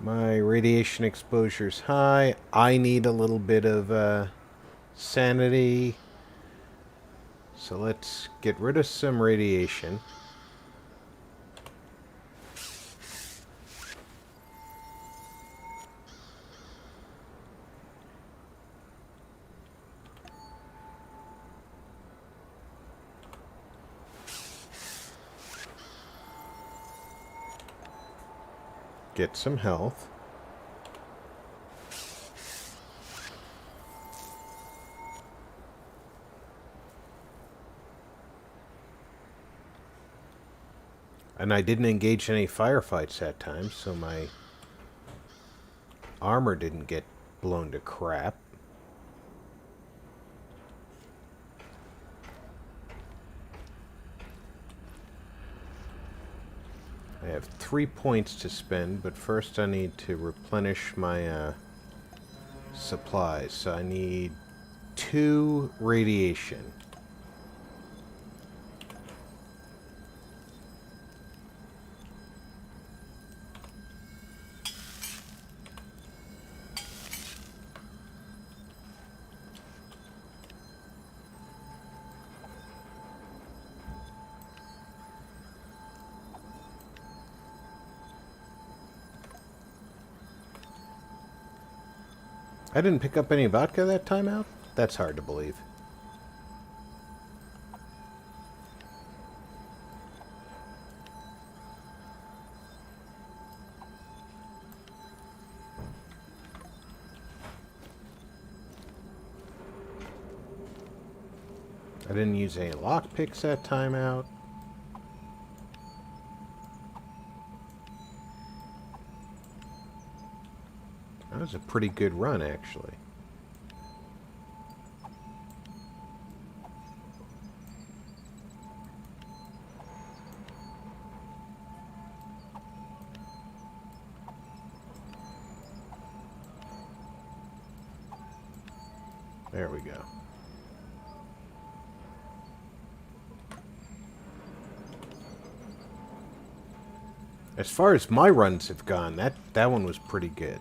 My radiation exposure's high. I need a little bit of sanity. So let's get rid of some radiation. Get some health. And I didn't engage any firefights that time, so my armor didn't get blown to crap. I have 3 points to spend, but first I need to replenish my supplies. So I need 2 radiation. I didn't pick up any vodka that time out? That's hard to believe. I didn't use any lockpicks that time out. That was a pretty good run, actually. There we go. As far as my runs have gone, that one was pretty good.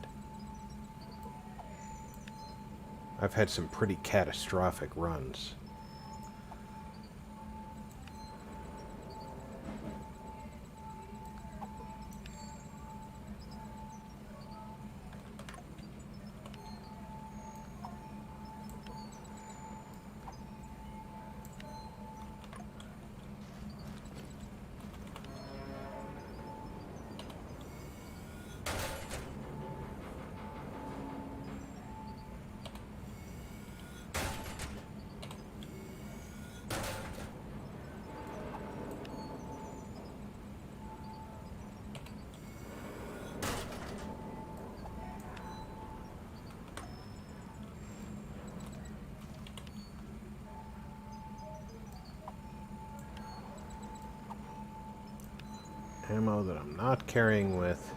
I've had some pretty catastrophic runs. Ammo that I'm not carrying with.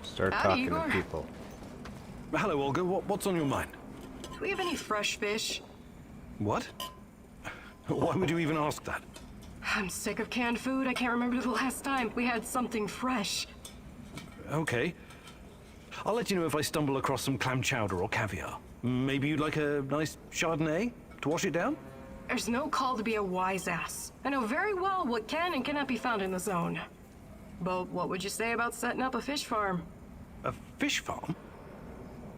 Start Howdy, talking to Igor. people. Hello, Olga. What's on your mind? Do we have any fresh fish? What? Why would you even ask that? I'm sick of canned food. I can't remember the last time we had something fresh. Okay. I'll let you know if I stumble across some clam chowder or caviar. Maybe you'd like a nice Chardonnay to wash it down? There's no call to be a wise ass. I know very well what can and cannot be found in the zone. But what would you say about setting up a fish farm? A fish farm?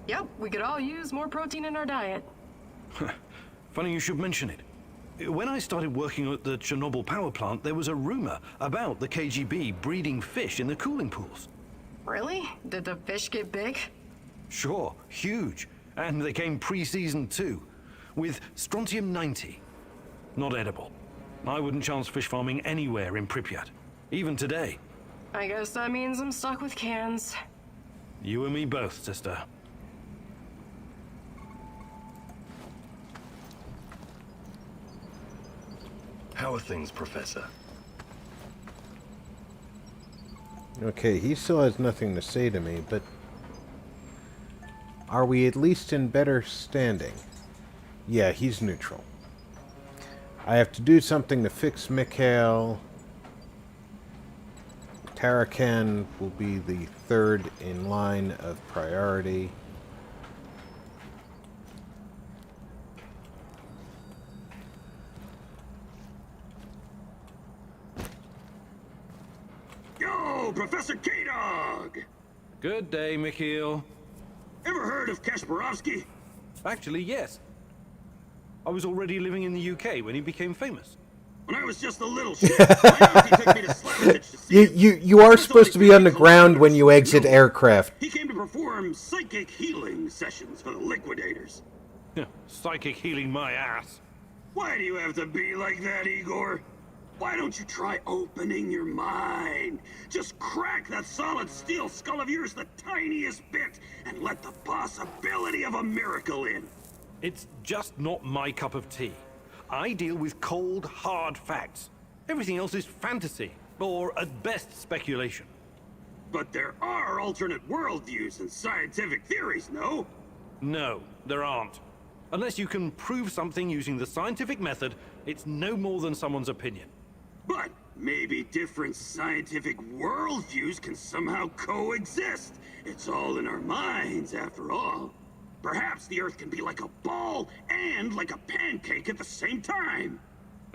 Yep, we could all use more protein in our diet. Funny you should mention it. When I started working at the Chernobyl power plant, there was a rumor about the KGB breeding fish in the cooling pools. Really? Did the fish get big? Sure, huge. And they came pre-seasoned too, with strontium-90. Not edible. I wouldn't chance fish farming anywhere in Pripyat, even today. I guess that means I'm stuck with cans. You and me both, sister. How are things, Professor? Okay, he still has nothing to say to me, but are we at least in better standing? Yeah, he's neutral. I have to do something to fix Mikhail. Tarakan will be the third in line of priority. Yo, Professor K-Dog! Good day, Mikhail. Ever heard of Kasparovsky? Actually, yes. I was already living in the UK when he became famous. When I was just a little shit, my auntie took me to Slavovich to see him. You are supposed to be on the ground when you exit aircraft. He came to perform psychic healing sessions for the liquidators. Psychic healing my ass. Why do you have to be like that, Igor? Why don't you try opening your mind? Just crack that solid steel skull of yours the tiniest bit and let the possibility of a miracle in. It's just not my cup of tea. I deal with cold, hard facts. Everything else is fantasy, or at best speculation. But there are alternate worldviews and scientific theories, no? No, there aren't. Unless you can prove something using the scientific method, it's no more than someone's opinion. But maybe different scientific worldviews can somehow coexist. It's all in our minds, after all. Perhaps the Earth can be like a ball and like a pancake at the same time.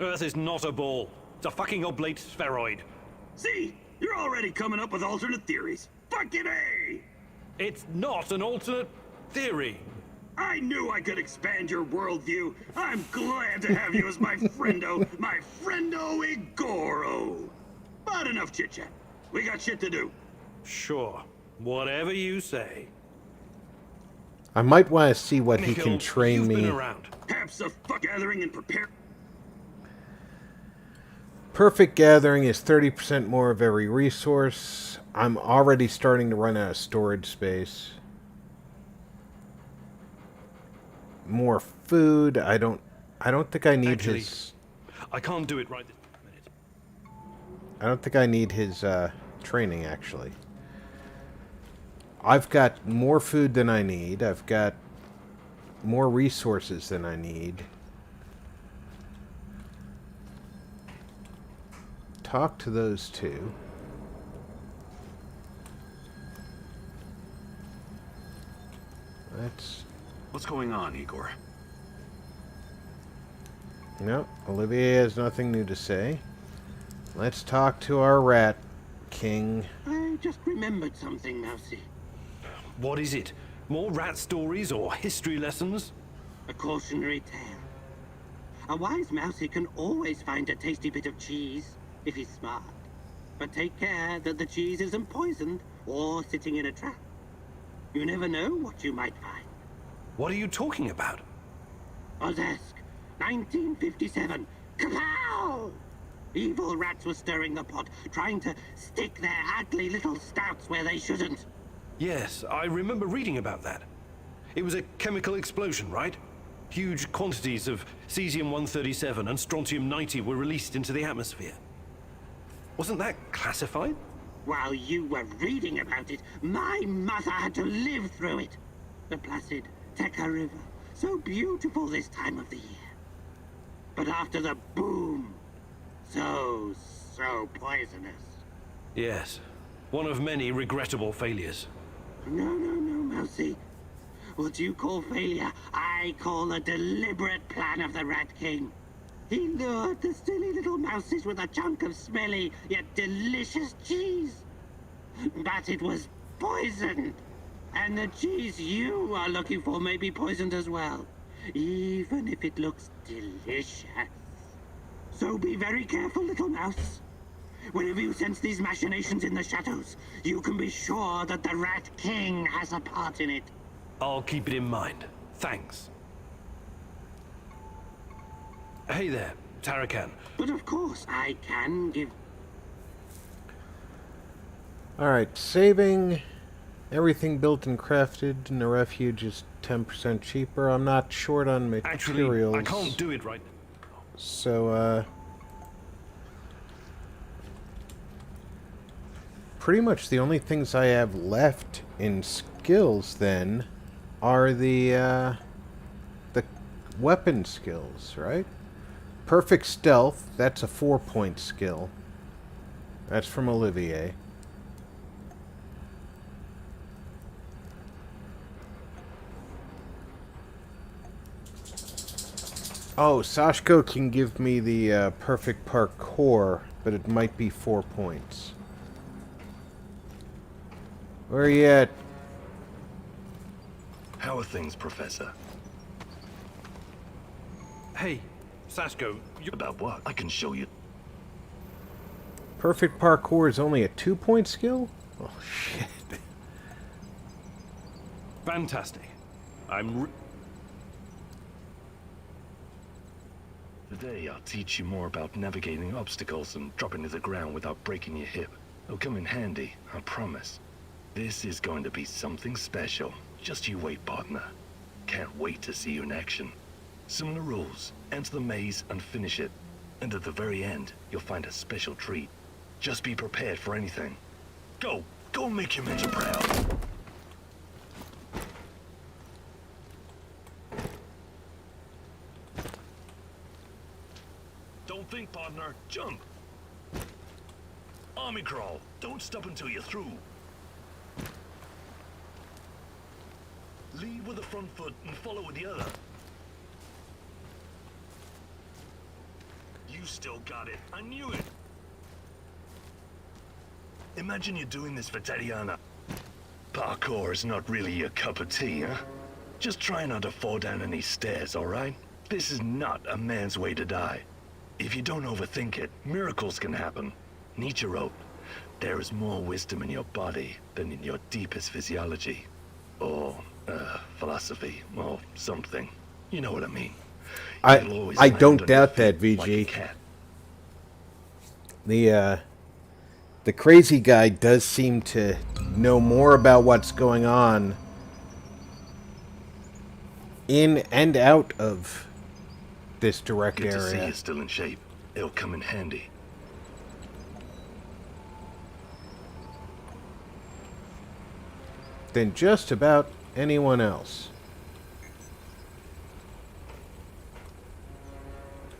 Earth is not a ball. It's a fucking oblate spheroid. See? You're already coming up with alternate theories. Fucking A! It's not an alternate theory. I knew I could expand your worldview. I'm glad to have you as my friendo Igoro. But enough chit-chat. We got shit to do. Sure. Whatever you say. I might want to see what he Mikhail, can train you've me. been around. Have some fuck gathering and prepare. Perfect gathering is 30% more of every resource. I'm already starting to run out of storage space. More food. I don't think I need Actually, his. I can't do it right this minute. I don't think I need his training, actually. I've got more food than I need. I've got more resources than I need. Talk to those two. That's... What's going on, Igor? No, Olivier has nothing new to say. Let's talk to our rat king. I just remembered something, Mousy. What is it? More rat stories or history lessons? A cautionary tale. A wise mousey can always find a tasty bit of cheese, if he's smart. But take care that the cheese isn't poisoned or sitting in a trap. You never know what you might find. What are you talking about? Ozesk, 1957. Kapow! Evil rats were stirring the pot, trying to stick their ugly little snouts where they shouldn't. Yes, I remember reading about that. It was a chemical explosion, right? Huge quantities of cesium-137 and strontium-90 were released into the atmosphere. Wasn't that classified? While you were reading about it, my mother had to live through it. The placid Tekka River, so beautiful this time of the year. But after the boom, so poisonous. Yes, one of many regrettable failures. No, Mousy. What you call failure, I call a deliberate plan of the Rat King. He lured the silly little mouses with a chunk of smelly yet delicious cheese. But it was poisoned. And the cheese you are looking for may be poisoned as well, even if it looks delicious. So be very careful, little mouse. Whenever you sense these machinations in the shadows, you can be sure that the Rat King has a part in it. I'll keep it in mind. Thanks. Hey there, Tarakan. But of course, I can give... Alright, saving everything built and crafted in the refuge is 10% cheaper. I'm not short on materials. Actually, I can't do it right. So, pretty much the only things I have left in skills, then, are the weapon skills, right? Perfect Stealth, that's a 4-point skill. That's from Olivier. Oh, Sashko can give me the Perfect Parkour, but it might be 4 points. Where are you at? How are things, Professor? Hey, Sashko, you... About what? I can show you. Perfect Parkour is only a 2-point skill? Oh, shit. Fantastic. Today, I'll teach you more about navigating obstacles and dropping to the ground without breaking your hip. It'll come in handy, I promise. This is going to be something special. Just you wait, partner. Can't wait to see you in action. Similar rules. Enter the maze and finish it. And at the very end, you'll find a special treat. Just be prepared for anything. Go! Go and make your mentor proud! Don't think, partner. Jump! Army crawl. Don't stop until you're through. Lead with the front foot and follow with the other. You still got it. I knew it. Imagine you're doing this for Tatiana. Parkour is not really your cup of tea, huh? Just try not to fall down any stairs, alright? This is not a man's way to die. If you don't overthink it, miracles can happen. Nietzsche wrote, "There is more wisdom in your body than in your deepest physiology." Or, philosophy, or something. You know what I mean. I don't doubt that, VG. Like a cat. The crazy guy does seem to know more about what's going on in and out of this direct Good to see area. you're still in shape. It'll come in handy. Than just about anyone else.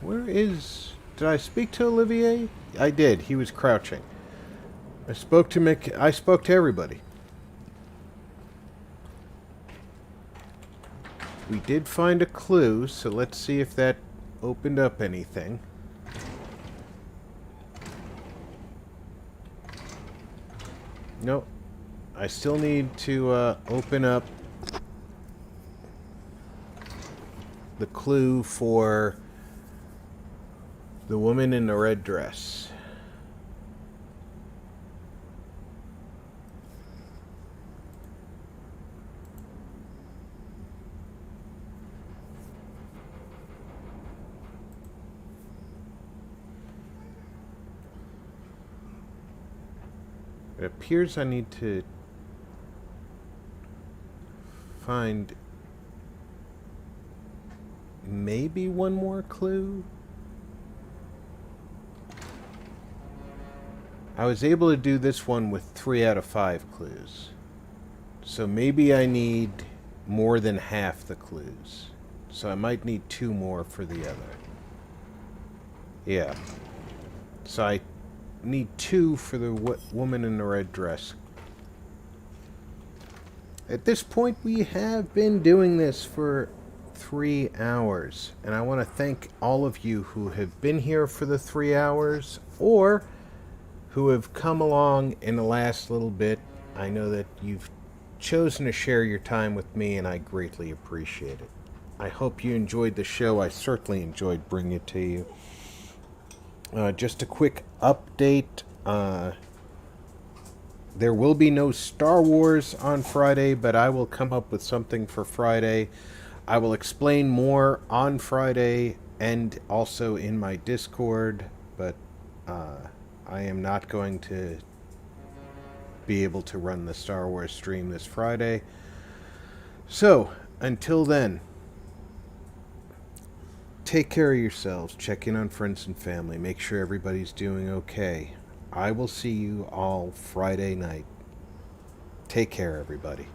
Where is... Did I speak to Olivier? I did. He was crouching. I spoke to everybody. We did find a clue, so let's see if that opened up anything. Nope. I still need to open up the clue for the woman in the red dress. It appears I need to find maybe one more clue. I was able to do this one with 3 out of 5 clues. So maybe I need more than half the clues. So I might need 2 more for the other. Yeah. So I need 2 for the woman in the red dress. At this point, we have been doing this for 3 hours. And I want to thank all of you who have been here for the 3 hours, or who have come along in the last little bit. I know that you've chosen to share your time with me, and I greatly appreciate it. I hope you enjoyed the show. I certainly enjoyed bringing it to you. Just a quick update. There will be no Star Wars on Friday, but I will come up with something for Friday. I will explain more on Friday and also in my Discord, but I am not going to be able to run the Star Wars stream this Friday. So, until then, take care of yourselves, check in on friends and family, make sure everybody's doing okay. I will see you all Friday night. Take care, everybody.